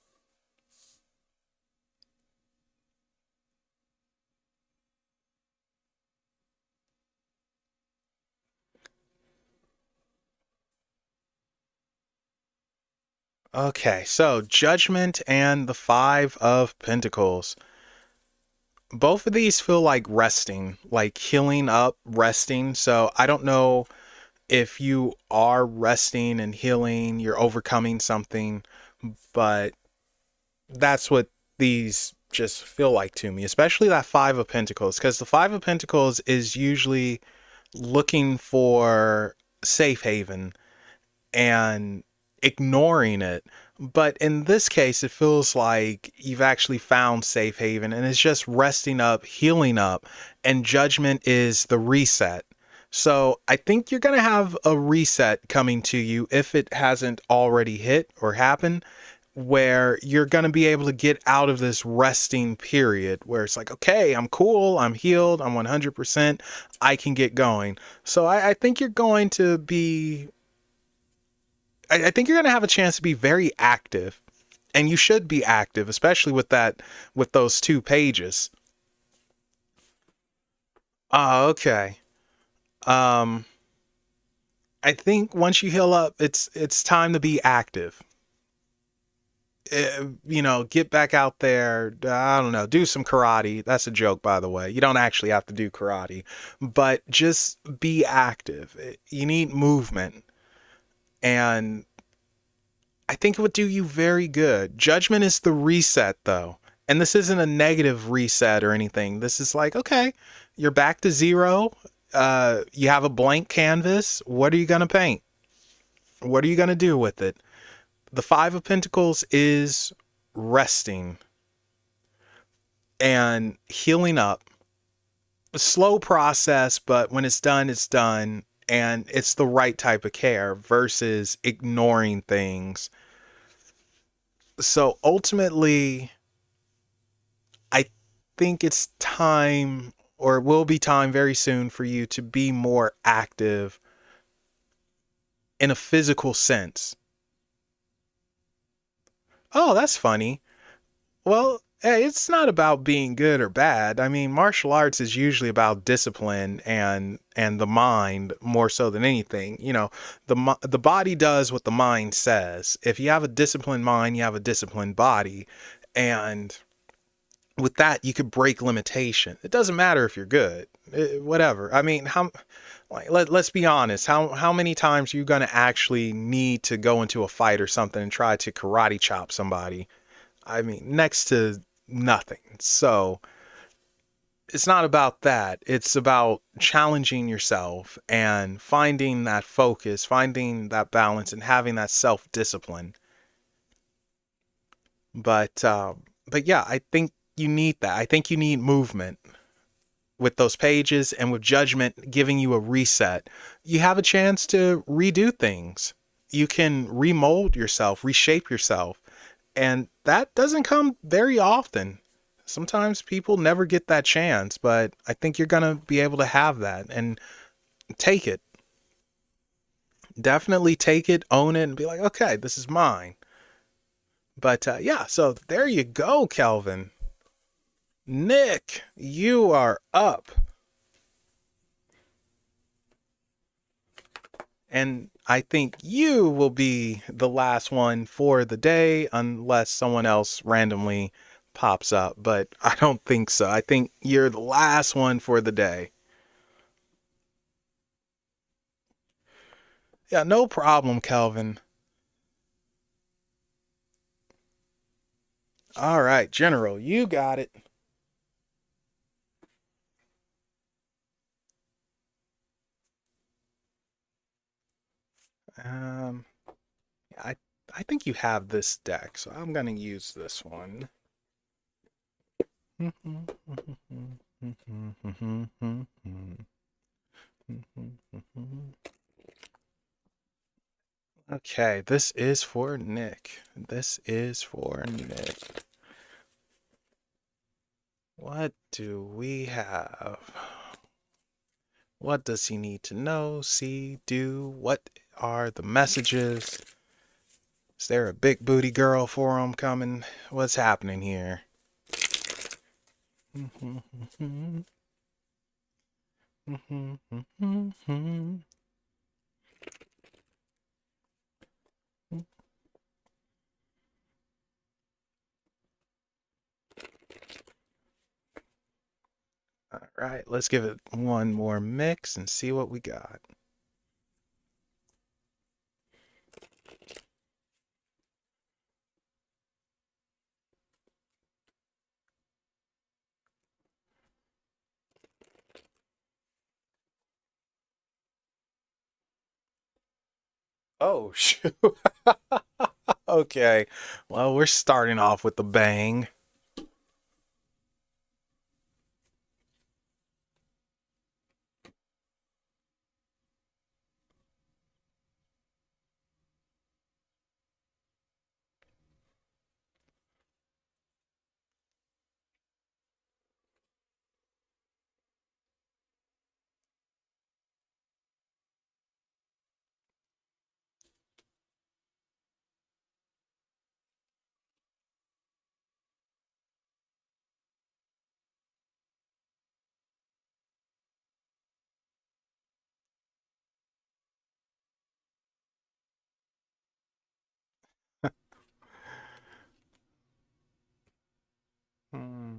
Okay, so Judgment and the Five of Pentacles. Both of these feel like resting, like healing up, resting. So I don't know if you are resting and healing, you're overcoming something, but that's what these just feel like to me, especially that Five of Pentacles, because the Five of Pentacles is usually looking for safe haven and ignoring it. But in this case, it feels like you've actually found safe haven and it's just resting up, healing up, and Judgment is the reset. So I think you're going to have a reset coming to you if it hasn't already hit or happened, where you're going to be able to get out of this resting period where it's like, okay, I'm cool, I'm healed, I'm 100%, I can get going. So I think you're going to be, I think you're going to have a chance to be very active, and you should be active, especially with those 2 pages. Okay. I think once you heal up, it's time to be active. Get back out there. I don't know, do some karate. That's a joke, by the way. You don't actually have to do karate, but just be active. You need movement. And I think it would do you very good. Judgment is the reset, though. And this isn't a negative reset or anything. This is like, okay, you're back to zero. You have a blank canvas. What are you going to paint? What are you going to do with it? The Five of Pentacles is resting and healing up. A slow process, but when it's done, it's done. And it's the right type of care versus ignoring things. So ultimately, I think it's time, or it will be time very soon, for you to be more active in a physical sense. Oh, that's funny. Well, hey, it's not about being good or bad. I mean, martial arts is usually about discipline and the mind more so than anything. The body does what the mind says. If you have a disciplined mind, you have a disciplined body, and with that, you could break limitation. It doesn't matter if you're good, whatever. I mean, let's be honest. How many times are you going to actually need to go into a fight or something and try to karate chop somebody? I mean, next to nothing. So it's not about that. It's about challenging yourself and finding that focus, finding that balance, and having that self-discipline. But yeah, I think you need that. I think you need movement with those pages, and with judgment giving you a reset. You have a chance to redo things. You can remold yourself, reshape yourself, and that doesn't come very often. Sometimes people never get that chance, but I think you're going to be able to have that and take it. Definitely take it, own it, and be like, okay, this is mine. But yeah, so there you go, Kelvin. Nick, you are up. And I think you will be the last one for the day unless someone else randomly pops up. But I don't think so. I think you're the last one for the day. Yeah, no problem, Kelvin. All right, General, you got it. Um, I I think you have this deck, so I'm gonna use this one. Okay, this is for Nick. This is for Nick. What do we have? What does he need to know, see, do? What are the messages? Is there a big booty girl for him coming? What's happening here? All right, let's give it one more mix and see what we got. Oh, shoot. Okay. Well, we're starting off with the bang. Hmm.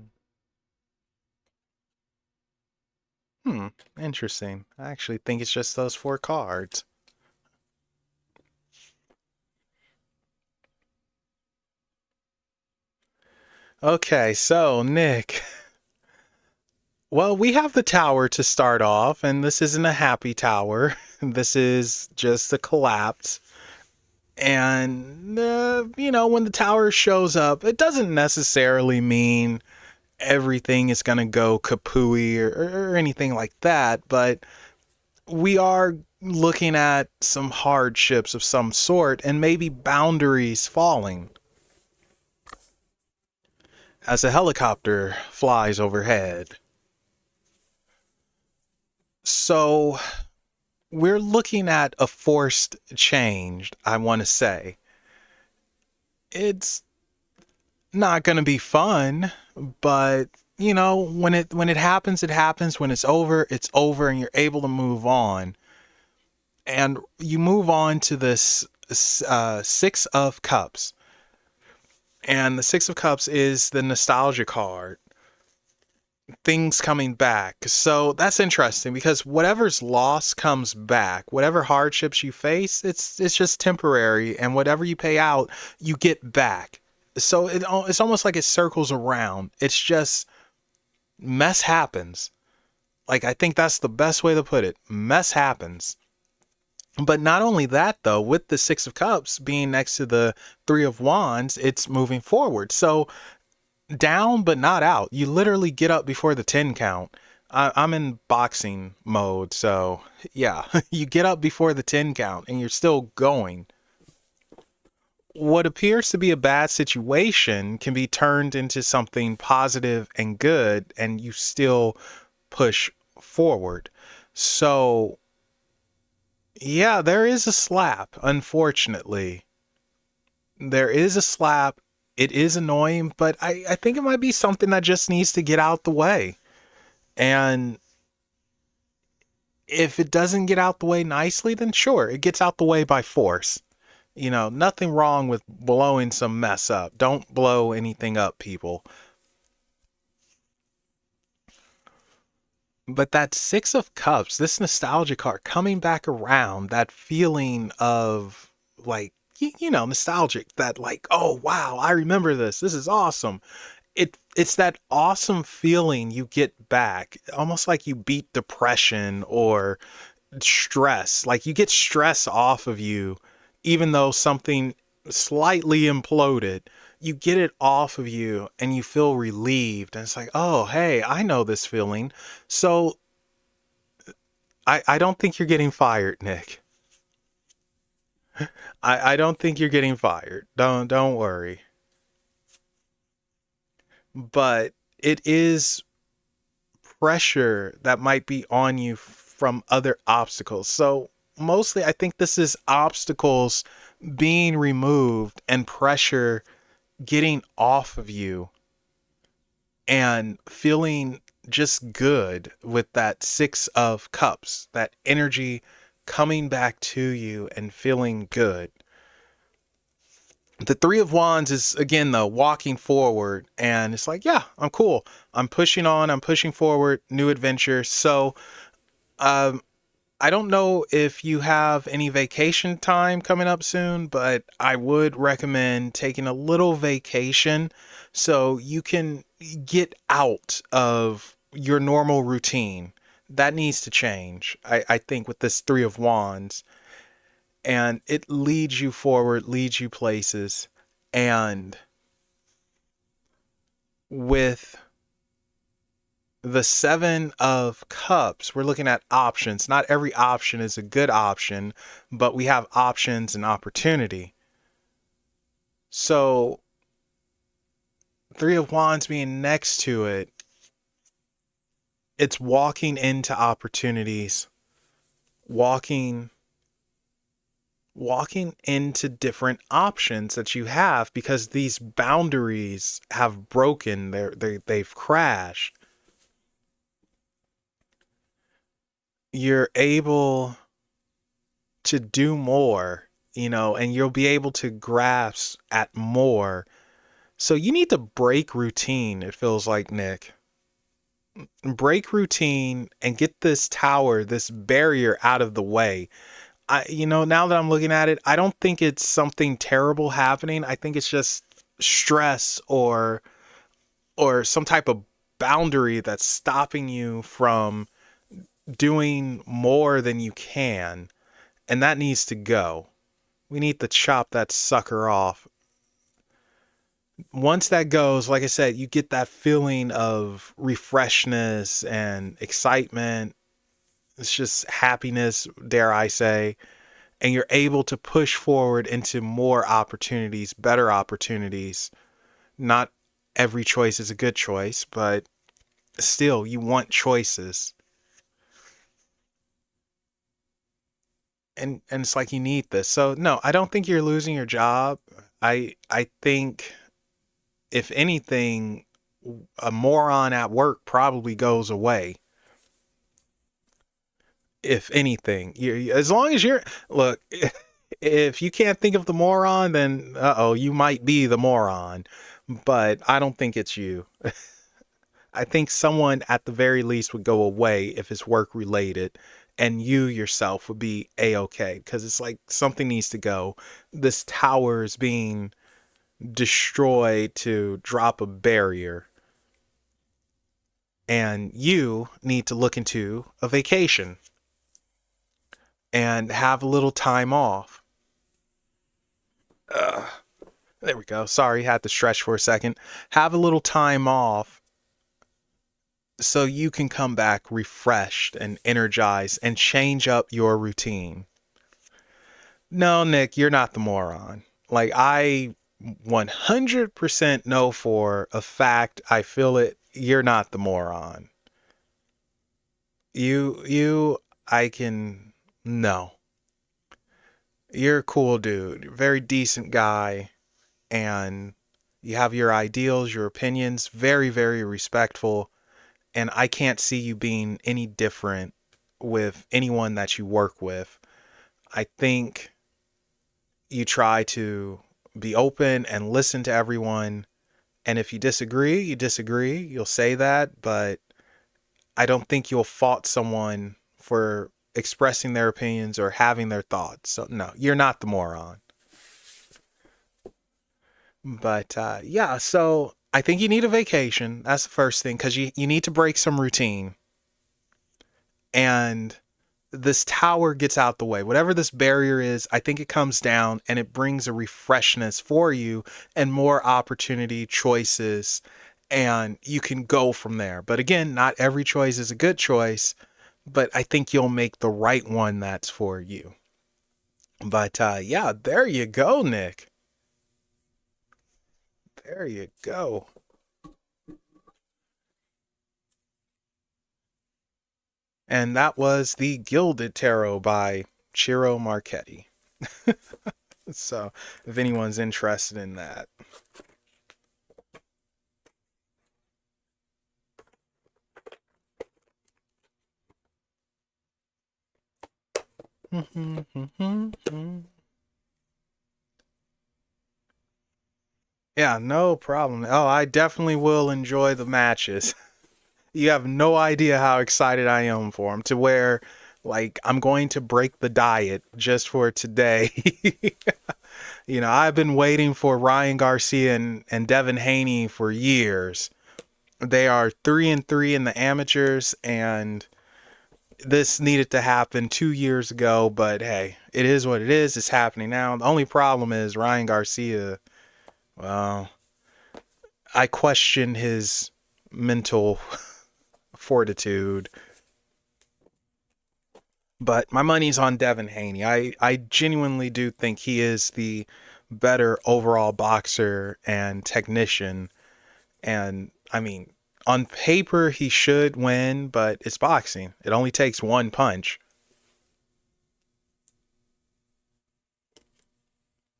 Hmm. Interesting. I actually think it's just those four cards. Okay, so Nick. Well, we have the tower to start off, and this isn't a happy tower. This is just a collapse. And, when the tower shows up, it doesn't necessarily mean everything is going to go kapooey or anything like that, but we are looking at some hardships of some sort and maybe boundaries falling as a helicopter flies overhead. So we're looking at a forced change, I want to say. It's not going to be fun, but when it happens, it happens. When it's over and you're able to move on. And you move on to this Six of Cups. And the Six of Cups is the nostalgia card. Things coming back. So that's interesting because whatever's lost comes back. Whatever hardships you face, it's just temporary, and whatever you pay out, you get back. So it's almost like it circles around. It's just Mess happens. Like, I think that's the best way to put it. Mess happens. But not only that, though, with the Six of Cups being next to the Three of Wands, it's moving forward. So down, but not out. You literally get up before the 10 count. I'm in boxing mode. So yeah, you get up before the 10 count and you're still going. What appears to be a bad situation can be turned into something positive and good, and you still push forward. So yeah, there is a slap, unfortunately. There is a slap. It is annoying, but I think it might be something that just needs to get out the way. And if it doesn't get out the way nicely, then sure, it gets out the way by force. You know, nothing wrong with blowing some mess up. Don't blow anything up, people. But that Six of Cups, this nostalgia card coming back around, that feeling of like, you know, nostalgic, that like, oh wow, I remember this. This is awesome. It's that awesome feeling you get back, almost like you beat depression or stress. Like you get stress off of you, even though something slightly imploded. You get it off of you and you feel relieved. And it's like, oh, hey, I know this feeling. So I don't think you're getting fired, Nick. I don't think you're getting fired. Don't worry. But it is pressure that might be on you from other obstacles. So mostly I think this is obstacles being removed and pressure getting off of you and feeling just good with that Six of Cups, that energy coming back to you and feeling good. The Three of Wands is, again, though, walking forward, and it's like, yeah, I'm cool. I'm pushing on, I'm pushing forward, new adventure. So, I don't know if you have any vacation time coming up soon, but I would recommend taking a little vacation so you can get out of your normal routine. That needs to change, I think, with this Three of Wands. And it leads you forward, leads you places. And with the Seven of Cups, we're looking at options. Not every option is a good option, but we have options and opportunity. So, Three of Wands being next to it, it's walking into opportunities, walking into different options that you have because these boundaries have broken. They've crashed. You're able to do more, you know, and you'll be able to grasp at more. So you need to break routine, it feels like, Nick. Break routine and get this tower, this barrier out of the way. Now that I'm looking at it, I don't think it's something terrible happening. I think it's just stress or some type of boundary that's stopping you from doing more than you can, and that needs to go. We need to chop that sucker off. Once that goes, like I said, you get that feeling of refreshness and excitement. It's just happiness, dare I say. And you're able to push forward into more opportunities, better opportunities. Not every choice is a good choice, but still, you want choices. And it's like you need this. So no, I don't think you're losing your job. I think if anything, a moron at work probably goes away. If anything, as long as you're, look, if you can't think of the moron, then you might be the moron. But I don't think it's you. I think someone at the very least would go away if it's work related, and you yourself would be a-okay, because it's like something needs to go. This tower is being destroyed to drop a barrier. and you need to look into a vacation and have a little time off. There we go. Sorry, had to stretch for a second. Have a little time off so you can come back refreshed and energized and change up your routine. No, Nick, you're not the moron. Like, I 100% know for a fact, I feel it, you're not the moron. I can, no. You're a cool dude, very decent guy, and you have your ideals, your opinions, very, very respectful. And I can't see you being any different with anyone that you work with. I think you try to be open and listen to everyone. And if you disagree, you disagree. You'll say that, but I don't think you'll fault someone for expressing their opinions or having their thoughts. So no, you're not the moron. But yeah, so I think you need a vacation. That's the first thing, because you need to break some routine. And this tower gets out the way. Whatever this barrier is, I think it comes down and it brings a refreshness for you and more opportunity, choices, and you can go from there. But again, not every choice is a good choice, but I think you'll make the right one that's for you. But yeah, there you go, Nick. There you go. And that was the Gilded Tarot by Ciro Marchetti. So, if anyone's interested in that. Yeah, no problem. Oh, I definitely will enjoy the matches. You have no idea how excited I am for them, to where, like, I'm going to break the diet just for today. You know, I've been waiting for Ryan Garcia and Devin Haney for years. They are 3-3 in the amateurs, and this needed to happen 2 years ago, but hey, it is what it is. It's happening now. The only problem is Ryan Garcia, well, I question his mental fortitude. But my money's on Devin Haney. I genuinely do think he is the better overall boxer and technician. And I mean, on paper, he should win, but it's boxing. It only takes one punch.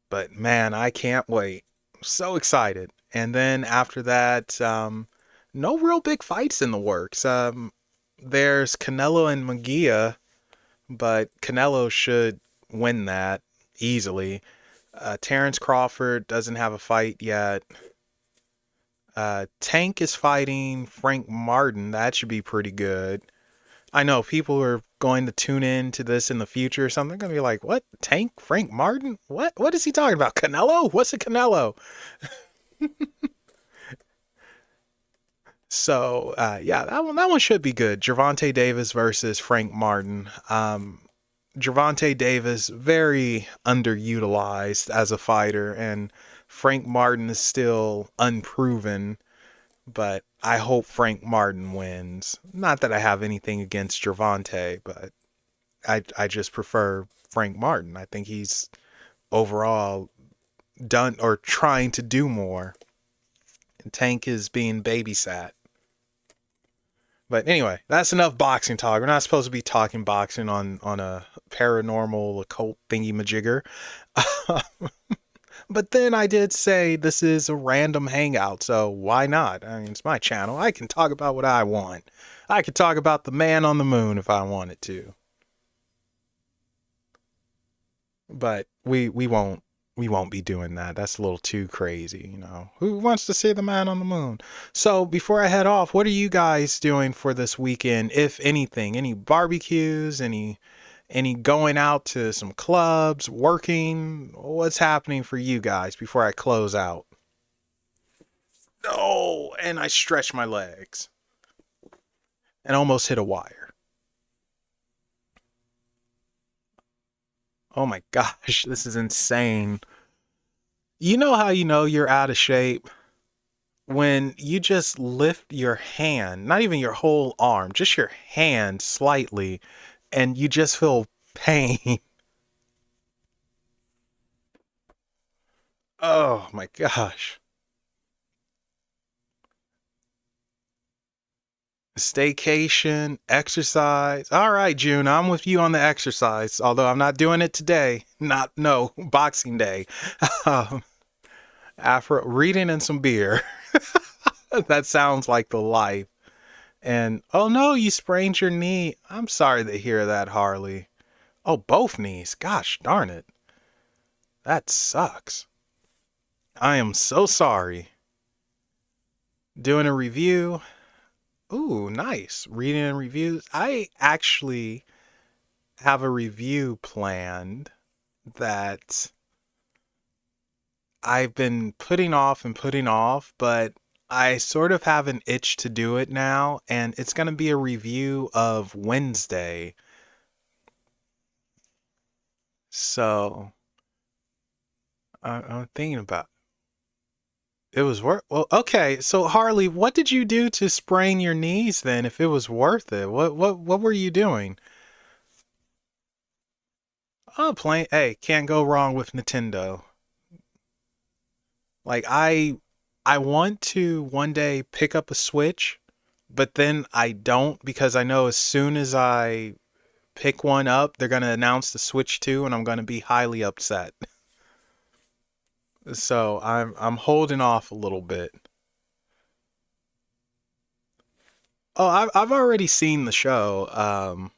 But man, I can't wait. I'm so excited. And then after that, no real big fights in the works. There's Canelo and Munguia, but Canelo should win that easily. Terrence Crawford doesn't have a fight yet. Tank is fighting Frank Martin. That should be pretty good. I know people are going to tune in to this in the future or something. They're going to be like, what? Tank? Frank Martin? What is he talking about? Canelo? What's a Canelo? So, yeah, that one should be good. Gervonta Davis versus Frank Martin. Gervonta Davis, very underutilized as a fighter, and Frank Martin is still unproven, but I hope Frank Martin wins. Not that I have anything against Gervonta, but I just prefer Frank Martin. I think he's overall done or trying to do more. And Tank is being babysat. But anyway, that's enough boxing talk. We're not supposed to be talking boxing on a paranormal occult thingy majigger. But then I did say this is a random hangout, so why not? I mean, it's my channel. I can talk about what I want. I could talk about the man on the moon if I wanted to. But we won't be doing that. That's a little too crazy, you know. Who wants to see the man on the moon? So before I head off, what are you guys doing for this weekend, if anything? Any barbecues? Any going out to some clubs, working? What's happening for you guys before I close out? Oh, and I stretch my legs. and almost hit a wire. Oh my gosh, this is insane. You know how you know you're out of shape? When you just lift your hand, not even your whole arm, just your hand slightly, and you just feel pain. Oh my gosh. Staycation, exercise. All right, June, I'm with you on the exercise, although I'm not doing it today. No, Boxing Day. Um, Afro reading and some beer. That sounds like the life. And oh no, you sprained your knee. I'm sorry to hear that, Harley. Oh, both knees. Gosh darn it. That sucks. I am so sorry. Doing a review. Ooh, nice. Reading and reviews. I actually have a review planned that I've been putting off, but I sort of have an itch to do it now, and it's going to be a review of Wednesday. So I'm thinking about it was worth. Well, okay. So Harley, what did you do to sprain your knees then? If it was worth it, what were you doing? Oh, playing. Hey, can't go wrong with Nintendo. Like I want to one day pick up a Switch, but then I don't because I know as soon as I pick one up, they're gonna announce the Switch 2, and I'm gonna be highly upset. So I'm holding off a little bit. Oh, I've already seen the show,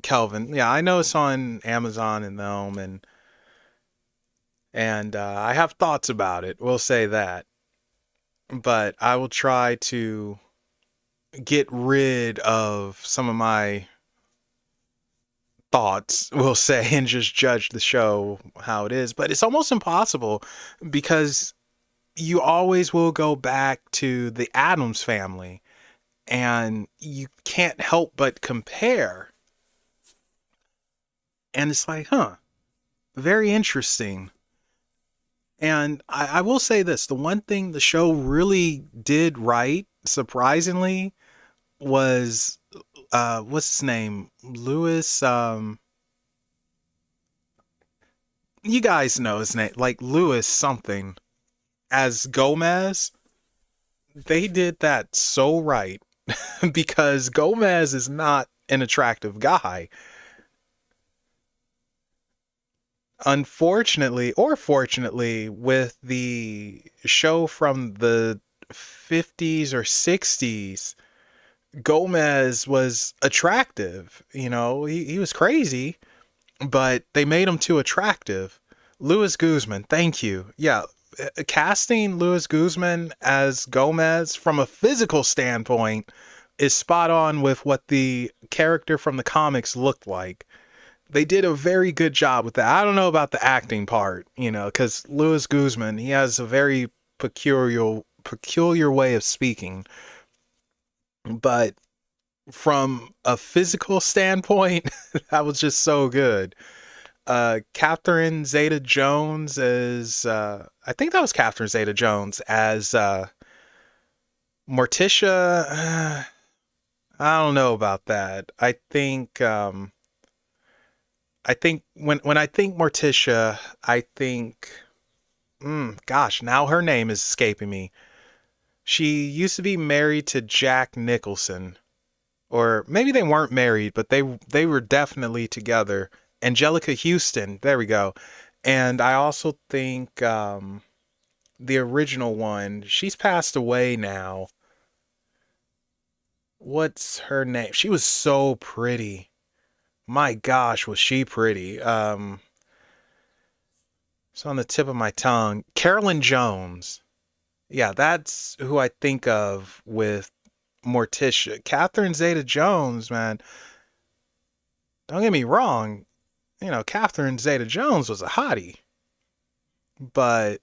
Kelvin. Yeah, I know it's on Amazon and them, and I have thoughts about it. We'll say that, but I will try to get rid of some of my thoughts, we'll say, and just judge the show how it is. But it's almost impossible because you always will go back to the Addams family and you can't help but compare. And it's like, huh, very interesting. And I will say this, the one thing the show really did right, surprisingly, was what's his name? Lewis, you guys know his name, like Lewis something as Gomez. They did that so right because Gomez is not an attractive guy. Unfortunately, or fortunately, with the show from the 50s or 60s, Gomez was attractive. You know, he was crazy, but they made him too attractive. Louis Guzman, thank you. Yeah, casting Louis Guzman as Gomez from a physical standpoint is spot on with what the character from the comics looked like. They did a very good job with that. I don't know about the acting part, you know, because Louis Guzman, he has a very peculiar way of speaking. But from a physical standpoint, that was just so good. Catherine Zeta Jones is, I think that was Catherine Zeta Jones as Morticia. I don't know about that. I think when I think Morticia, I think, gosh, now her name is escaping me. She used to be married to Jack Nicholson, or maybe they weren't married, but they were definitely together. Angelica Houston, there we go. And I also think the original one, she's passed away now. What's her name? She was so pretty. My gosh, was she pretty. It's on the tip of my tongue. Carolyn Jones. Yeah, that's who I think of with Morticia. Catherine Zeta Jones, man. Don't get me wrong. You know, Catherine Zeta Jones was a hottie. But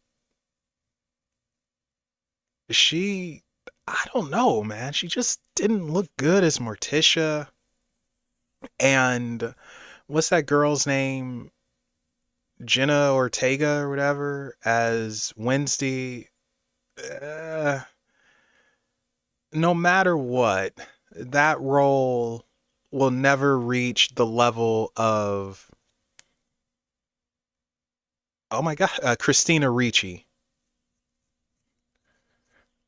she, I don't know, man. She just didn't look good as Morticia. And what's that girl's name? Jenna Ortega or whatever as Wednesday. Uh, no matter what, that role will never reach the level of, oh my god, Christina Ricci.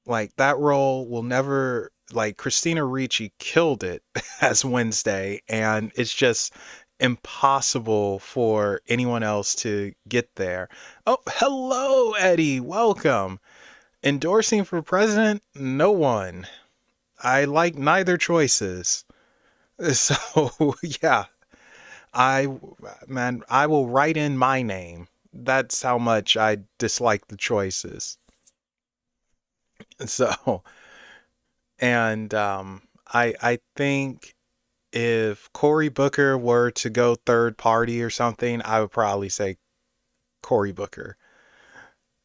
Like that role will never, like Christina Ricci killed it as Wednesday, and it's just impossible for anyone else to get there. Oh, hello, Eddie. Welcome. Endorsing for president? No one. I like neither choices. So, yeah, I, man, I will write in my name. That's how much I dislike the choices. So, and I think if Cory Booker were to go third party or something, I would probably say Cory Booker.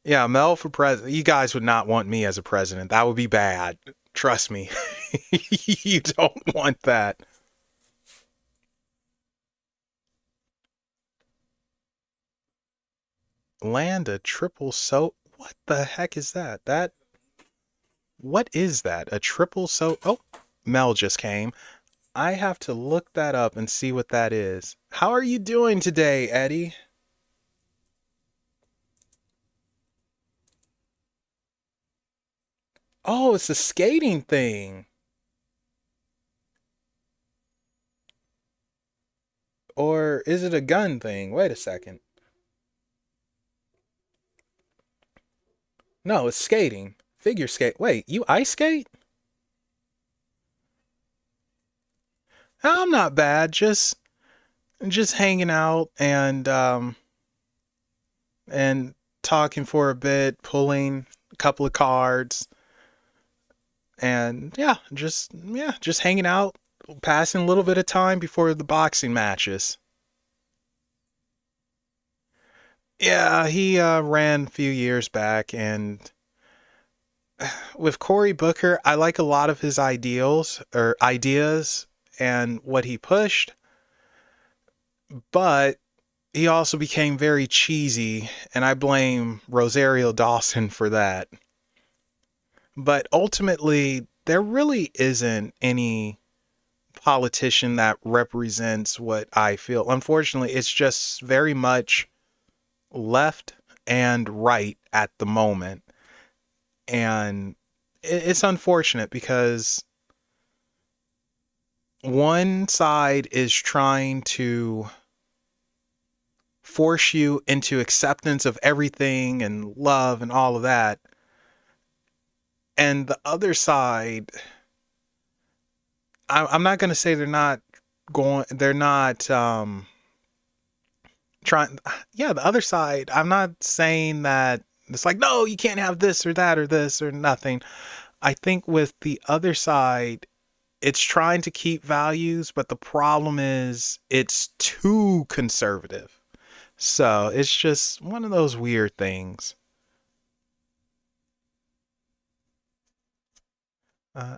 Yeah, Mel for president. You guys would not want me as a president. That would be bad. Trust me. You don't want that. Land a triple so. What the heck is that? What is that? A triple so. Oh, Mel just came. I have to look that up and see what that is. How are you doing today, Eddie? Oh, it's a skating thing. Or is it a gun thing? Wait a second. No, it's skating. Figure skate. Wait, you ice skate? I'm not bad. Just hanging out and talking for a bit, pulling a couple of cards, and just hanging out, passing a little bit of time before the boxing matches. Yeah, he ran a few years back, and with Cory Booker, I like a lot of his ideals or ideas and what he pushed, but he also became very cheesy, and I blame Rosario Dawson for that. But ultimately, there really isn't any politician that represents what I feel. Unfortunately, it's just very much left and right at the moment. And it's unfortunate because one side is trying to force you into acceptance of everything and love and all of that. And the other side, I'm not going to say they're not trying. Yeah, the other side, I'm not saying that it's like, no, you can't have this or that or this or nothing. I think with the other side, it's trying to keep values, but the problem is it's too conservative. So it's just one of those weird things.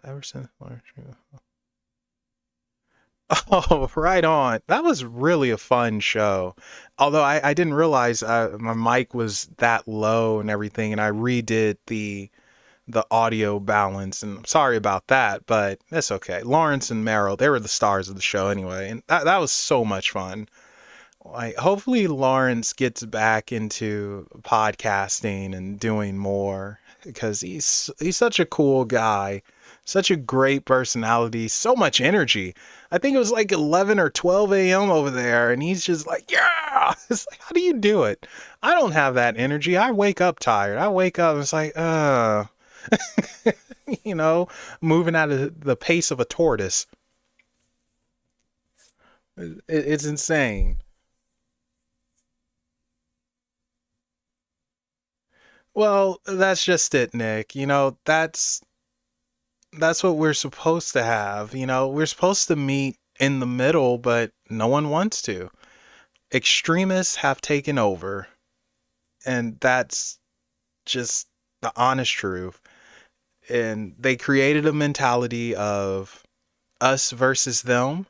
Ever since Oh, right on. That was really a fun show. Although I didn't realize my mic was that low and everything, and I redid the audio balance, and I'm sorry about that, but that's okay. Lawrence and Meryl, they were the stars of the show anyway, and that was so much fun. Like, hopefully Lawrence gets back into podcasting and doing more because he's such a cool guy, such a great personality, so much energy. I think it was like 11 or 12 a.m. over there, and he's just like, yeah. It's like, how do you do it? I don't have that energy. I wake up tired. I wake up and it's like, you know, moving at the pace of a tortoise. It's insane. Well, that's just it, Nick. You know, that's what we're supposed to have. You know, we're supposed to meet in the middle, but no one wants to. Extremists have taken over, and that's just the honest truth. And they created a mentality of us versus them.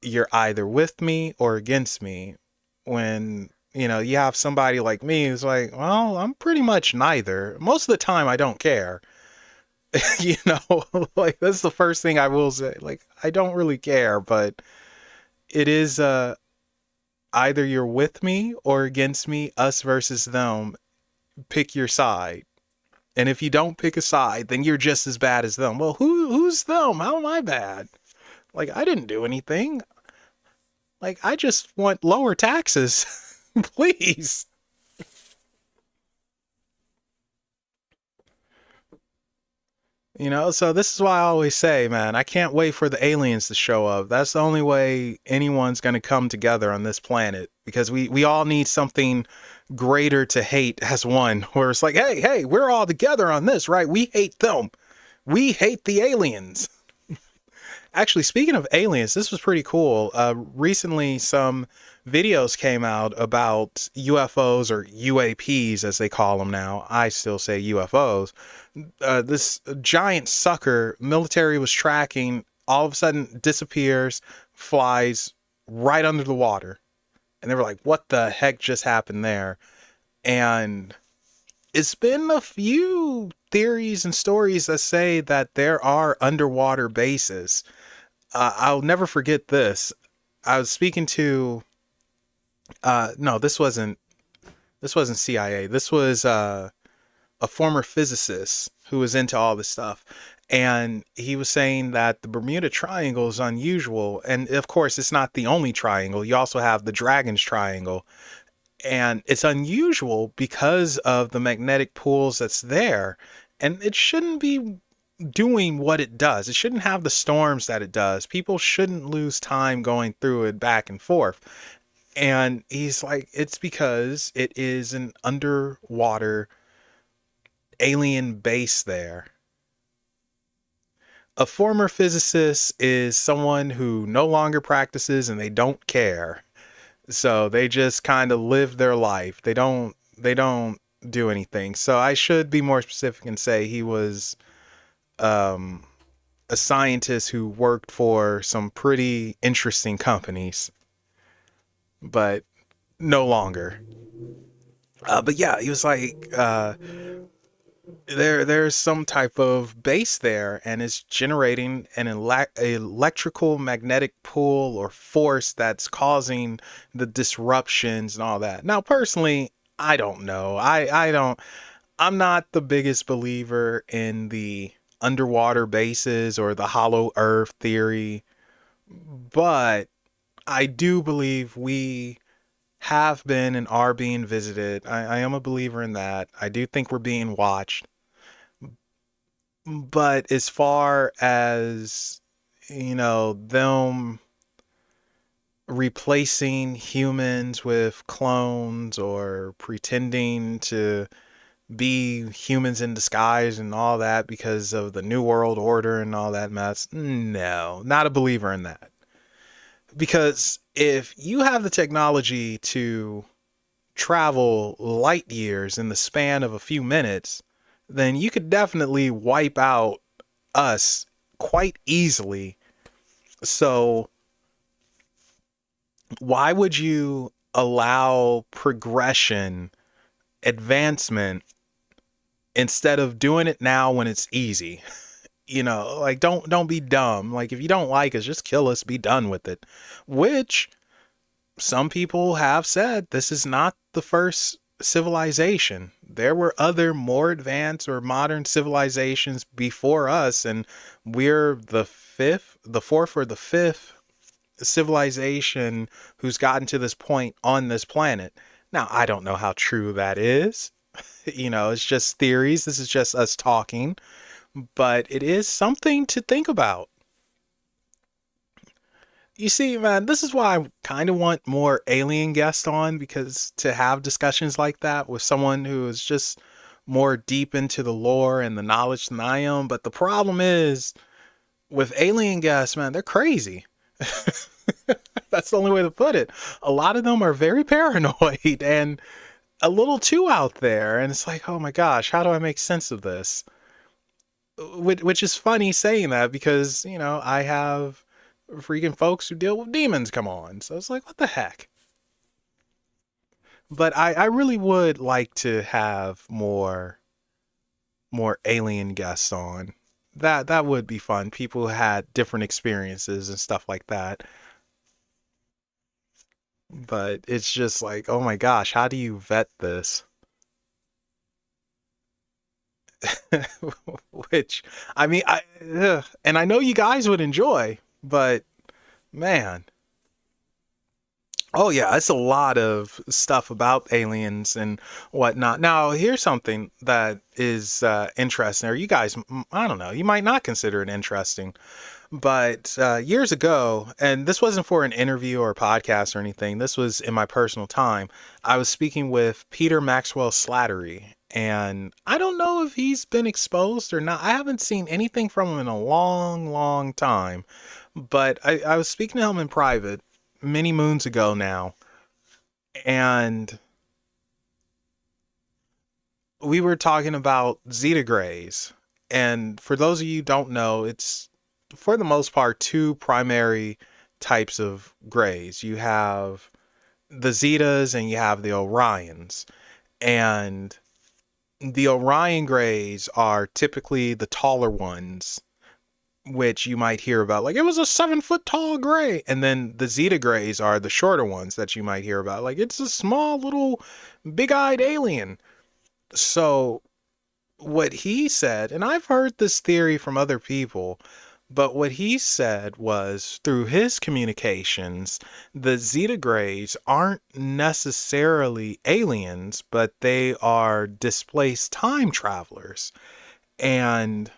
You're either with me or against me. When, you know, you have somebody like me who's like, well, I'm pretty much neither. Most of the time, I don't care. You know, like, that's the first thing I will say. Like, I don't really care, but it is either you're with me or against me, us versus them. Pick your side. And if you don't pick a side, then you're just as bad as them. Well, who's them? How am I bad? Like, I didn't do anything. Like, I just want lower taxes. Please. You know, so this is why I always say, man, I can't wait for the aliens to show up. That's the only way anyone's going to come together on this planet, because we all need something greater to hate as one, where it's like, hey, we're all together on this, right? We hate them. We hate the aliens. Actually, speaking of aliens, this was pretty cool. Recently, some videos came out about UFOs, or UAPs as they call them now. I still say UFOs. This giant sucker military was tracking, all of a sudden disappears, flies right under the water. And they were like, what the heck just happened there? And it's been a few theories and stories that say that there are underwater bases. I'll never forget this. I was speaking to, no, this wasn't CIA. This was a former physicist who was into all this stuff. And he was saying that the Bermuda Triangle is unusual. And of course, it's not the only triangle. You also have the Dragon's Triangle. And it's unusual because of the magnetic pools that's there. And it shouldn't be doing what it does. It shouldn't have the storms that it does. People shouldn't lose time going through it back and forth. And he's like, it's because it is an underwater alien base there. A former physicist is someone who no longer practices and they don't care. So they just kind of live their life. They don't do anything. So I should be more specific and say he was a scientist who worked for some pretty interesting companies, but no longer. But yeah, he was like, there's some type of base there, and it's generating an electrical magnetic pull or force that's causing the disruptions and all that. Now, personally, I don't know. I'm not the biggest believer in the underwater bases or the hollow earth theory, but I do believe we have been and are being visited. I am a believer in that. I do think we're being watched. But as far as, you know, them replacing humans with clones or pretending to be humans in disguise and all that because of the New World Order and all that mess, no, not a believer in that. Because if you have the technology to travel light years in the span of a few minutes, then you could definitely wipe out us quite easily. So why would you allow progression, advancement, instead of doing it now when it's easy? You know, like, don't be dumb. Like, if you don't like us, just kill us, be done with it. Which some people have said this is not the first civilization. There were other more advanced or modern civilizations before us, and we're the fourth or the fifth civilization who's gotten to this point on this planet. Now, I don't know how true that is. You know, it's just theories. This is just us talking. But it is something to think about. You see, man, this is why I kind of want more alien guests on, because to have discussions like that with someone who is just more deep into the lore and the knowledge than I am. But the problem is with alien guests, man, they're crazy. That's the only way to put it. A lot of them are very paranoid and a little too out there. And it's like, oh my gosh, how do I make sense of this? which is funny saying that because, you know, I have freaking folks who deal with demons come on. So it's like, what the heck? But I really would like to have more alien guests on. That would be fun. People who had different experiences and stuff like that. But it's just like, oh my gosh, how do you vet this? Which, I mean, and I know you guys would enjoy, but man, oh yeah, it's a lot of stuff about aliens and whatnot. Now, here's something that is interesting, or you guys, I don't know, you might not consider it interesting, but years ago, and this wasn't for an interview or a podcast or anything, this was in my personal time, I was speaking with Peter Maxwell Slattery. And I don't know if he's been exposed or not. I haven't seen anything from him in a long, long time. But I was speaking to him in private many moons ago now. And we were talking about Zeta Grays. And for those of you who don't know, it's for the most part two primary types of grays. You have the Zetas and you have the Orions. And the Orion Greys are typically the taller ones, which you might hear about. Like, it was a 7-foot tall gray. And then the Zeta Greys are the shorter ones that you might hear about. Like, it's a small little big-eyed alien. So what he said, and I've heard this theory from other people, but what he said was through his communications, the Zeta Greys aren't necessarily aliens, but they are displaced time travelers. And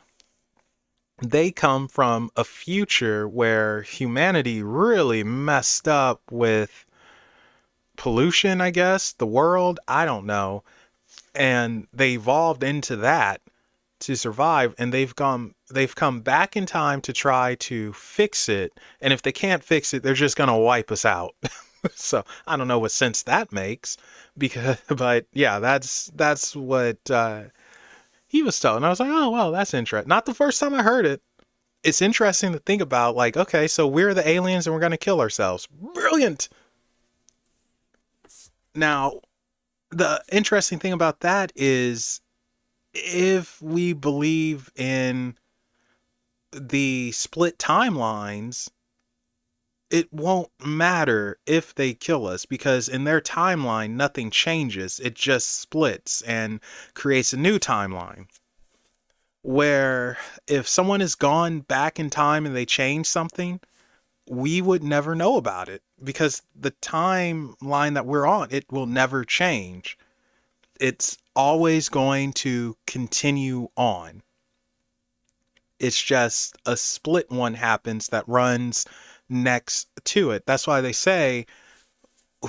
they come from a future where humanity really messed up with pollution, I guess, the world, I don't know. And they evolved into that to survive, and they've come back in time to try to fix it, and if they can't fix it, they're just gonna wipe us out. So I don't know what sense that makes, because but yeah, that's what he was told, and I was like, oh well, that's interesting. Not the first time I heard it. It's interesting to think about, like, okay, so we're the aliens and we're gonna kill ourselves. Brilliant. Now the interesting thing about that is, if we believe in the split timelines, it won't matter if they kill us, because in their timeline, nothing changes. It just splits and creates a new timeline. Where if someone has gone back in time and they change something, we would never know about it, because the timeline that we're on, it will never change. It's always going to continue on. It's just a split one happens that runs next to it. That's why they say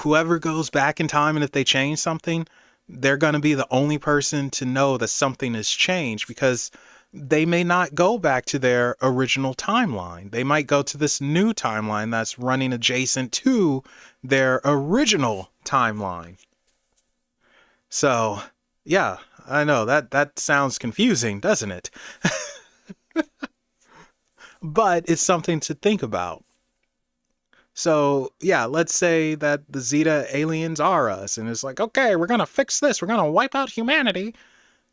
whoever goes back in time, and if they change something, they're going to be the only person to know that something has changed, because they may not go back to their original timeline. They might go to this new timeline that's running adjacent to their original timeline. So, yeah, I know that sounds confusing, doesn't it? But it's something to think about. So, yeah, let's say that the Zeta aliens are us, and it's like, okay, we're going to fix this. We're going to wipe out humanity.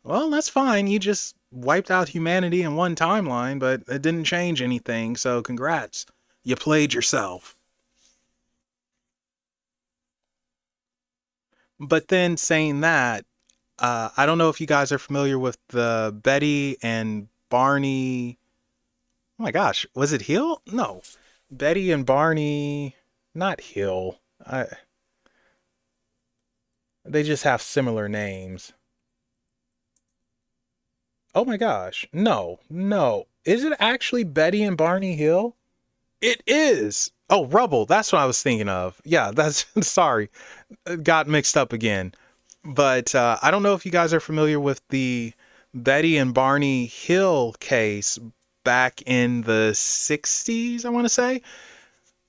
Well, that's fine. You just wiped out humanity in one timeline, but it didn't change anything. So, congrats. You played yourself. But then saying that, I don't know if you guys are familiar with the Betty and Barney. Oh my gosh, was it Hill? No, Betty and Barney, not Hill. They just have similar names. Oh my gosh, no. Is it actually Betty and Barney Hill? It is. Oh, Rubble. That's what I was thinking of. Yeah, that's sorry. Got mixed up again. But I don't know if you guys are familiar with the Betty and Barney Hill case back in the 60s, I want to say,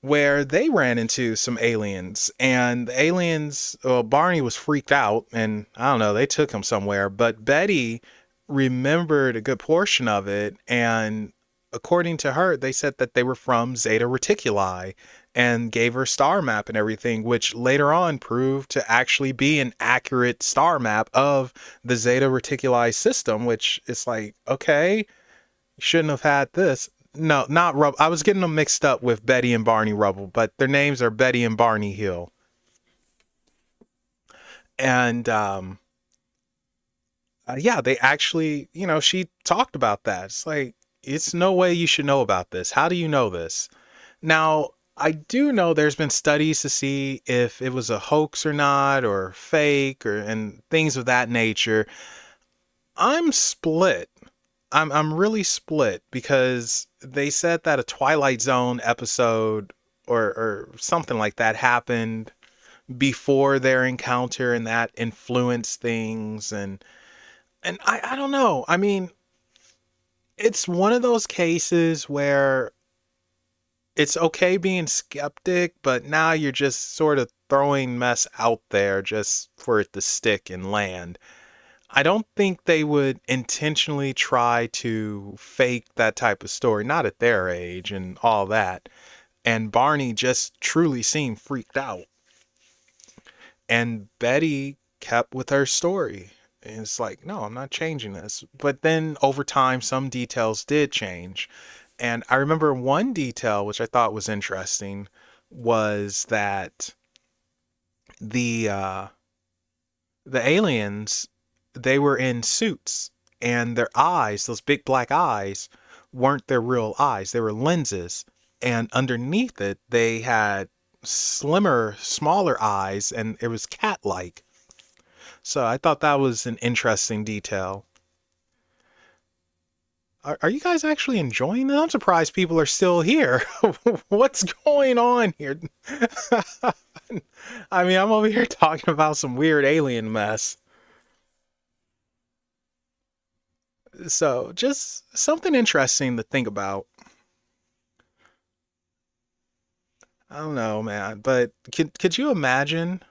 where they ran into some aliens. And the aliens, well, Barney was freaked out, and I don't know, they took him somewhere. But Betty remembered a good portion of it, and according to her, they said that they were from Zeta Reticuli and gave her star map and everything, which later on proved to actually be an accurate star map of the Zeta Reticuli system, which is like, okay, you shouldn't have had this. No, not Rubble. I was getting them mixed up with Betty and Barney Rubble, but their names are Betty and Barney Hill. And yeah, they actually, she talked about that. It's like, it's no way you should know about this. How do you know this? Now, I do know there's been studies to see if it was a hoax or not, or fake, or and things of that nature. I'm split. I'm really split because they said that a Twilight Zone episode or something like that happened before their encounter, and that influenced things, and I don't know. I mean, it's one of those cases where it's okay being skeptic, but now you're just sort of throwing mess out there just for it to stick and land. I don't think they would intentionally try to fake that type of story, not at their age and all that. And Barney just truly seemed freaked out. And Betty kept with her story. And it's like, no, I'm not changing this. But then over time, some details did change. And I remember one detail, which I thought was interesting, was that the aliens, they were in suits, and their eyes, those big black eyes, weren't their real eyes. They were lenses. And underneath it, they had slimmer, smaller eyes, and it was cat-like. So I thought that was an interesting detail. Are you guys actually enjoying it? I'm surprised people are still here. What's going on here? I mean, I'm over here talking about some weird alien mess. So just something interesting to think about. I don't know, man, but could you imagine?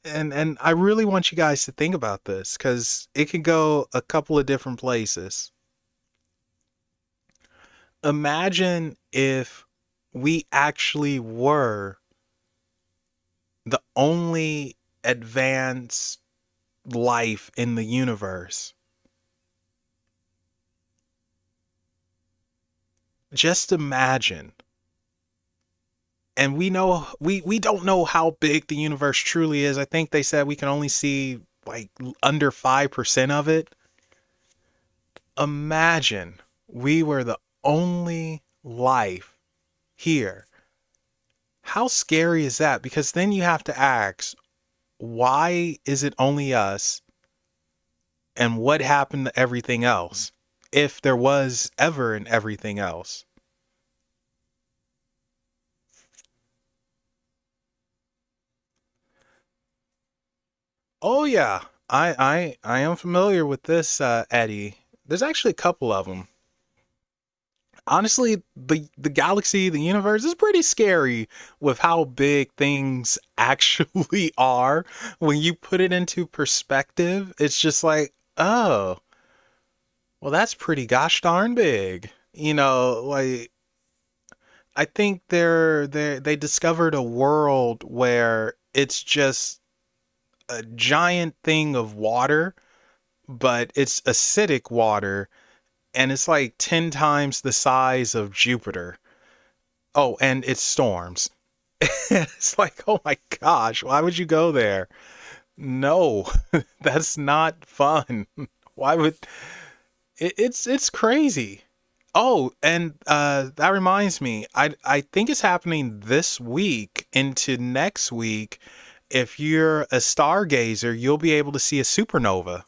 And I really want you guys to think about this because it could go a couple of different places. Imagine if we actually were the only advanced life in the universe. Just imagine. And we know we don't know how big the universe truly is. I think they said we can only see like under 5% of it. Imagine we were the only life here. How scary is that? Because then you have to ask, why is it only us? And what happened to everything else? If there was ever an everything else. Oh yeah, I am familiar with this, Eddie. There's actually a couple of them. Honestly, the galaxy, the universe is pretty scary with how big things actually are. When you put it into perspective, it's just like, oh, well, that's pretty gosh darn big. Like I think they discovered a world where it's just a giant thing of water, but it's acidic water, and it's like 10 times the size of Jupiter. Oh, and it storms. It's like, oh my gosh, why would you go there? No, that's not fun. Why would it's crazy. Oh, and that reminds me, I think it's happening this week into next week. If you're a stargazer, you'll be able to see a supernova.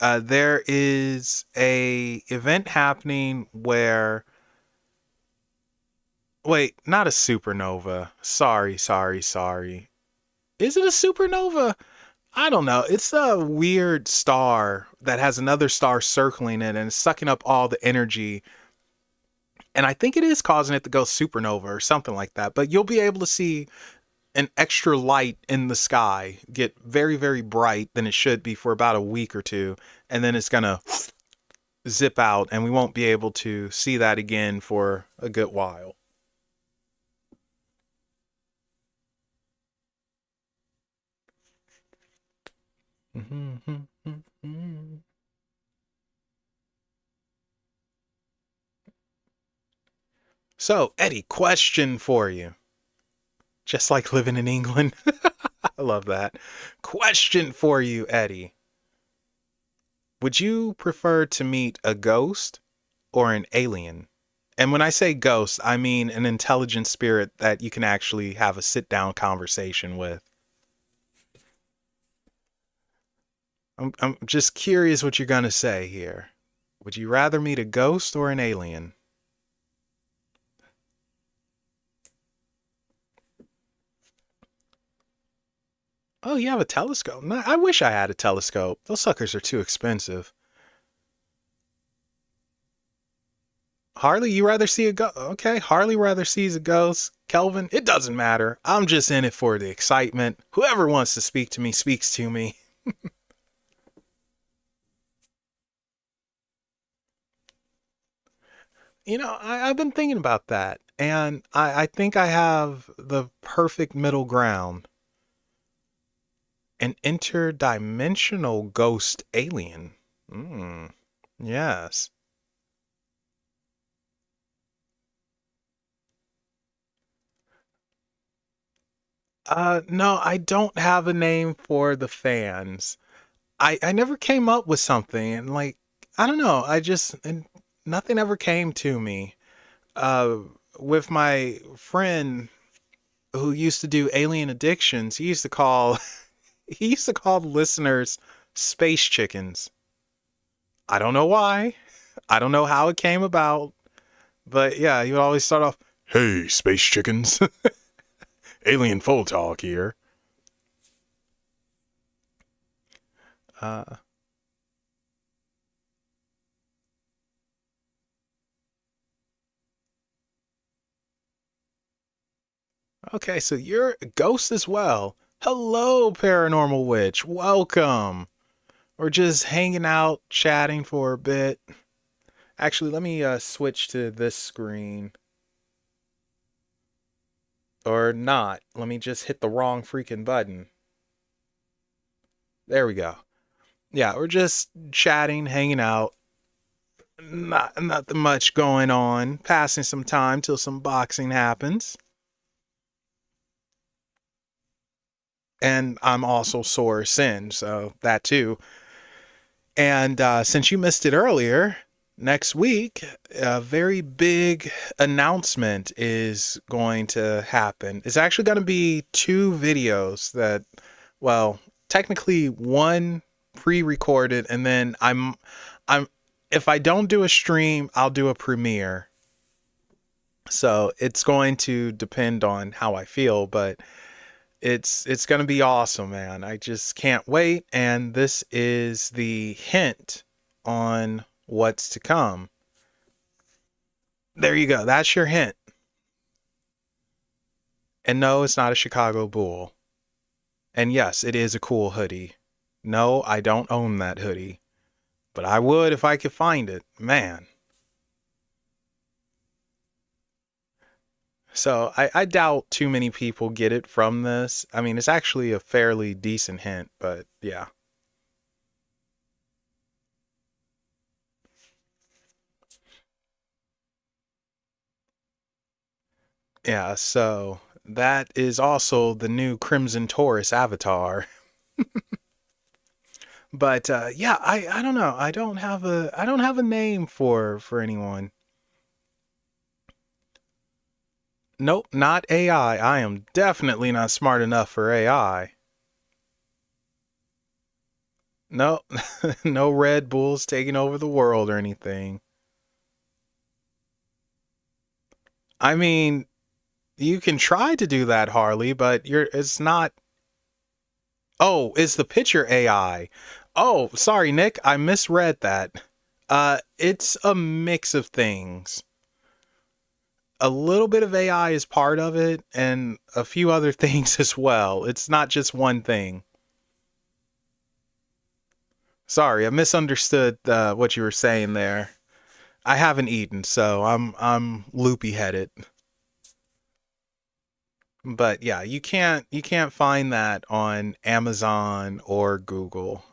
There is a event happening where, wait, not a supernova. Sorry. Is it a supernova? I don't know. It's a weird star that has another star circling it and it's sucking up all the energy. And I think it is causing it to go supernova or something like that. But you'll be able to see an extra light in the sky get very, very bright than it should be for about a week or two, and then it's gonna zip out, and we won't be able to see that again for a good while. So, Eddie, question for you. Just like living in England. I love that. Question for you, Eddie. Would you prefer to meet a ghost or an alien? And when I say ghost, I mean an intelligent spirit that you can actually have a sit-down conversation with. I'm just curious what you're going to say here. Would you rather meet a ghost or an alien? Oh, you have a telescope? No, I wish I had a telescope. Those suckers are too expensive. Harley, you rather see a ghost? Okay, Harley rather sees a ghost. Kelvin, it doesn't matter. I'm just in it for the excitement. Whoever wants to speak to me speaks to me. You know, I've been thinking about that, and I think I have the perfect middle ground. An interdimensional ghost alien. Yes. No, I don't have a name for the fans. I never came up with something, and like, I don't know, and nothing ever came to me. Uh, with my friend who used to do alien addictions, he used to call he used to call the listeners space chickens. I don't know why. I don't know how it came about, but yeah, he would always start off, "Hey, space chickens." Alien full talk here. Uh, okay, so you're a ghost as well. Hello, paranormal witch. Welcome. We're just hanging out, chatting for a bit. Actually, let me switch to this screen. Or not. Let me just hit the wrong freaking button. There we go. Yeah, we're just chatting, hanging out. Nothing much going on. Passing some time till some boxing happens. And I'm also sore sin, so that too. And since you missed it earlier, next week, a very big announcement is going to happen. It's actually going to be two videos that, well, technically one pre-recorded, and then if I don't do a stream, I'll do a premiere. So it's going to depend on how I feel, but it's going to be awesome, man. I just can't wait. And this is the hint on what's to come. There you go. That's your hint. And no, it's not a Chicago Bull. And yes, it is a cool hoodie. No, I don't own that hoodie, but I would if I could find it. Man. So I doubt too many people get it from this. I mean, it's actually a fairly decent hint, but yeah. Yeah, so that is also the new Crimson Taurus avatar. But yeah, I don't know. I don't have a name for anyone. Nope, not AI. I am definitely not smart enough for AI. No, no Red Bulls taking over the world or anything. I mean, you can try to do that, Harley, but it's not. Oh, is the picture AI? Oh, sorry, Nick, I misread that. It's a mix of things. a little bit of AI is part of it and a few other things as well. It's not just one thing. Sorry, I misunderstood what you were saying there. I haven't eaten, so I'm loopy headed. But yeah, you can't find that on Amazon or Google.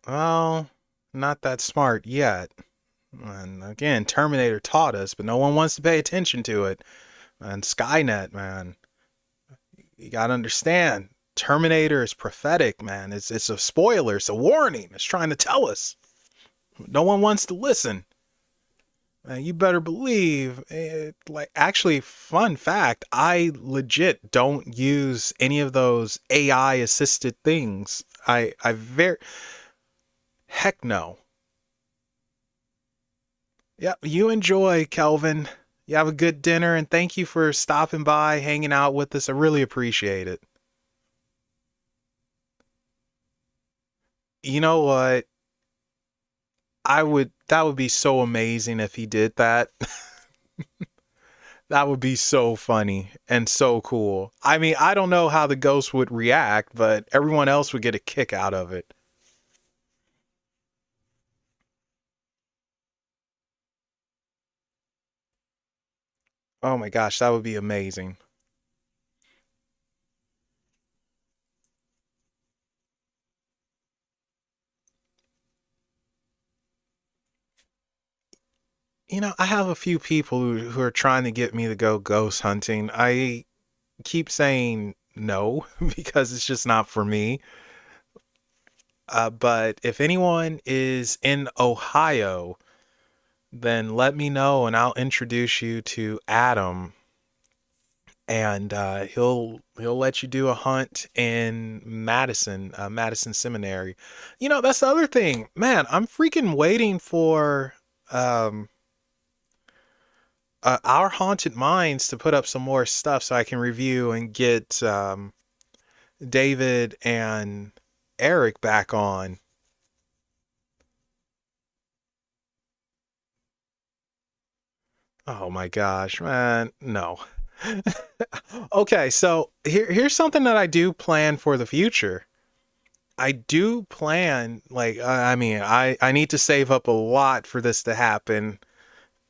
Well, not that smart yet. And again, Terminator taught us, but no one wants to pay attention to it. And Skynet, man, you gotta understand. Terminator is prophetic, man. It's a spoiler, it's a warning. It's trying to tell us. No one wants to listen. Man, you better believe it. Like, actually, fun fact, I legit don't use any of those AI assisted things. I very heck no. Yep, you enjoy, Kelvin. You have a good dinner, and thank you for stopping by, hanging out with us. I really appreciate it. You know what? That would be so amazing if he did that. That would be so funny and so cool. I mean, I don't know how the ghost would react, but everyone else would get a kick out of it. Oh my gosh, that would be amazing. You know, I have a few people who are trying to get me to go ghost hunting. I keep saying no because it's just not for me. But if anyone is in Ohio, then let me know and I'll introduce you to Adam, and he'll let you do a hunt in Madison, Madison Seminary. You know, that's the other thing, man. I'm freaking waiting for um, our haunted minds to put up some more stuff so I can review and get David and Eric back on. Oh my gosh, man, no. Okay, so here's something that I do plan for the future. I do plan, like, I mean, I need to save up a lot for this to happen,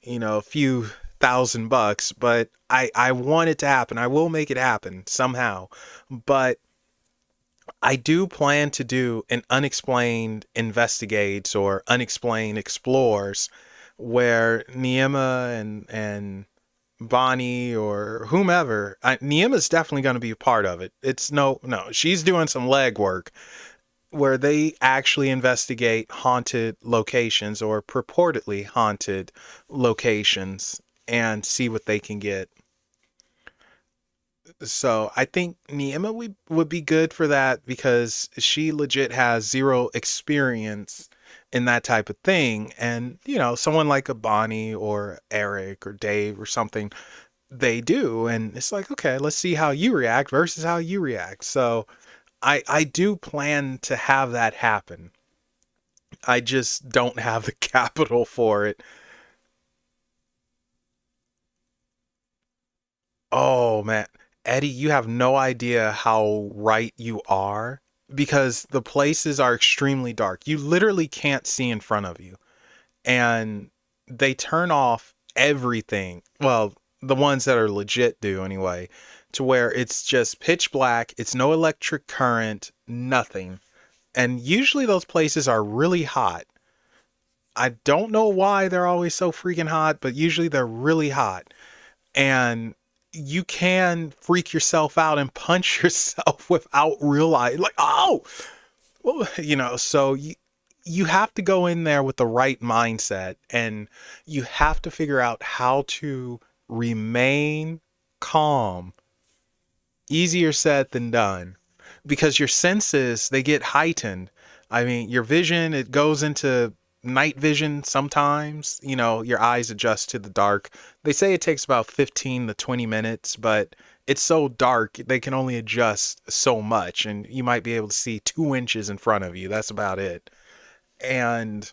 you know, a few $1,000, but I want it to happen. I will make it happen somehow. But I do plan to do an unexplained investigates or unexplained explores where Niema and Bonnie or whomever, Niema's definitely going to be a part of it. It's no, she's doing some legwork where they actually investigate haunted locations or purportedly haunted locations and see what they can get. So I think Niema would be good for that because she legit has zero experience in that type of thing. And, you know, someone like a Bonnie or Eric or Dave or something, they do. And it's like, okay, let's see how you react versus how you react. So I do plan to have that happen. I just don't have the capital for it. Oh man, Eddie, you have no idea how right you are because the places are extremely dark. You literally can't see in front of you. And they turn off everything. Well, the ones that are legit do anyway, to where it's just pitch black, it's no electric current, nothing. And usually those places are really hot. I don't know why they're always so freaking hot, but usually they're really hot. And you can freak yourself out and punch yourself without realizing, like, oh, well, you know, so you have to go in there with the right mindset and you have to figure out how to remain calm. Easier said than done because your senses, they get heightened. I mean, your vision, it goes into night vision sometimes. You know, your eyes adjust to the dark. They say it takes about 15 to 20 minutes, but it's so dark they can only adjust so much, and you might be able to see 2 inches in front of you. That's about it. And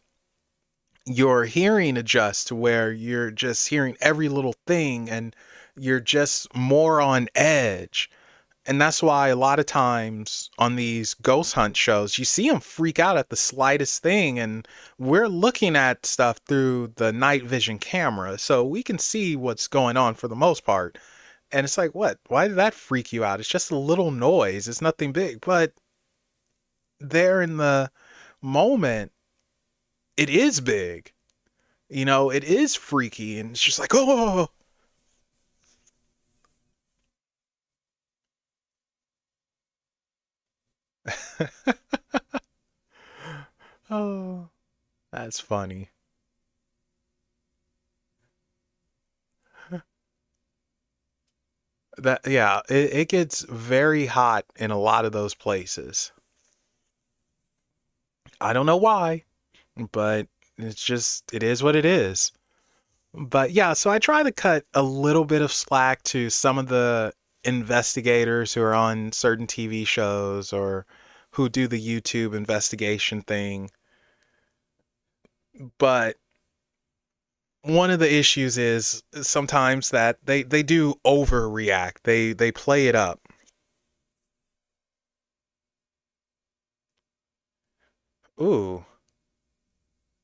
your hearing adjusts to where you're just hearing every little thing, and you're just more on edge. And that's why a lot of times on these ghost hunt shows, you see them freak out at the slightest thing. And we're looking at stuff through the night vision camera, so we can see what's going on for the most part. And it's like, what? Why did that freak you out? It's just a little noise. It's nothing big. But there in the moment, it is big. You know, it is freaky. And it's just like, oh. Oh, that's funny. That, yeah, it gets very hot in a lot of those places. I don't know why, but it's just, it is what it is. But yeah, so I try to cut a little bit of slack to some of the investigators who are on certain TV shows or who do the YouTube investigation thing. But one of the issues is sometimes that they do overreact. They play it up. Ooh,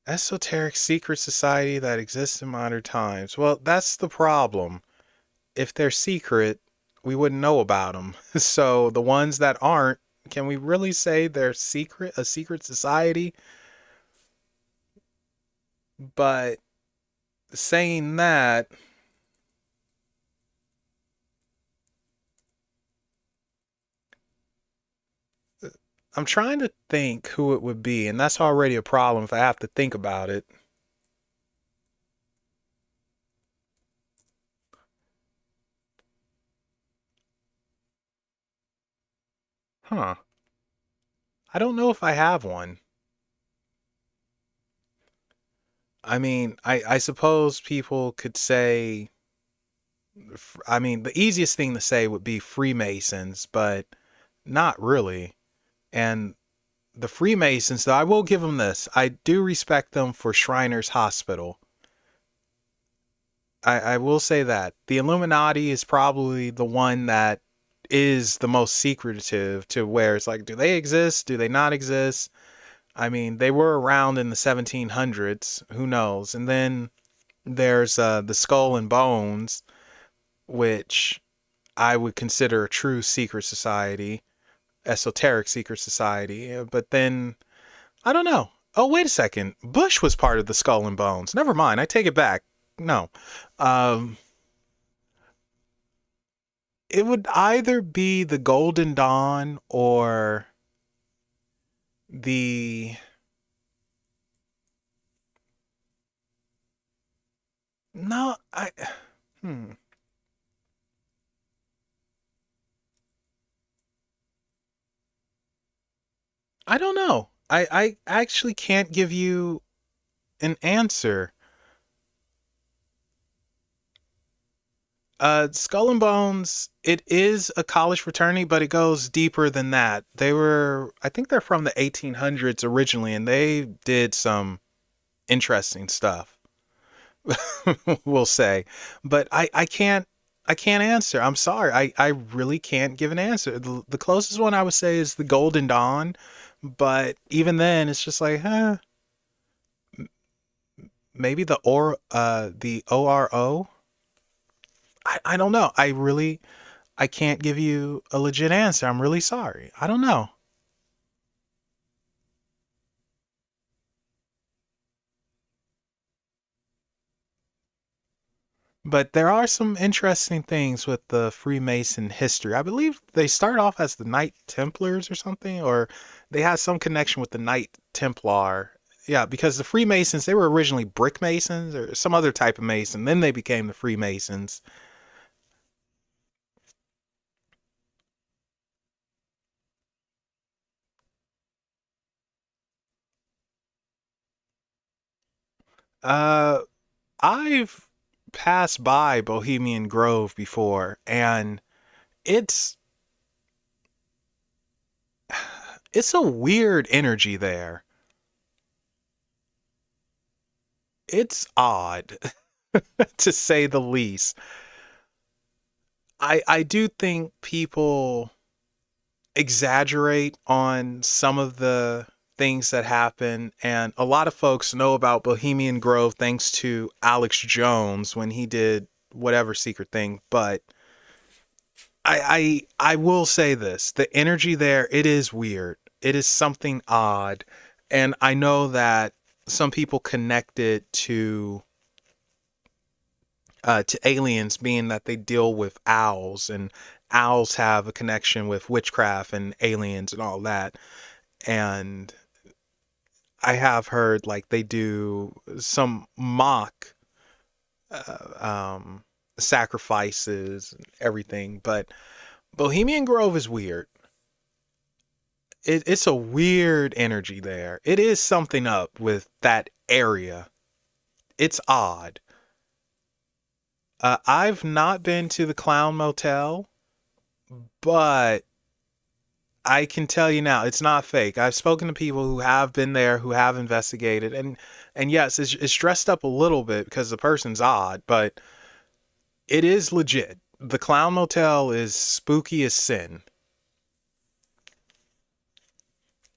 esoteric secret society that exists in modern times. Well, that's the problem. If they're secret, we wouldn't know about them. So the ones that aren't, can we really say they're secret, a secret society? But saying that, I'm trying to think who it would be, and that's already a problem if I have to think about it. Huh. I don't know if I have one. I mean, I suppose people could say, I mean, the easiest thing to say would be Freemasons, but not really. And the Freemasons, though, I will give them this. I do respect them for Shriners Hospital. I will say that. The Illuminati is probably the one that is the most secretive, to where it's like, do they exist? Do they not exist? I mean, they were around in the 1700s. Who knows? And then there's the Skull and Bones, which I would consider a true secret society, esoteric secret society. But then, I don't know. Oh, wait a second. Bush was part of the Skull and Bones. Never mind. I take it back. No. Um, it would either be the Golden Dawn or the. No, I. Hmm. I don't know. I actually can't give you an answer. Skull and Bones, it is a college fraternity, but it goes deeper than that. They were, I think they're from the 1800s originally, and they did some interesting stuff, we'll say. But I can't answer. I'm sorry. I really can't give an answer. The closest one I would say is the Golden Dawn, but even then, it's just like, maybe the ORO. I don't know. I can't give you a legit answer. I'm really sorry. I don't know. But there are some interesting things with the Freemason history. I believe they start off as the Knight Templars or something, or they had some connection with the Knight Templar. Yeah, because the Freemasons, they were originally brick masons or some other type of mason. Then they became the Freemasons. Uh, I've passed by Bohemian Grove before, and it's it's a weird energy there. It's odd, to say the least. I do think people exaggerate on some of the things that happen, and a lot of folks know about Bohemian Grove thanks to Alex Jones when he did whatever secret thing. But I will say this: the energy there, it is weird. It is something odd, and I know that some people connect it to aliens, being that they deal with owls, and owls have a connection with witchcraft and aliens and all that. And I have heard like they do some mock sacrifices and everything, but Bohemian Grove is weird. It's a weird energy there. It is something up with that area. It's odd. I've not been to the Clown Motel, but I can tell you now, it's not fake. I've spoken to people who have been there, who have investigated, and yes, it's dressed up a little bit because the person's odd, but it is legit. The Clown Motel is spooky as sin.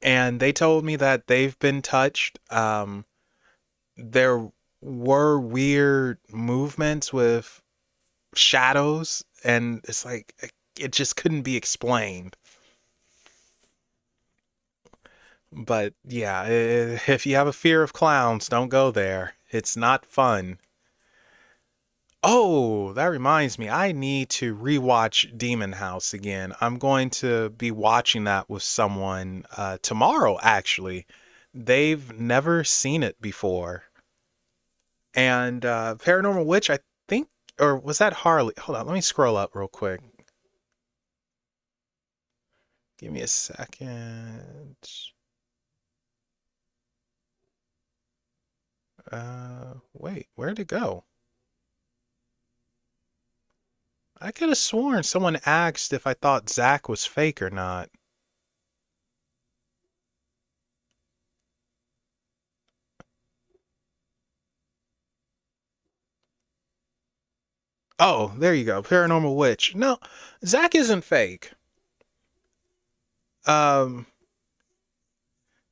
And they told me that they've been touched. There were weird movements with shadows, and it's like it just couldn't be explained. But yeah, if you have a fear of clowns, don't go there. It's not fun. Oh, that reminds me. I need to rewatch Demon House again. I'm going to be watching that with someone tomorrow, actually. They've never seen it before. And Paranormal Witch, I think, or was that Harley? Hold on, let me scroll up real quick. Give me a second. Wait, where'd it go? I could have sworn someone asked if I thought Zach was fake or not. Oh, there you go. Paranormal Witch. No, Zach isn't fake. Um,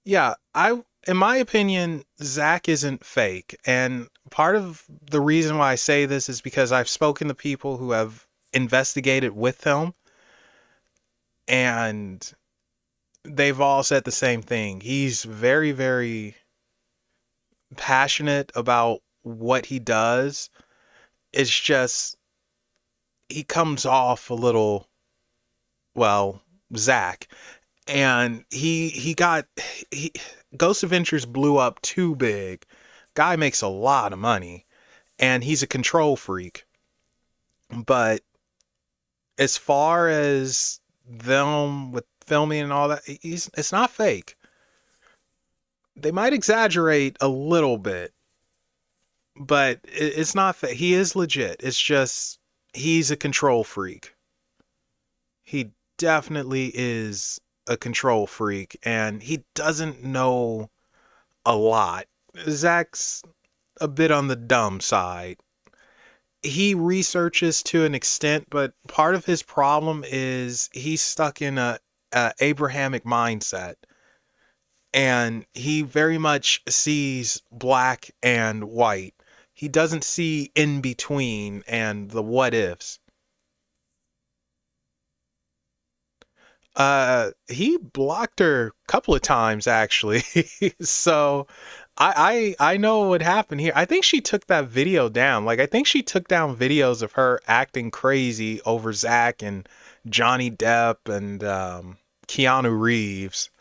yeah, in my opinion, Zach isn't fake. And part of the reason why I say this is because I've spoken to people who have investigated with him, and they've all said the same thing. He's very, very passionate about what he does. It's just he comes off a little, well, Zach, and he Ghost Adventures blew up too big. Guy makes a lot of money, and he's a control freak. But as far as them with filming and all that, it's not fake. They might exaggerate a little bit, but it's not fake. He is legit. It's just he's a control freak. He definitely is a control freak, and he doesn't know a lot. Zach's a bit on the dumb side. He researches to an extent, but part of his problem is he's stuck in a Abrahamic mindset, and he very much sees black and white. He doesn't see in between and the what ifs. He blocked her a couple of times actually. So I know what happened here. I think she took that video down. Like I think she took down videos of her acting crazy over Zach and Johnny Depp and Keanu Reeves.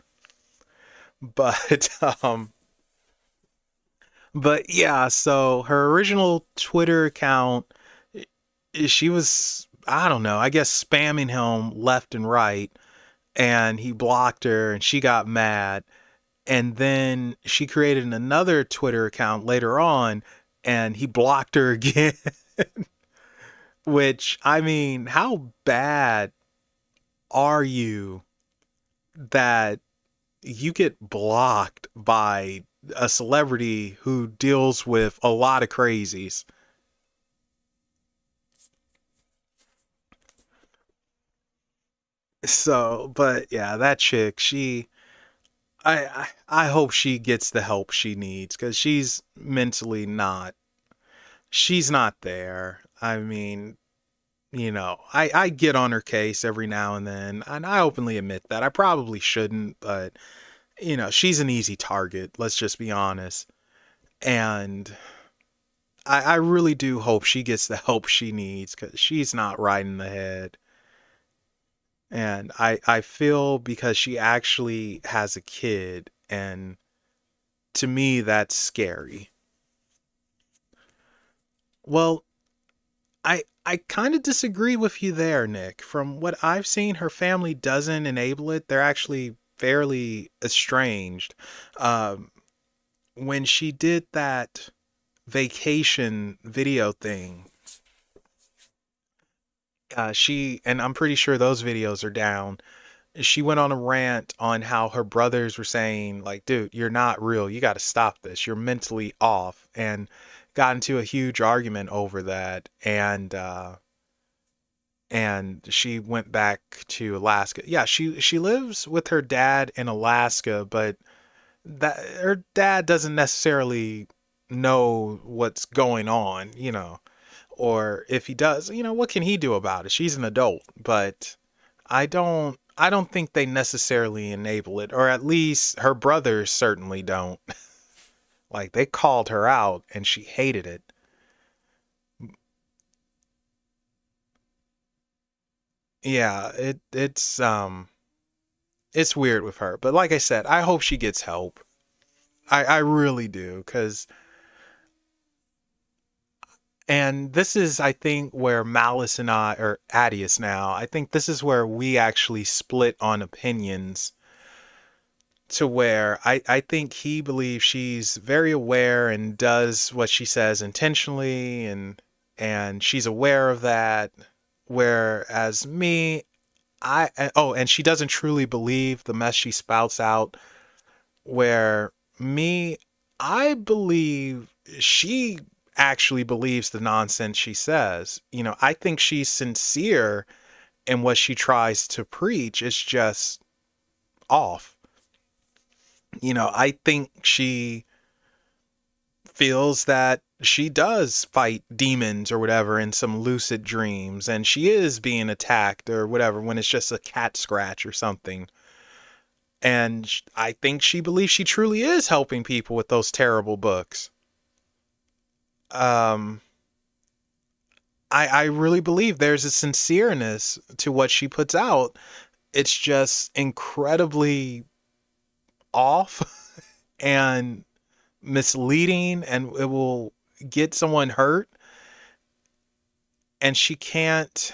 But but yeah, so her original Twitter account, she was, I don't know, I guess spamming him left and right, and he blocked her and she got mad. And then she created another Twitter account later on and he blocked her again. Which, I mean, how bad are you that you get blocked by a celebrity who deals with a lot of crazies? So, but yeah, that chick, I hope she gets the help she needs, because she's mentally not, she's not there. I mean, I get on her case every now and I openly admit that. I probably shouldn't, but she's an easy target, let's just be honest. And I really do hope she gets the help she needs, because she's not right in the head. And I feel, because she actually has a kid, and to me, that's scary. Well, I kind of disagree with you there, Nick. From what I've seen, her family doesn't enable it. They're actually fairly estranged. Um, when she did that vacation video thing, and I'm pretty sure those videos are down. She went on a rant on how her brothers were saying, like, dude, you're not real. You got to stop this. You're mentally off. And got into a huge argument over that. And she went back to Alaska. Yeah, she lives with her dad in Alaska, but that her dad doesn't necessarily know what's going on, or if he does, what can he do about it? She's an adult, but I don't think they necessarily enable it, or at least her brothers certainly don't. Like, they called her out and she hated it. Yeah, it's weird with her. But like I said, I hope she gets help. I really do, cuz and this is, I think, where Malice and I, or Adius now, I think this is where we actually split on opinions, to where I think he believes she's very aware and does what she says intentionally, and she's aware of that. Whereas me, and she doesn't truly believe the mess she spouts out. Where me, I believe she actually believes the nonsense she says. I think she's sincere in what she tries to preach. It's just off. I think she feels that she does fight demons or whatever in some lucid dreams, and she is being attacked or whatever when it's just a cat scratch or something. And I think she believes she truly is helping people with those terrible books. Um, I really believe there's a sincereness to what she puts out. It's just incredibly off and misleading, and it will get someone hurt. And she can't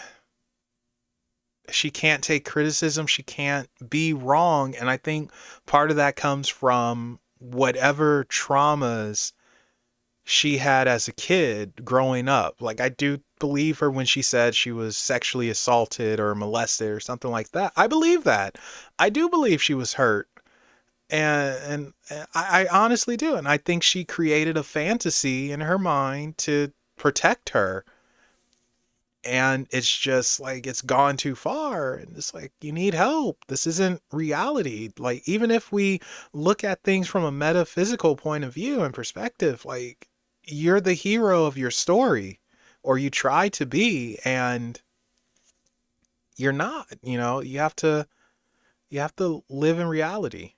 take criticism. She can't be wrong. And I think part of that comes from whatever traumas she had as a kid growing up. Like, I do believe her when she said she was sexually assaulted or molested or something like that. I believe that. I do believe she was hurt. And I honestly do. And I think she created a fantasy in her mind to protect her. And it's just like, it's gone too far, and it's like, you need help. This isn't reality. Like, even if we look at things from a metaphysical point of view and perspective, like, you're the hero of your story, or you try to be, and you're not. You have to live in reality.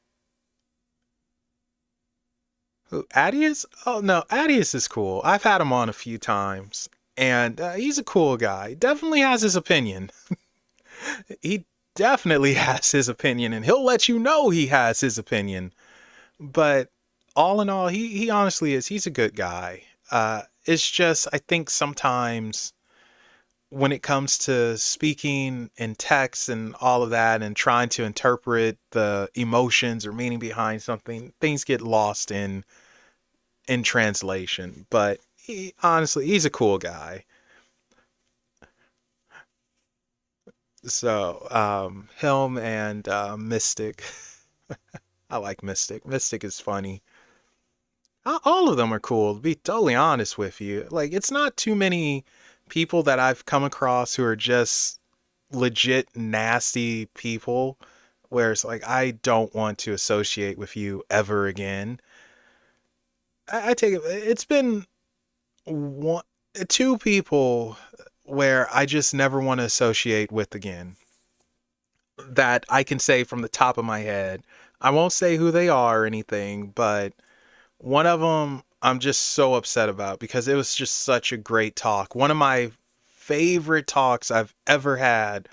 Who, Adius? Oh no, Adius is cool. I've had him on a few times, and he's a cool guy. Definitely has his opinion. He definitely has his opinion, and he'll let you know he has his opinion. But all in all, he honestly is. He's a good guy. It's just, I think sometimes when it comes to speaking in text and all of that, and trying to interpret the emotions or meaning behind something, things get lost in translation. But honestly, he's a cool guy. So, him and Mystic. I like Mystic. Mystic is funny. All of them are cool, to be totally honest with you. Like, it's not too many people that I've come across who are just legit nasty people where it's like, I don't want to associate with you ever again. I take it, it's been one, two people where I just never want to associate with again that I can say from the top of my head. I won't say who they are or anything, but one of them I'm just so upset about because it was just such a great talk. One of my favorite talks I've ever had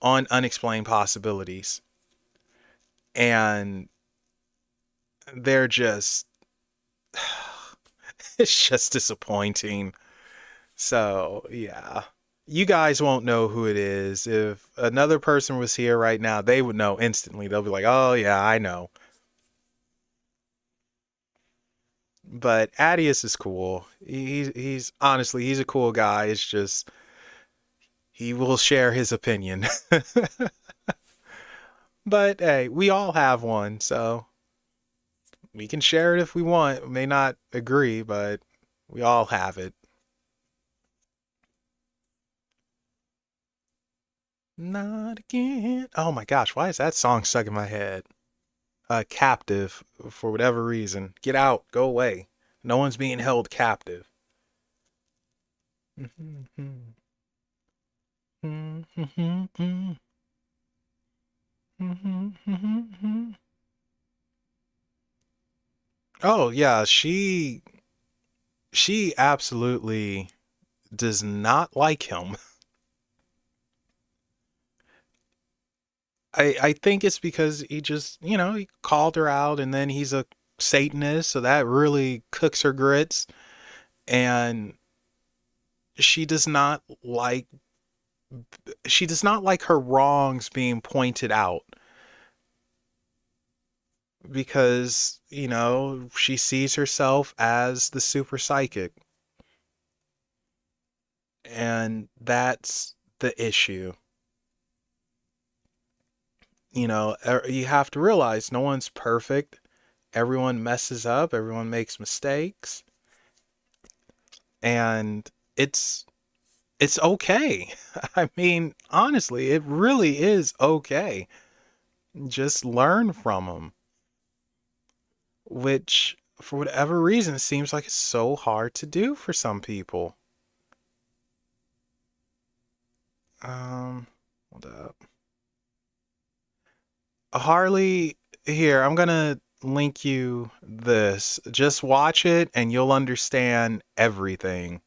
on Unexplained Possibilities. And they're just, it's just disappointing. So, yeah. You guys won't know who it is. If another person was here right now, they would know instantly. They'll be like, oh, yeah, I know. But Adius is cool. He's honestly, he's a cool guy. It's just, he will share his opinion. But hey, we all have one, so we can share it if we want. We may not agree, but we all have it. Not again. Oh my gosh, why is that song stuck in my head? Captive, for whatever reason. Get out, go away. No one's being held captive. Oh yeah, she absolutely does not like him. I think it's because he just, he called her out and then he's a Satanist, so that really cooks her grits. And she does not like she does not like her wrongs being pointed out because, she sees herself as the super psychic. And that's the issue. You have to realize no one's perfect. Everyone messes up, everyone makes mistakes. And it's okay. I mean, honestly, it really is okay. Just learn from them, which for whatever reason seems like it's so hard to do for some people. Hold up. Harley, here, I'm going to link you this. Just watch it and you'll understand everything.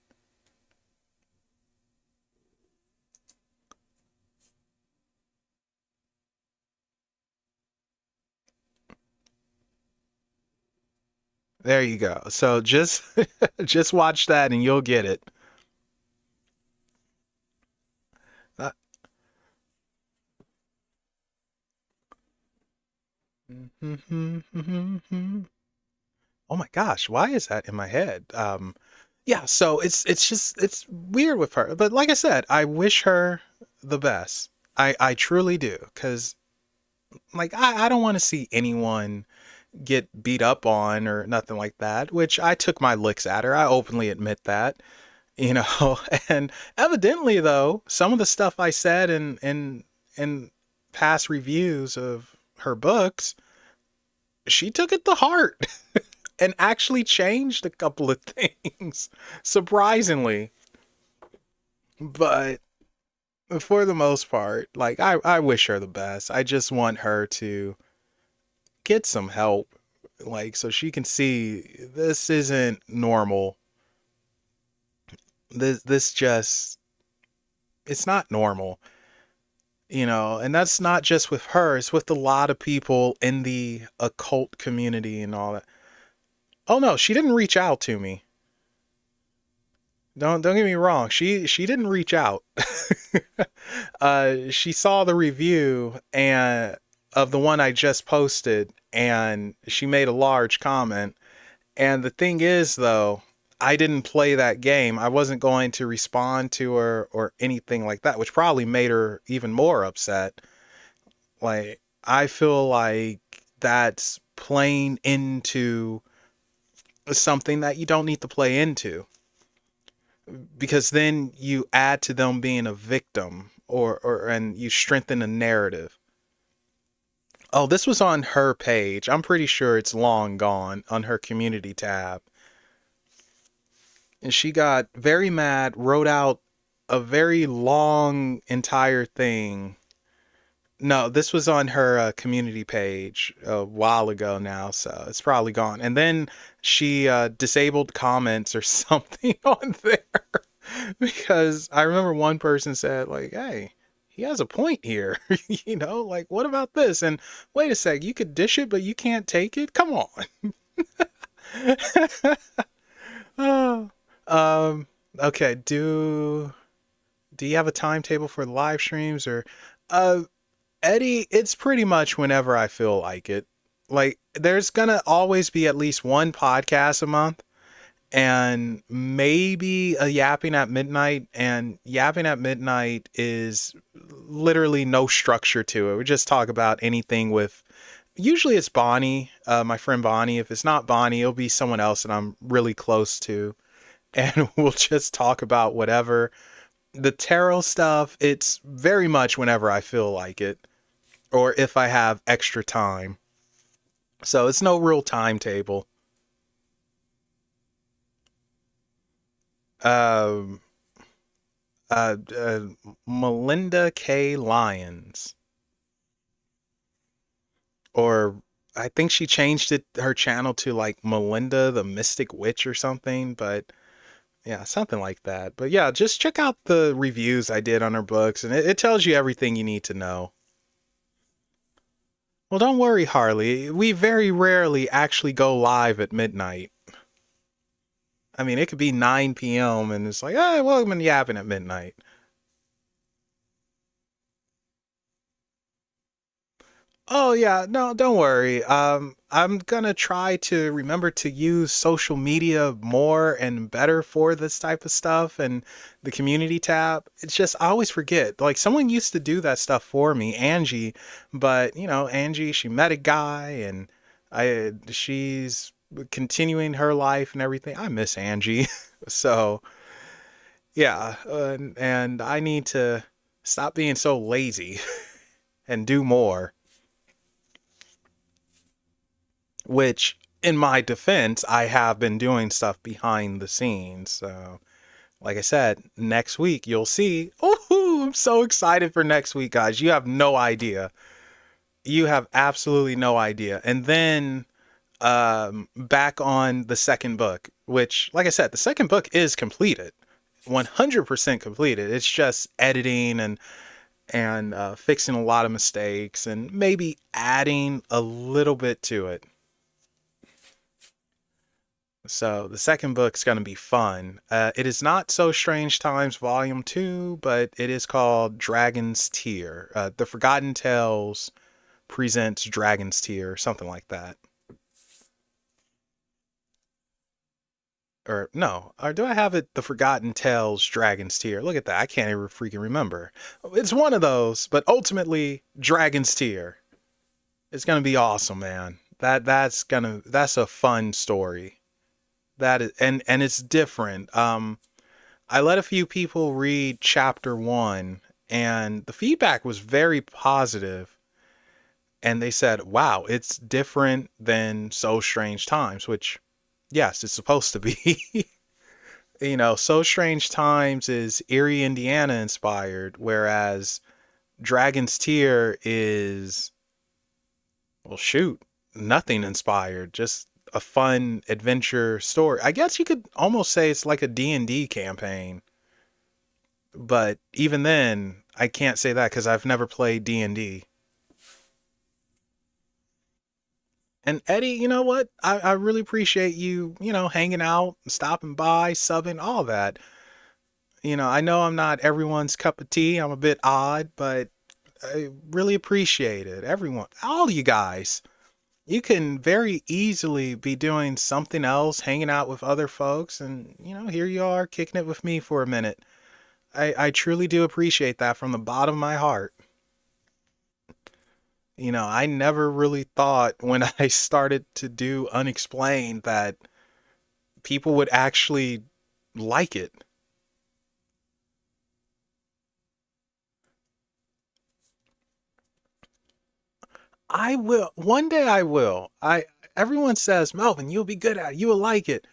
There you go. So just just watch that and you'll get it. Uh, oh my gosh, why is that in my head? Yeah, so it's weird with her. But like I said, I wish her the best. I truly do, cuz like I don't want to see anyone get beat up on or nothing like that, which I took my licks at her. I openly admit that, and evidently though, some of the stuff I said in past reviews of her books, she took it to heart and actually changed a couple of things, surprisingly. But for the most part, like I wish her the best. I just want her to get some help, like so she can see this isn't normal. This just it's not normal. And that's not just with her, it's with a lot of people in the occult community and all that. Oh no, she didn't reach out to me. Don't get me wrong. She didn't reach out. She saw the review and of the one I just posted and she made a large comment. And the thing is though, I didn't play that game. I wasn't going to respond to her or anything like that, which probably made her even more upset. Like, I feel like that's playing into something that you don't need to play into, because then you add to them being a victim, or and you strengthen the narrative. Oh, this was on her page. I'm pretty sure it's long gone, on her community tab. And she got very mad, wrote out a very long entire thing. No, this was on her community page a while ago now, so it's probably gone. And then she disabled comments or something on there, because I remember one person said, like, hey, he has a point here. You know, like, what about this? And wait a sec, you could dish it, but you can't take it? Come on. Oh, okay, do you have a timetable for live streams? Or uh Eddie, it's pretty much whenever I feel like it. Like, there's gonna always be at least one podcast a month, and maybe a yapping at midnight. And yapping at midnight is literally no structure to it. We just talk about anything with, usually it's Bonnie, my friend Bonnie. If it's not Bonnie, it'll be someone else that I'm really close to. And we'll just talk about whatever. The tarot stuff, it's very much whenever I feel like it, or if I have extra time. So it's no real timetable. Um, uh, uh, Melinda K. Lyons, or I think she changed her channel to like Melinda the Mystic Witch or something, but yeah, something like that. But yeah, just check out the reviews I did on her books, and it tells you everything you need to know. Well, don't worry, Harley. We very rarely actually go live at midnight. I mean, it could be 9 p.m. and it's like, oh, well, I'm yapping at midnight. Oh yeah, no, don't worry. I'm gonna try to remember to use social media more and better for this type of stuff, and the community tab. It's just I always forget. Like, someone used to do that stuff for me, Angie, but you know, Angie, she met a guy, and she's continuing her life and everything. I miss Angie. So yeah, and I need to stop being so lazy and do more. Which, in my defense, I have been doing stuff behind the scenes. So, like I said, next week you'll see. Oh, I'm so excited for next week, guys. You have no idea. You have absolutely no idea. And then back on the second book, which, like I said, the second book is completed. 100% completed. It's just editing and fixing a lot of mistakes and maybe adding a little bit to it. So the second book's going to be fun. It is not So Strange Times Volume 2, but it is called Dragon's Tear. The Forgotten Tales presents Dragon's Tear, something like that. Or no, or do I have it The Forgotten Tales Dragon's Tear? Look at that. I can't even freaking remember. It's one of those, but ultimately Dragon's Tear. It's going to be awesome, man. That's a fun story. That is, and it's different. I let a few people read chapter 1, and the feedback was very positive. And they said, wow, it's different than So Strange Times, which, yes, it's supposed to be. You know, So Strange Times is Erie, Indiana inspired, whereas Dragon's Tear is, well, shoot, nothing inspired, just a fun adventure story. I guess you could almost say it's like a D&D campaign. But even then, I can't say that because I've never played D&D. And Eddie, you know what? I really appreciate you, hanging out, stopping by, subbing, all that. I know I'm not everyone's cup of tea. I'm a bit odd, but I really appreciate it. Everyone, all you guys. You can very easily be doing something else, hanging out with other folks, and here you are kicking it with me for a minute. I truly do appreciate that from the bottom of my heart. I never really thought when I started to do Unexplained that people would actually like it. I will. One day I will. Everyone says, Melvin, you'll be good at it. You will like it.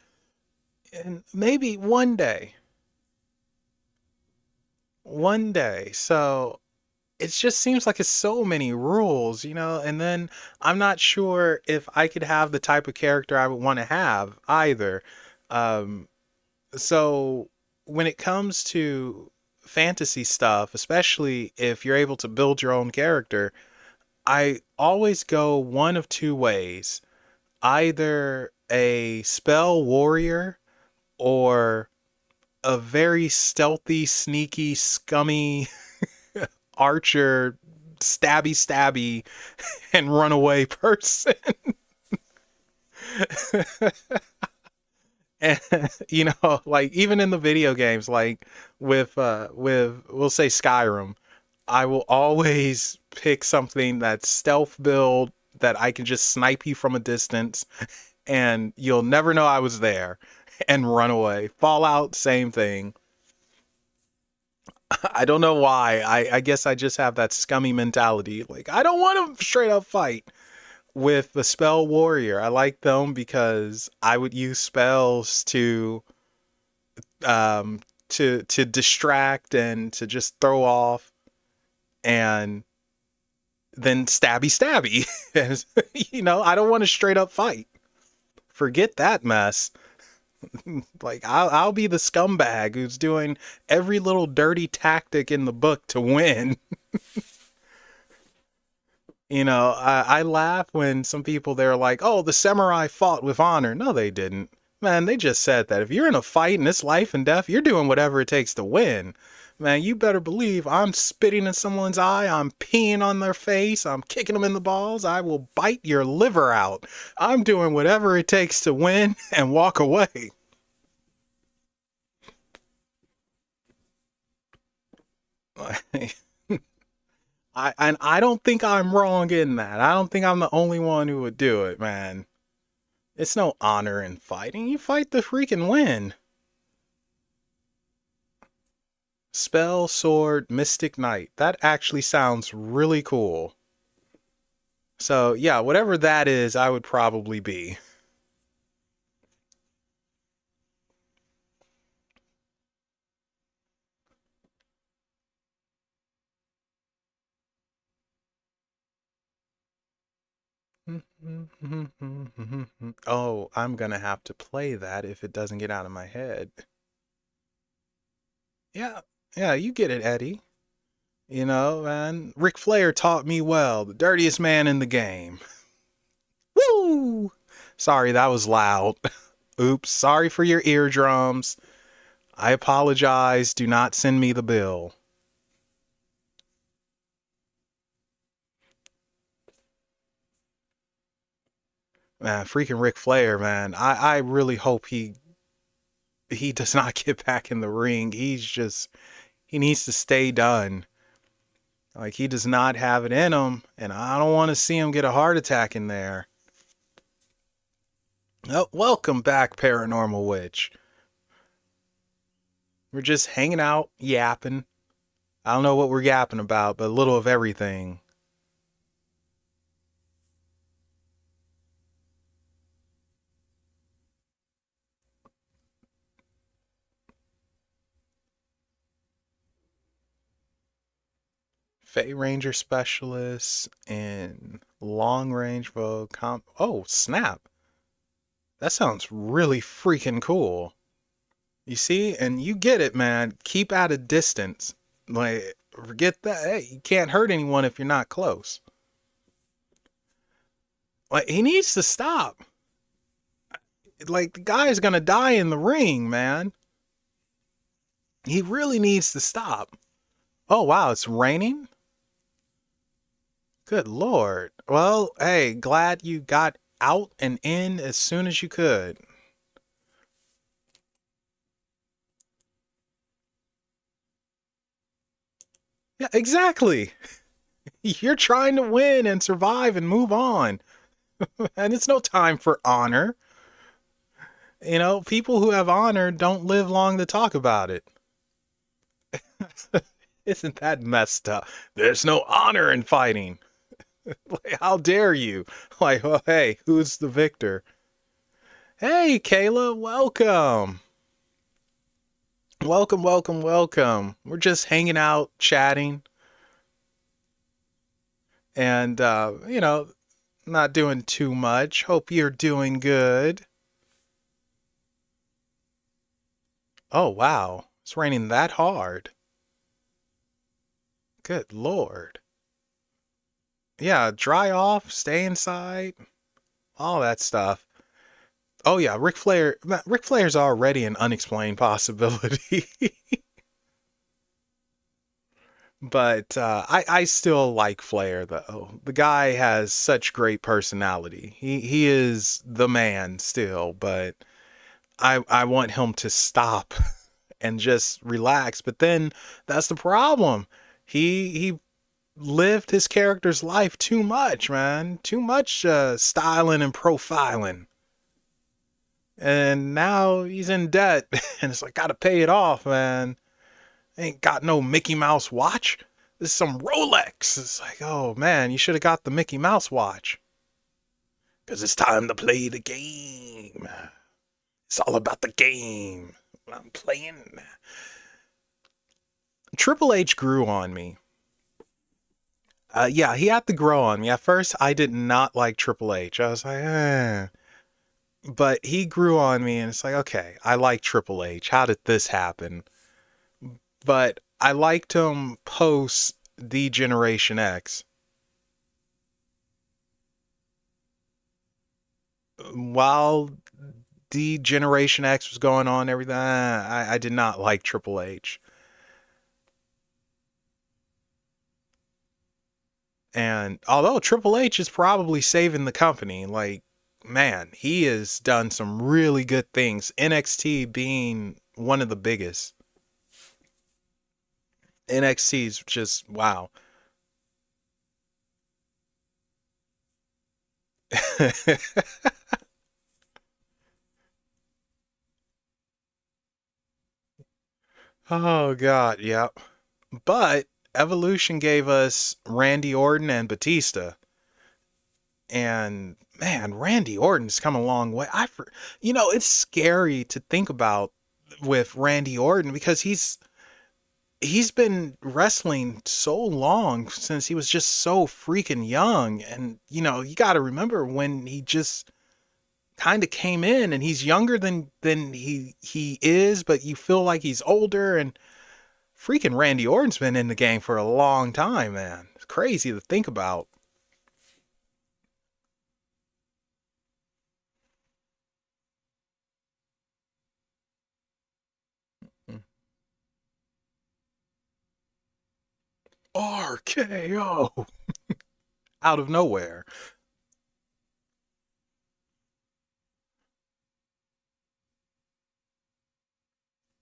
And maybe one day. One day. So it just seems like it's so many rules, and then I'm not sure if I could have the type of character I would want to have either. Um, so when it comes to fantasy stuff, especially if you're able to build your own character, I always go one of two ways. Either a spell warrior or a very stealthy, sneaky, scummy archer, stabby, and runaway person. And like even in the video games, like with we'll say Skyrim, I will always pick something that's stealth build that I can just snipe you from a distance and you'll never know I was there and run away. Fallout, same thing. I don't know why. I guess I just have that scummy mentality. Like, I don't want to straight up fight. With the spell warrior, I like them because I would use spells to distract and to just throw off, and then stabby. I don't want to straight up fight. Forget that mess. Like I'll be the scumbag who's doing every little dirty tactic in the book to win. I laugh when some people, they're like, oh, the samurai fought with honor. No, they didn't. Man, they just said that if you're in a fight and it's life and death, you're doing whatever it takes to win. Man, you better believe I'm spitting in someone's eye. I'm peeing on their face. I'm kicking them in the balls. I will bite your liver out. I'm doing whatever it takes to win and walk away. I don't think I'm wrong in that. I don't think I'm the only one who would do it, man. It's no honor in fighting. You fight to freaking win. Spell, sword, mystic knight. That actually sounds really cool. So yeah, whatever that is, I would probably be. Oh, I'm gonna have to play that if it doesn't get out of my head. Yeah, yeah, you get it, Eddie. Man, Ric Flair taught me well, the dirtiest man in the game. Woo! Sorry, that was loud. Oops, sorry for your eardrums. I apologize. Do not send me the bill. Man, freaking Ric Flair, man. I really hope he does not get back in the ring. He needs to stay done. Like, he does not have it in him, and I don't want to see him get a heart attack in there. Oh, welcome back, Paranormal Witch. We're just hanging out, yapping. I don't know what we're yapping about, but a little of everything. Fey Ranger Specialist and Long Range Vogue Oh, snap. That sounds really freaking cool. You see? And you get it, man. Keep at a distance. Like, forget that. Hey, you can't hurt anyone if you're not close. Like, he needs to stop. Like, the guy's gonna die in the ring, man. He really needs to stop. Oh, wow, it's raining? Good Lord. Well, hey, glad you got out and in as soon as you could. Yeah, exactly. You're trying to win and survive and move on. And it's no time for honor. You know, people who have honor don't live long to talk about it. Isn't that messed up? There's no honor in fighting. Like, how dare you? Like, well, hey, who's the victor? Hey, Kayla, welcome. Welcome, welcome, welcome. We're just hanging out, chatting, and, not doing too much. Hope you're doing good. Oh, wow. It's raining that hard. Good Lord. Yeah, dry off, stay inside, all that stuff. Oh yeah, Ric Flair. Ric Flair's already an unexplained possibility, but I still like Flair though. The guy has such great personality. He is the man still, but I want him to stop and just relax. But then that's the problem. He lived his character's life too much, man. Too much styling and profiling. And now he's in debt. And it's like, gotta pay it off, man. Ain't got no Mickey Mouse watch. This is some Rolex. It's like, oh man, you should have got the Mickey Mouse watch. Because it's time to play the game. It's all about the game. I'm playing. Triple H grew on me. Yeah, he had to grow on me. At first, I did not like Triple H. I was like, eh. But he grew on me, and it's like, okay, I like Triple H. How did this happen? But I liked him post the Generation X. While the Generation X was going on, everything, I did not like Triple H. And although Triple H is probably saving the company, like, man, he has done some really good things. NXT being one of the biggest. NXT's just wow. Oh god, yep. But Evolution gave us Randy Orton and Batista. And man, Randy Orton's come a long way. It's scary to think about with Randy Orton because he's been wrestling so long since he was just so freaking young. And you got to remember when he just kind of came in, and he's younger than he is, but you feel like he's older. And freaking Randy Orton's been in the game for a long time, man. It's crazy to think about. RKO out of nowhere.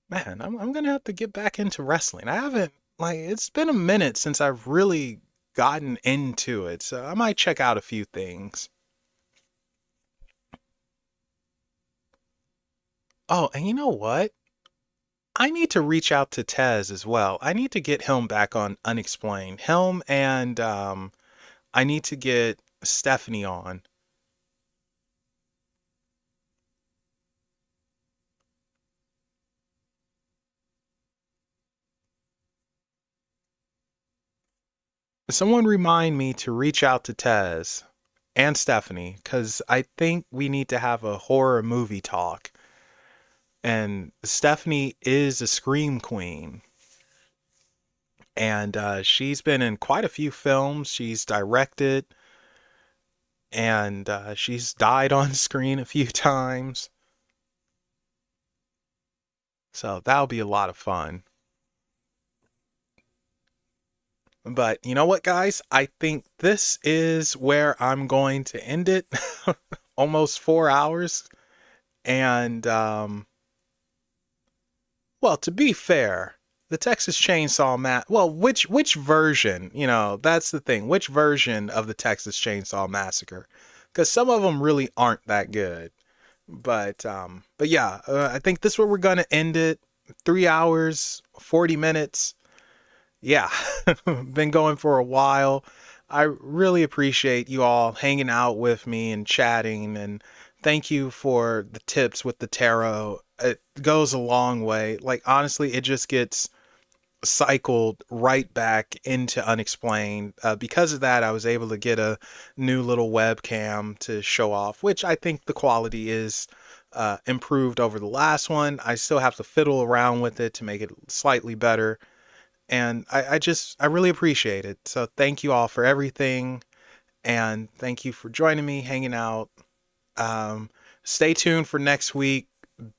Man, I'm gonna have to get back into wrestling. I haven't, like, it's been a minute since I've really gotten into it, so I might check out a few things. Oh, and you know what? I need to reach out to Tez as well. I need to get him back on Unexplained. Him and I need to get Stephanie on. Someone remind me to reach out to Tez and Stephanie because I think we need to have a horror movie talk. And Stephanie is a scream queen. And she's been in quite a few films. She's directed, and she's died on screen a few times. So that'll be a lot of fun. But you know what, guys? I think this is where I'm going to end it. Almost 4 hours. And, well, to be fair, the Texas Chainsaw well, which version? That's the thing. Which version of the Texas Chainsaw Massacre? Because some of them really aren't that good. But yeah, I think this is where we're gonna end it. 3 hours, 40 minutes. Yeah, been going for a while. I really appreciate you all hanging out with me and chatting, and thank you for the tips with the tarot. It goes a long way. Like, honestly, it just gets cycled right back into Unexplained. Because of that, I was able to get a new little webcam to show off, which I think the quality is improved over the last one. I still have to fiddle around with it to make it slightly better. And I really appreciate it. So thank you all for everything. And thank you for joining me, hanging out. Stay tuned for next week.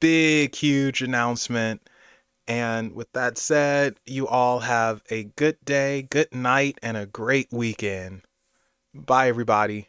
Big, huge announcement. And with that said, you all have a good day, good night, and a great weekend. Bye, everybody.